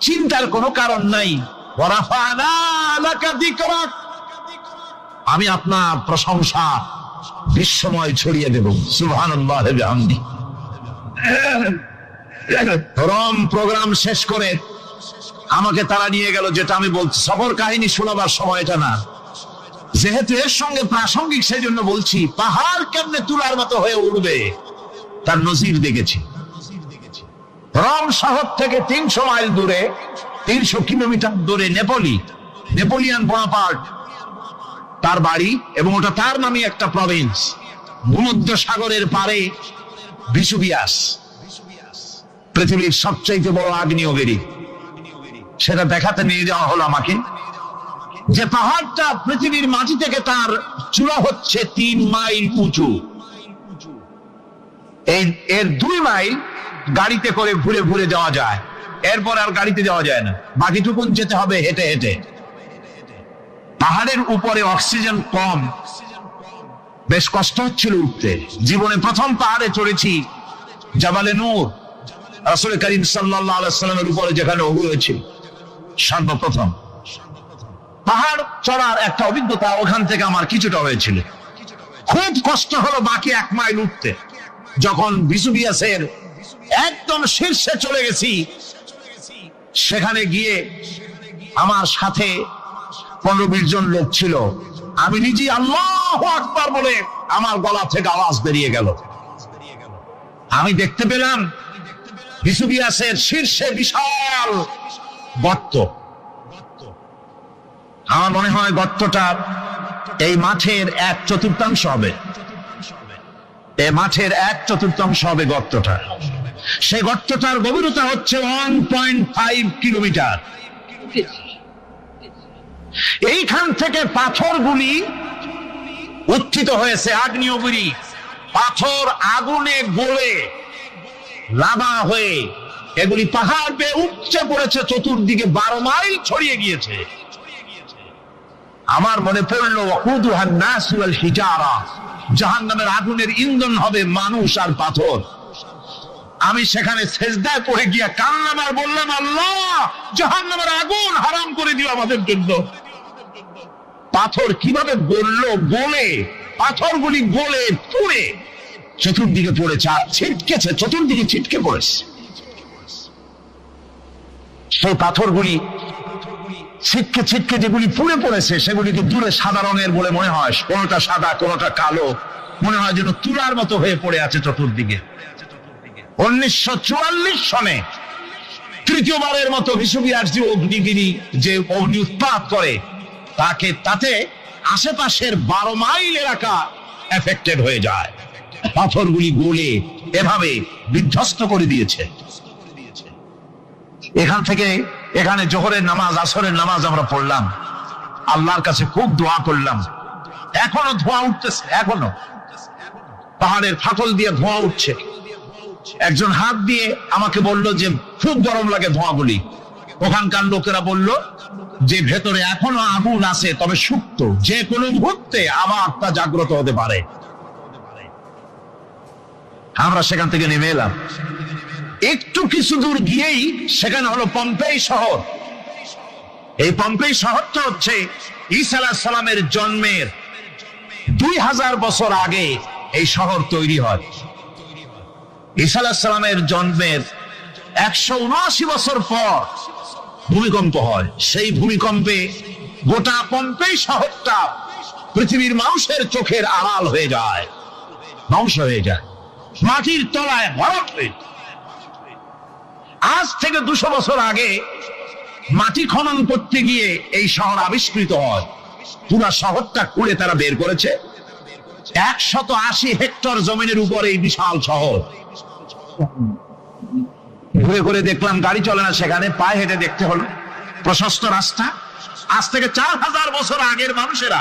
চিন্তার কোনো কারণ নাই, ওয়ারাফা'না লাকা যিকরাক, আমি আপনার প্রশংসা বিশ্বময় ছড়িয়ে দেব। সুবহানাল্লাহি ওয়া বিহামদি। রোম প্রোগ্রাম শেষ করে আমাকে তারা নিয়ে গেল, যেটা আমি বলছি সফর কাহিনী শোনাবার সময় এটা না, যেহেতু এর সঙ্গে প্রাসঙ্গিক সেই জন্য বলছি। পাহাড় কেমনে তুলার মতো হয়ে উঠবে তার নজির দেখেছি। রোম শহর থেকে 300 মাইল দূরে, 300 কিলোমিটার দূরে নেপোলিয়ান বোনাপার্ট তার বাড়ি, এবং ওটা তার নামে একটা প্রভিন্স। ভূমধ্য সাগরের পারে ভিসুভিয়াস, পৃথিবীর সবচাইতে বড় আগ্নেয়গিরি। সেটা দেখাতে নিয়ে যাওয়া হলো আমাকে, যে পাহাড়টা পৃথিবীর মাটি থেকে তার চূড়া হচ্ছে 3 মাইল উঁচু। এর 2 মাইল গাড়িতে করে ঘুরে ঘুরে যাওয়া যায়, এরপর আর গাড়িতে যাওয়া যায় না, বাকিটুকুন যেতে হবে হেঁটে হেঁটে। পাহাড়ের উপরে অক্সিজেন কম, বেশ কষ্ট হচ্ছিল উঠতে। জীবনে প্রথম পাহাড়ে চড়েছি জাবালে নূর, রাসূল করিম সাল্লাল্লাহু আলাইহি ওয়াসাল্লামের উপরে যেখানে ওহু হয়েছিল সর্বপ্রথম। পাহাড় চড়ার একটা অভিজ্ঞতা ওখান থেকে আমার কিছুটা হয়েছিল। খুব কষ্ট হলো বাকি 1 মাইল উঠতে। যখন ভিসুভিয়াসের একদম শীর্ষে চলে গেছি, সেখানে গিয়ে আমার সাথে 15-20 জন লোক ছিল। আমি নিজে আল্লাহু আকবার বলে আমার গলা থেকে আওয়াজ বেরিয়ে গেল। আমি দেখতে পেলাম ভিসুভিয়াসের শীর্ষে বিশাল গর্ত। আমার মনে হয় গর্তটা এই মাঠের 1/4 হবে। এই মাঠের 1/4 হবে গর্তটা। সেই গর্তটার গভীরতা হচ্ছে 1.5 কিলোমিটার। এইখান থেকে পাথরগুলি উত্থিত হয়েছে, আগ্নেয়গিরি পাথর আগুনে গলে লাভা হয়ে এগুলি পাহাড় বেয়ে উপচে পড়েছে, চতুর্দিকে 12 মাইল ছড়িয়ে গিয়েছে। আমার মনে পড়লো ওয়াকুদুহান নাস ওয়াল হিজারা, জাহান্নামের আগুনের ইন্ধন হবে মানুষ আর পাথর। আমি সেখানে সেজদায় পড়ে গিয়া কান্নাম আর বললাম, আল্লাহ জাহান্নামের আগুন হারাম করে দিও আমাদের জন্য। পাথর কিভাবে গললো, গলে পাথরগুলি গলে পুড়ে চতুর্দিকে পড়েছে, আর ছিটকেছে, চতুর্দিকে ছিটকে পড়েছে। সেই পাথরগুলি ছিটকে ছিটকে যেগুলি পুড়ে পড়েছে, সেগুলিকে দূরে সাদা রঙের বলে মনে হয়, কোনোটা সাদা কোনোটা কালো, মনে হয় যেন তুলার মতো হয়ে পড়ে আছে চতুর্দিকে। 1944 সনে তৃতীয়বারের মতো ভিসুভিয়াস যে অগ্নিগিরি, যে অগ্নি উৎপাত করে, তাতে আশেপাশের 12 মাইল এলাকা এফেক্টেড হয়ে যায়। পাথরগুলি গলে এভাবে বিধ্বস্ত করে দিয়েছে। এখান থেকে এখানে জোহরের নামাজ, আসরের নামাজ আমরা পড়লাম, আল্লাহর কাছে খুব দোয়া করলাম। এখনো ধোঁয়া উঠতেছে, এখনো পাহাড়ের ফাটল দিয়ে ধোঁয়া উঠছে। একজন হাত দিয়ে আমাকে বলল যে খুব গরম লাগে ধোঁয়াগুলি। ওখানকার লোকেরা বলল যে ভেতরে এখনো আগুন আছে, তবে সুপ্ত, যে কোনো মুহূর্তে আবার তা জাগ্রত হতে পারে। আমরা সেখান থেকে নেমে এলাম। একটু কিছু দূর গিয়েই সেখানে হলো পম্পেই শহর। এই পম্পেই শহরটা হচ্ছে ঈসা আলাইহিস সালামের জন্মের 2000 বছর আগে এই শহর তৈরি হয়। ঈসা আলাইহিস সালামের জন্মের 179 বছর পর ভূমিকম্প হয়। সেই ভূমিকম্পে গোটা পম্পেই শহরটা পৃথিবীর মানুষের চোখের আড়াল হয়ে যায়, ধ্বংস হয়ে যায়, মাটির তলায় ভরাট হয়ে যায়। আজ থেকে 200 বছর আগে মাটি খনন করতে গিয়ে এই শহর আবিষ্কৃত হয়। পুরা শহরটা খুঁড়ে তারা বের করেছে। 180 হেক্টর জমিনের উপরে এই বিশাল শহর। ঘুরে ঘুরে দেখলাম গাড়ি চলে না সেখানে, পায়ে হেঁটে দেখতে হলো। প্রশস্ত রাস্তা। আজ থেকে 4000 বছর আগের মানুষেরা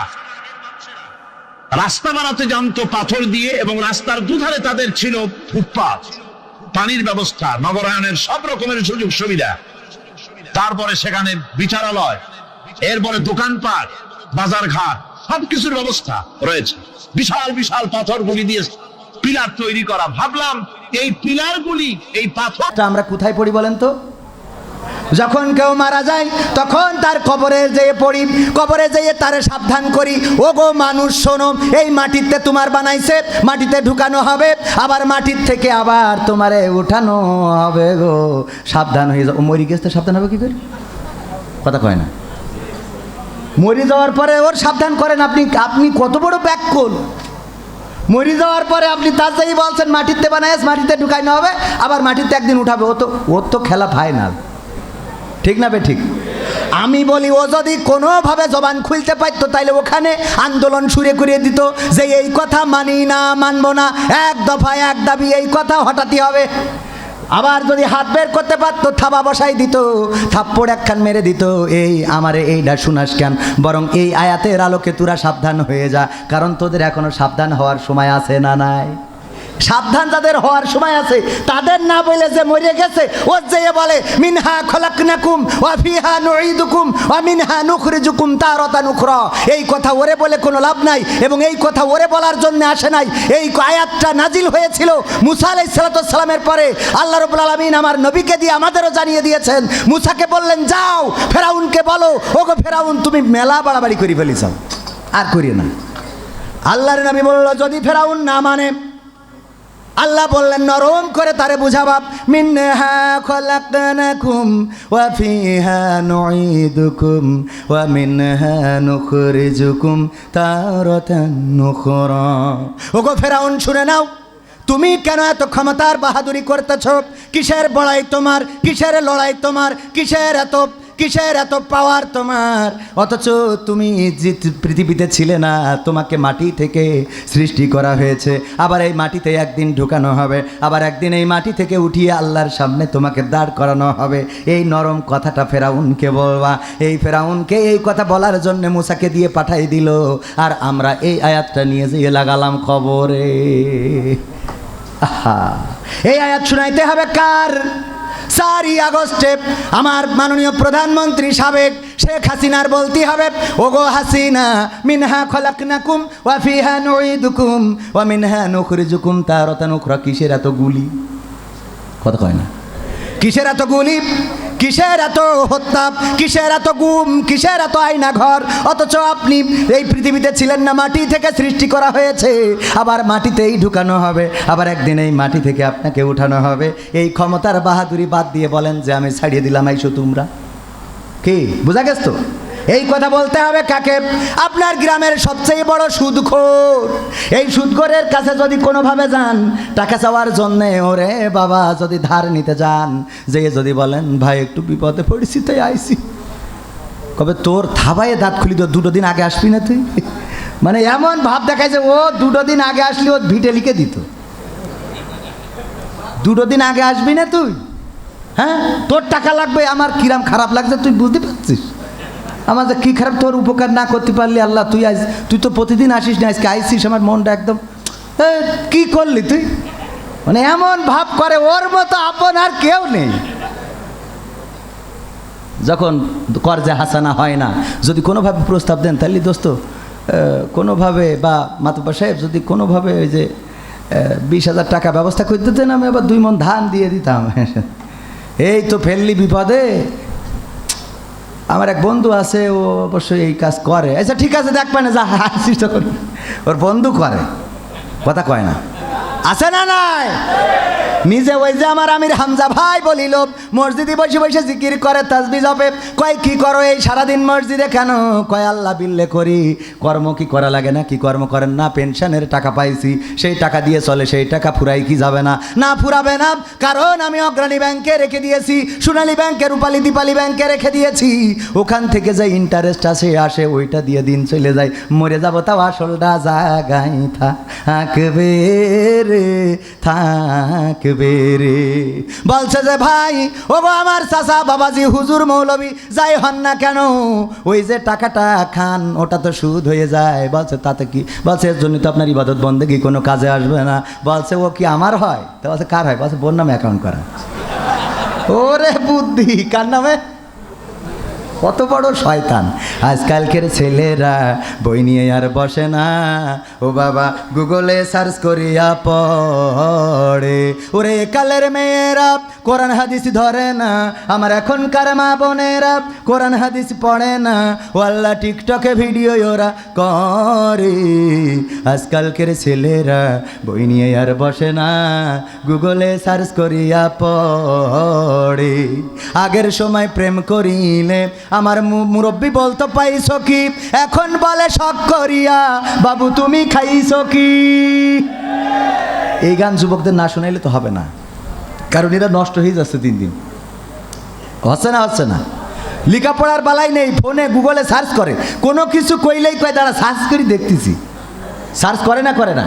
রাস্তা বানাতে জানতো পাথর দিয়ে, এবং রাস্তার দুধারে তাদের ছিল ফুটপাথ, পানির ব্যবস্থা, নগরায়নের সব রকমের সুযোগ সুবিধা। তারপরে সেখানে বিচারালয়, এরপরে দোকানপাট, বাজার ঘাট, সবকিছুর ব্যবস্থা রয়েছে। বিশাল বিশাল পাথরগুলি দিয়ে পিলার তৈরি করা। ভাবলাম এই পিলারগুলি, এই পাথর আমরা কোথায় পড়ি বলেন তো? যখন কেউ মারা যায় তখন তার কবরে যেয়ে পড়ি, কবরে যেয়ে তারে সাবধান করি, ও গো মানুষ শোনো, এই মাটিতে তোমার বানাইছে, মাটিতে ঢুকানো হবে, আবার মাটির থেকে আবার তোমারে উঠানো হবে গো, সাবধান হয়ে যাও। ও মরি গেছে তো সাবধান হবে কি করে? কথা কয় না। মরি যাওয়ার পরে ওর সাবধান করেন আপনি। আপনি কত বড় ব্যাককল! মরি যাওয়ার পরে আপনি তার যাই বলছেন মাটিতে বানাইস, মাটিতে ঢুকানো হবে, আবার মাটিতে একদিন উঠাবে। ওর তো খেলা ফাইনাল, ঠিক না বে ঠিক? আমি বলি ও যদি কোনোভাবে জবান খুলতে পারতো তাইলে ওখানে আন্দোলন শুরু করে দিত যে এই কথা মানি না, মানবো না, এক দফা এক দাবি, এই কথা হঠাৎই হবে। আবার যদি হাত বের করতে পারতো থাবা বসাই দিত, থাপ্পড় একখান মেরে দিত, এই আমারে এইটা শুনাস কেন, বরং এই আয়াতের আলোকে তোরা সাবধান হয়ে যা, কারণ তোদের এখনো সাবধান হওয়ার সময় আছে না নাই? সাবধান যাদের হওয়ার সময় আছে তাদের না বলে যে মরে গেছে ও যে বলে মিনহা খলাকনাকুম ওয়া ফিহা নুঈদুকুম ওয়া মিনহা নুখরিজুকুম তারাতান উখরা, এই কথা ওরে বলে কোনো লাভ নাই, এবং এই কথা ওরে বলার জন্য আসে নাই। এই আয়াতটা নাজিল হয়েছিল মুসা আলাইহিস সালামের পরে। আল্লাহ রাব্বুল আলামিন আমার নবীকে দিয়ে আমাদেরও জানিয়ে দিয়েছেন। মুসাকে বললেন যাও ফেরাউনকে বলো, ওগো ফেরাউন তুমি মেলা বাড়াবাড়ি করে ফেলিস, আর করিও না। আল্লাহর নবী বলল যদি ফেরাউন না মানে, আল্লাহ বললেন নরম করে তারে বুঝাবাব, মিনহা খলাকনাকুম ওয়া ফিহা নুঈদুকুম ওয়া মিনহা নুখরিজুকুম তারাতান উখরা। ওগো ফেরাউন শুনে নাও, তুমি কেন এত ক্ষমতার বাহাদুরি করতেছ? কিসের বড়াই তোমার, কিসের লড়াই তোমার, কিসের এত পাওয়ার তোমার? অথচ তুমি পৃথিবীতে ছিলে না, তোমাকে মাটি থেকে সৃষ্টি করা হয়েছে, আবার এই মাটিতে একদিন ঢুকানো হবে, আবার একদিন এই মাটি থেকে উঠিয়ে আল্লাহর সামনে তোমাকে দাঁড় করানো হবে। এই নরম কথাটা ফেরাউনকে বলবা। এই ফেরাউনকে এই কথা বলার জন্য মুসাকে দিয়ে পাঠাই দিল, আর আমরা এই আয়াতটা নিয়ে যেয়ে লাগালাম খবরে। আহা, এই আয়াত শুনাইতে হবে কার? 4ই আগস্টে আমার মাননীয় প্রধানমন্ত্রী সাবেক শেখ হাসিনার বলতে হবে, ওগো হাসিনা মিনহা খলাকনাকুম ওয়া ফিহা নুঈদুকুম ওয়া মিনহা নুখরিজুকুম তারাতান উখরা। কিসের এত গুলি? কথা কয় না। কিসের এত গুলি, কিসের এত হত্যা, কিসের এত গুম, কিসের এত আয়না ঘর? অথচ আপনি এই পৃথিবীতে ছিলেন না, মাটি থেকে সৃষ্টি করা হয়েছে, আবার মাটিতেই ঢুকানো হবে, আবার একদিন এই মাটি থেকে আপনাকে উঠানো হবে। এই ক্ষমতার বাহাদুরি বাদ দিয়ে বলেন যে আমি ছাড়িয়ে দিলাম, আইসো তোমরা। কি বোঝা গেছ তো? এই কথা বলতে হবে কাকে? আপনার গ্রামের সবচেয়ে বড় সুদখোর। এই সুদখোরের কাছে যদি কোনোভাবে যান টাকা চাওয়ার জন্যে, ওরে বাবা যদি ধার নিতে যান, যে যদি বলেন ভাই একটু বিপদে পড়েছি তাই আইসি, কবে তোর থাবায় দাঁত খুলি তো 2 দিন আগে আসবি না তুই? মানে এমন ভাব দেখায় যে ও 2 দিন আগে আসলে ও ভিটে লিখে দিত। 2 দিন আগে আসবি না তুই? হ্যাঁ, তোর টাকা লাগবে, আমার কিরাম খারাপ লাগছে তুই বুঝতে পারছিস? আমার যে কী খারাপ, তোর উপকার না করতে পারলি আল্লাহ, তুই তো প্রতিদিন আসিস না, আজকে আইসিস, আমার মনটা একদম কি করলি তুই? মানে এমন ভাব করে, ওর মতো আপন আর কেউ নেই। যখন কর্জে হাসানা হয় না, যদি কোনোভাবে প্রস্তাব দেন তাহলে দোস্ত কোনোভাবে, বা মাতুব্বা সাহেব যদি কোনোভাবে ওই যে 20,000 টাকা ব্যবস্থা করে দিতেন, আমি আবার 2 মণ ধান দিয়ে দিতাম। এই তো ফেললি বিপদে। আমার এক বন্ধু আছে, ও অবশ্যই এই কাজ করে। আচ্ছা ঠিক আছে, দেখ পায় না, যা আসিস তখন ওর বন্ধু করে, কথা কয় না, আছে না নাই? নিজে ওই যে আমার আমির হামজা ভাই বলিল মসজিদে বসে বসে জিকির করে, তাসবিহ জপে। কয় কি করো এই সারাদিন মসজিদে কেন? কয় আল্লাহ বিল্লে করি। কর্ম কি করা লাগে না? কি কর্ম করেন না? পেনশনের টাকা পাইছি, সেই টাকা দিয়ে চলে, সেই টাকা ফুরাই কি যাবে না? না ফুরাবে না, কারণ আমি অগ্রণী ব্যাংকে রেখে দিয়েছি, সোনালী ব্যাংকে, রূপালী দীপালি ব্যাংকে রেখে দিয়েছি। ওখান থেকে যে ইন্টারেস্ট আসে ওইটা দিয়ে দিন চলে যায়। মরে যাবো তাও আসলটা জাগাই থাকবে রে, থাকবে রে। বলছে যে ভাই ও গো আমার চাচা বাবাজি হুজুর মৌলবী যাই হন না কেন, ওই যে টাকাটা খান ওটা তো সুদ হয়ে যায়। বলছে তাতে কি? বলছে এর জন্য তো আপনার ইবাদত বন্দেগী কোনো কাজে আসবে না। বলছে ও কি আমার হয়? তো বলছে কার হয়? বলছে বোন নামে অ্যাকাউন্ট করা। ওরে বুদ্ধি, কার নামে? কত বড় শয়তান! আজকালকের ছেলেরা বই নিয়ে আর বসে না, ও বাবা গুগলে সার্চ করিয়া পড়ে। ওরে কালের মেয়েরা কোরআন হাদিস ধরে না, আমার এখনকার মা বোনেরা কোরআন হাদিস পড়ে না, ও আল্লাহ টিকটকে ভিডিও ওরা করে। আজকালকের ছেলেরা বই নিয়ে আর বসে না, গুগলে সার্চ করিয়া পড়ে। আগের সময় প্রেম করিলে আমার মুরব্বী বলতো পাইছো কি, এখন বলে শখ করিয়া বাবু তুমি খাইছো কি। এই গান যুবকদের না শোনাইলে তো হবে না, কারণ এরা নষ্ট হয়ে যাচ্ছে দিন দিন। হচ্ছে না? লেখাপড়ার বালাই নেই, ফোনে গুগলে সার্চ করে, কোনো কিছু কইলেই কয় দাঁড়া সার্চ করি দেখতেছি। সার্চ করে না।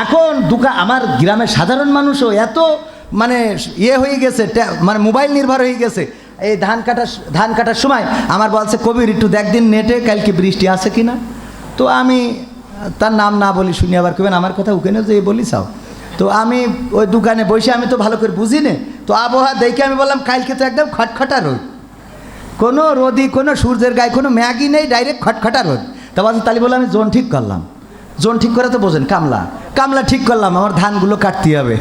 এখন আমার গ্রামের সাধারণ মানুষও এত মানে হয়ে গেছে, মানে মোবাইল নির্ভর হয়ে গেছে। এই ধান কাটার সময় আমার বলছে, কবির একটু দেখ দিন নেটে কালকে বৃষ্টি আছে কি না। তো আমি তার নাম না বলি, শুনি আবার কবেন আমার কথা ওখানে যে বলি চাও। তো আমি ওই দোকানে বসে, আমি তো ভালো করে বুঝি না, তো আবহাওয়া দেখে আমি বললাম কালকে তো একদম খটখটা রোদ, কোনো রোদই, কোনো সূর্যের গায়ে কোনো ম্যাগই নেই, ডাইরেক্ট খটখটা রোদ। তা বলছে তাহলে বলে আমি জোন ঠিক করলাম। জোন ঠিক করে তো বোঝেন, কামলা ঠিক করলাম, আমার ধানগুলো কাটতে হবে।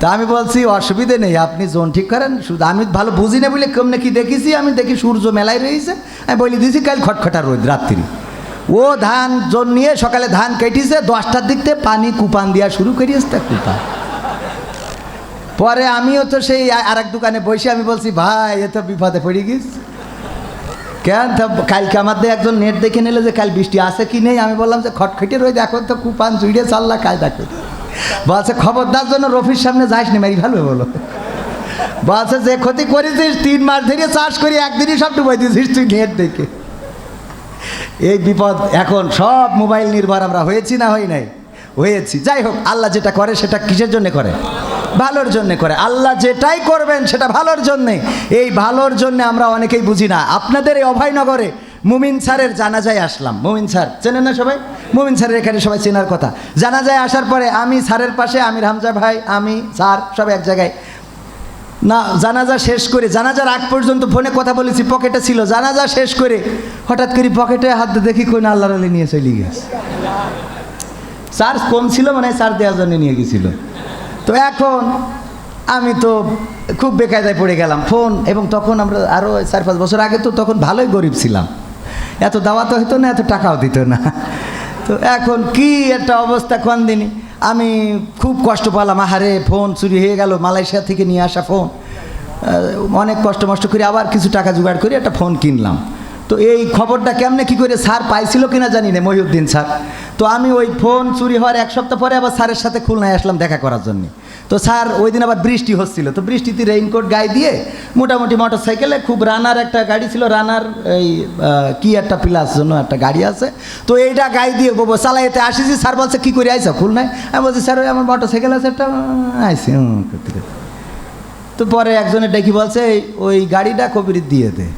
তা আমি বলছি অসুবিধে নেই, আপনি জোন ঠিক করেন, শুধু আমি ভালো বুঝি না বলে কেমনে কি দেখেছি, আমি দেখি সূর্য মেলায় রয়েছে, আমি বলে দিয়েছি কাল খটখটা রোদ রাত্রি। ও ধান জোন নিয়ে সকালে ধান কেটেছে, 10টার দিক থেকে পানি কুপান দেওয়া শুরু করিয়েছে, কুপান। পরে আমিও তো সেই আর এক দোকানে বসে আমি বলছি, ভাই এ তো বিপদে পড়ে গিস কেন। কালকে আমাদের একজন নেট দেখে নিলে যে কাল বৃষ্টি আছে কি নেই, আমি বললাম যে খটখটে রয়েছে, এখন তো কুপান জুড়ে চাল্লা কায়দা করে। বলছে খবরদার জন্য রফির সামনে যাইস নি, মারি ভালো বলো। বলছে যে ক্ষতি করেছিস, 3 মাস ধরে চাষ করি, একদিনই সব ডুবাই দিয়েছিস তুই নেট দেখে। এই বিপদ এখন সব মোবাইল নির্ভর আমরা হয়েছি না হই নাই, হয়েছি। যাই হোক, আল্লাহ যেটা করে সেটা কিসের জন্য করে? ভালোর জন্য করে। আল্লাহ যেটাই করবেন সেটা ভালোর জন্যে। এই ভালোর জন্য আমরা অনেকেই বুঝি না। আপনাদের এই অভয়নগরে মুমিন স্যারের জানাজায় আসলাম। মুমিন স্যার চেনেন না সবাই? মুমিন স্যারের এখানে সবাই চেনার কথা। জানাজায় আসার পরে আমি স্যারের পাশে, আমির হামজা ভাই, আমি স্যার সব এক জায়গায় না। জানাজা শেষ করে, জানাজার আগ পর্যন্ত ফোনে কথা বলেছি, পকেটে ছিল। জানাজা শেষ করে হঠাৎ করে পকেটে হাত দেখি কোন আল্লাহর আলী নিয়ে চলে গেছে। চার্জ কম ছিল, মানে চার্জ দেওয়ার জন্য নিয়ে গেছিল। তো এখন আমি তো খুব বেকায়দায় পড়ে গেলাম ফোন। এবং তখন আমরা আরও 4-5 বছর আগে, তো তখন ভালোই গরিব ছিলাম, এত দাওয়াত হইতো না, এত টাকাও দিত না। তো এখন কি একটা অবস্থা কোন দিনই আমি খুব কষ্ট পেলাম। আহারে ফোন চুরি হয়ে গেল, মালয়েশিয়া থেকে নিয়ে আসা ফোন। অনেক কষ্ট করে আবার কিছু টাকা জোগাড় করে একটা ফোন কিনলাম। তো এই খবরটা কেমনে কি করে স্যার পাইছিল কিনা জানি না, মহিউদ্দিন স্যার। তো আমি ওই ফোন চুরি হওয়ার 1 সপ্তাহ পরে আবার স্যারের সাথে খুলনায় আসলাম দেখা করার জন্য। তো স্যার ওই দিন আবার বৃষ্টি হচ্ছিল, তো বৃষ্টিতে রেইনকোট গায়ে দিয়ে মোটামুটি মোটরসাইকেলে, খুব রানার একটা গাড়ি ছিল, রানার এই কি একটা প্লাস জন্য একটা গাড়ি আছে, তো এইটা গায়ে দিয়ে চালাইতে আসিছি। স্যার বলছে কী করে আইসা খুলনায়? আমি বলছি স্যার ওই আমার মোটরসাইকেল আছে একটা, আইসি করতে। তো পরে একজনের ডেকে বলছে ওই গাড়িটা কবির দিয়ে দে।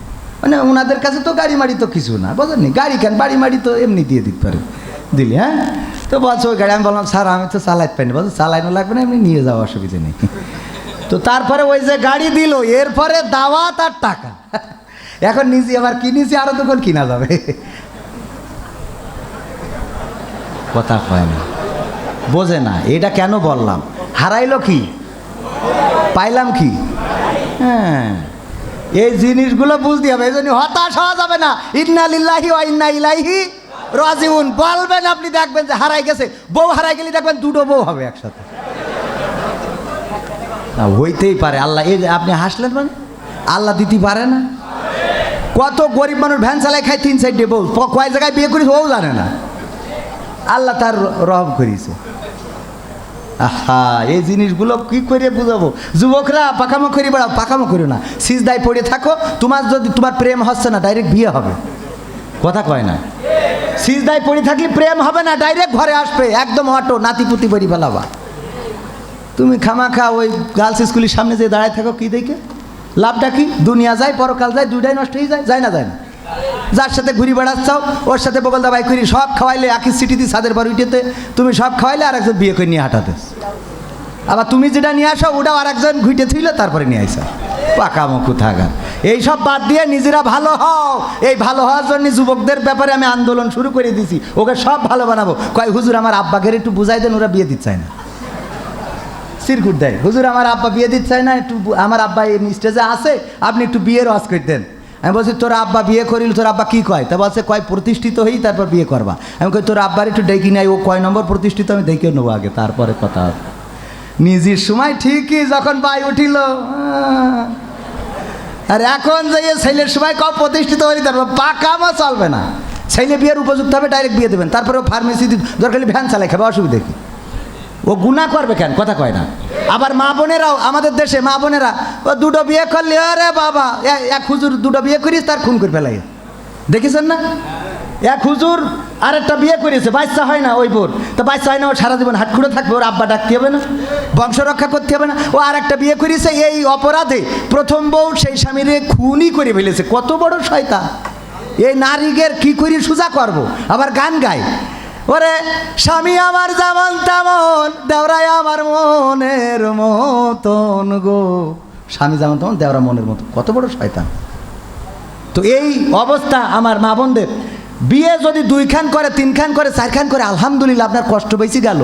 মানে ওনাদের কাছে তো গাড়ি মাড়ি তো কিছু না, বোঝেননি, গাড়ি কেন, বাড়ি মাড়ি তো এমনি দিয়ে দিতে পারে, দিলি। হ্যাঁ, তো বলছে ওই গাড়ি। আমি বললাম স্যার আমি তো চালাইতে পারিনি। বলছে চালাইনো লাগবে না, এমনি নিয়ে যাওয়া অসুবিধা নেই। তো তারপরে ওই যে গাড়ি দিল, এরপরে দাওয়াত আর টাকা। এখন নিজে আবার কিনেছি, আরো তখন কিনা যাবে। কথা কয় না, বোঝে না। এটা কেন বললাম? হারাইলো কি, পাইলাম কি? হ্যাঁ, এই জিনিসগুলো বুঝতে হবে। এই জন্য হতাশ হওয়া যাবে না। ইন্না লিল্লাহি ওয়া ইন্না ইলাইহি রাজিউন বলবেন, আপনি দেখবেন যে হারাই গেছে। বউ হারাই গেলে দেখবেন 2টো বউ হবে একসাথে। না হইতেই পারে। আল্লাহ, এই যে আপনি হাসলেন, মানে আল্লাহ দিতে পারে না? কত গরিব মানুষ ভ্যান চালায় খায়, 3-4টে বউ, কয় জায়গায় বিয়ে করিস ও জানে না। আল্লাহ তার রহম করিয়েছে। আহা, এই জিনিসগুলো কি করে বুঝাবো? যুবকরা পাকামো করি বেড়াও, পাকামো করি না, সিজদায় পড়ে থাকো। তোমার যদি তোমার প্রেম হচ্ছে না, ডাইরেক্ট বিয়ে হবে। কথা কয় না? সিজদায় পড়ে থাকলে প্রেম হবে না, ডাইরেক্ট ঘরে আসবে, একদম অটো নাতিপুতি বড়ি ফেলাবা। তুমি খামাখা ওই গার্লস স্কুলের সামনে যে দাঁড়ায় থাকো, কি দেখে লাভটা কি? দুনিয়া যায়, পরকাল যায়, দুইটাই নষ্ট হয়ে যায়। যায় না? যায় না? যার সাথে ঘুরি বেড়াচ্ছাও, ওর সাথে বগল দাবাই করি, সব খাওয়াইলে একই সিটিতে ছাদের পর উঠেতে, তুমি সব খাওয়াইলে আর একজন বিয়ে করে নিয়ে হাঁটাতে। আবার তুমি যেটা নিয়ে আসো ওটাও আর একজন ঘুইটে থইল, তারপরে নিয়ে আসা। পাকামুখু থাকা। এইসব বাদ দিয়ে নিজেরা ভালো হও। এই ভালো হওয়ার জন্য যুবকদের ব্যাপারে আমি আন্দোলন শুরু করে দিয়েছি। ওকে সব ভালো বানাবো। কয় হুজুর আমার আব্বাকে একটু বুঝাই দেন, ওরা বিয়ে দিতে চায় না। সিরকুট দেয়, হুজুর আমার আব্বা বিয়ে দিতে চায় না, একটু আমার আব্বা এই স্টেজে আছে, আপনি একটু বিয়ের ওয়াজ করে দেন। আমি বলছি তোর আব্বা বিয়ে করিল, তোর আব্বা কি কয়? তা বলছে কয় প্রতিষ্ঠিত হই তারপর বিয়ে করবা। আমি কই তোর আব্বার একটু ডেকে নাই, ও কয় নম্বর প্রতিষ্ঠিত আমি দেখে নেবো আগে, তারপরে কথা হবে। নিজের সময় ঠিকই যখন বাই উঠিল, আর এখন যে ছেলের সময় কম প্রতিষ্ঠিত হই, তারপর পাকামো চলবে না। ছেলে বিয়ের উপযুক্ত হবে, ডাইরেক্ট বিয়ে দেবেন। তারপরে ও ফার্মেসি দরকার ভ্যান চালাই খাবে, অসুবিধা কি? ও গুনাহ করবে কেন? কথা কয় না। আবার মা বোনেরাও আমাদের দেশে মা বোনেরা ও দুটো বিয়ে করলে আরে বাবা এক হুজুর দুটো বিয়ে করিস তার খুন করে ফেলাই, দেখেছেন না? এক হুজুর আরেকটা বিয়ে করেছে, বাচ্চা হয় না ওই বোর, তো বাচ্চা হয় না, ও সারা জীবন হাটখুড়ে থাকবে, ওর আব্বা ডাকতে হবে না, বংশ রক্ষা করতে হবে না। ও আরেকটা বিয়ে করেছে, এই অপরাধে প্রথম বউ সেই স্বামীরে খুনই করে ফেলেছে। কত বড় শয়তান! এই নারীদের কি করি সোজা করব, আবার গান গায়, ওরে স্বামী আমার যেমন তেমন দেওরাই আমার মনের মতন গো, স্বামী যেমন তেমন দেওরা মনের মতো। কত বড় শয়তান! তো এই অবস্থা আমার মা বোনদের, বিয়ে যদি 2 খান করে 3 খান করে 4 খান করে আলহামদুলিল্লাহ, আপনার কষ্ট বেশি গেল,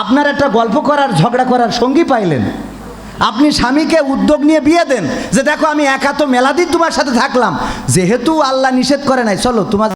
আপনার একটা গল্প করার ঝগড়া করার সঙ্গী পাইলেন। আপনি স্বামীকে উদ্যোগ নিয়ে বিয়ে দেন যে দেখো আমি একা তো মেলা দিন তোমার সাথে থাকলাম, যেহেতু আল্লাহ নিষেধ করে নাই, চলো তোমার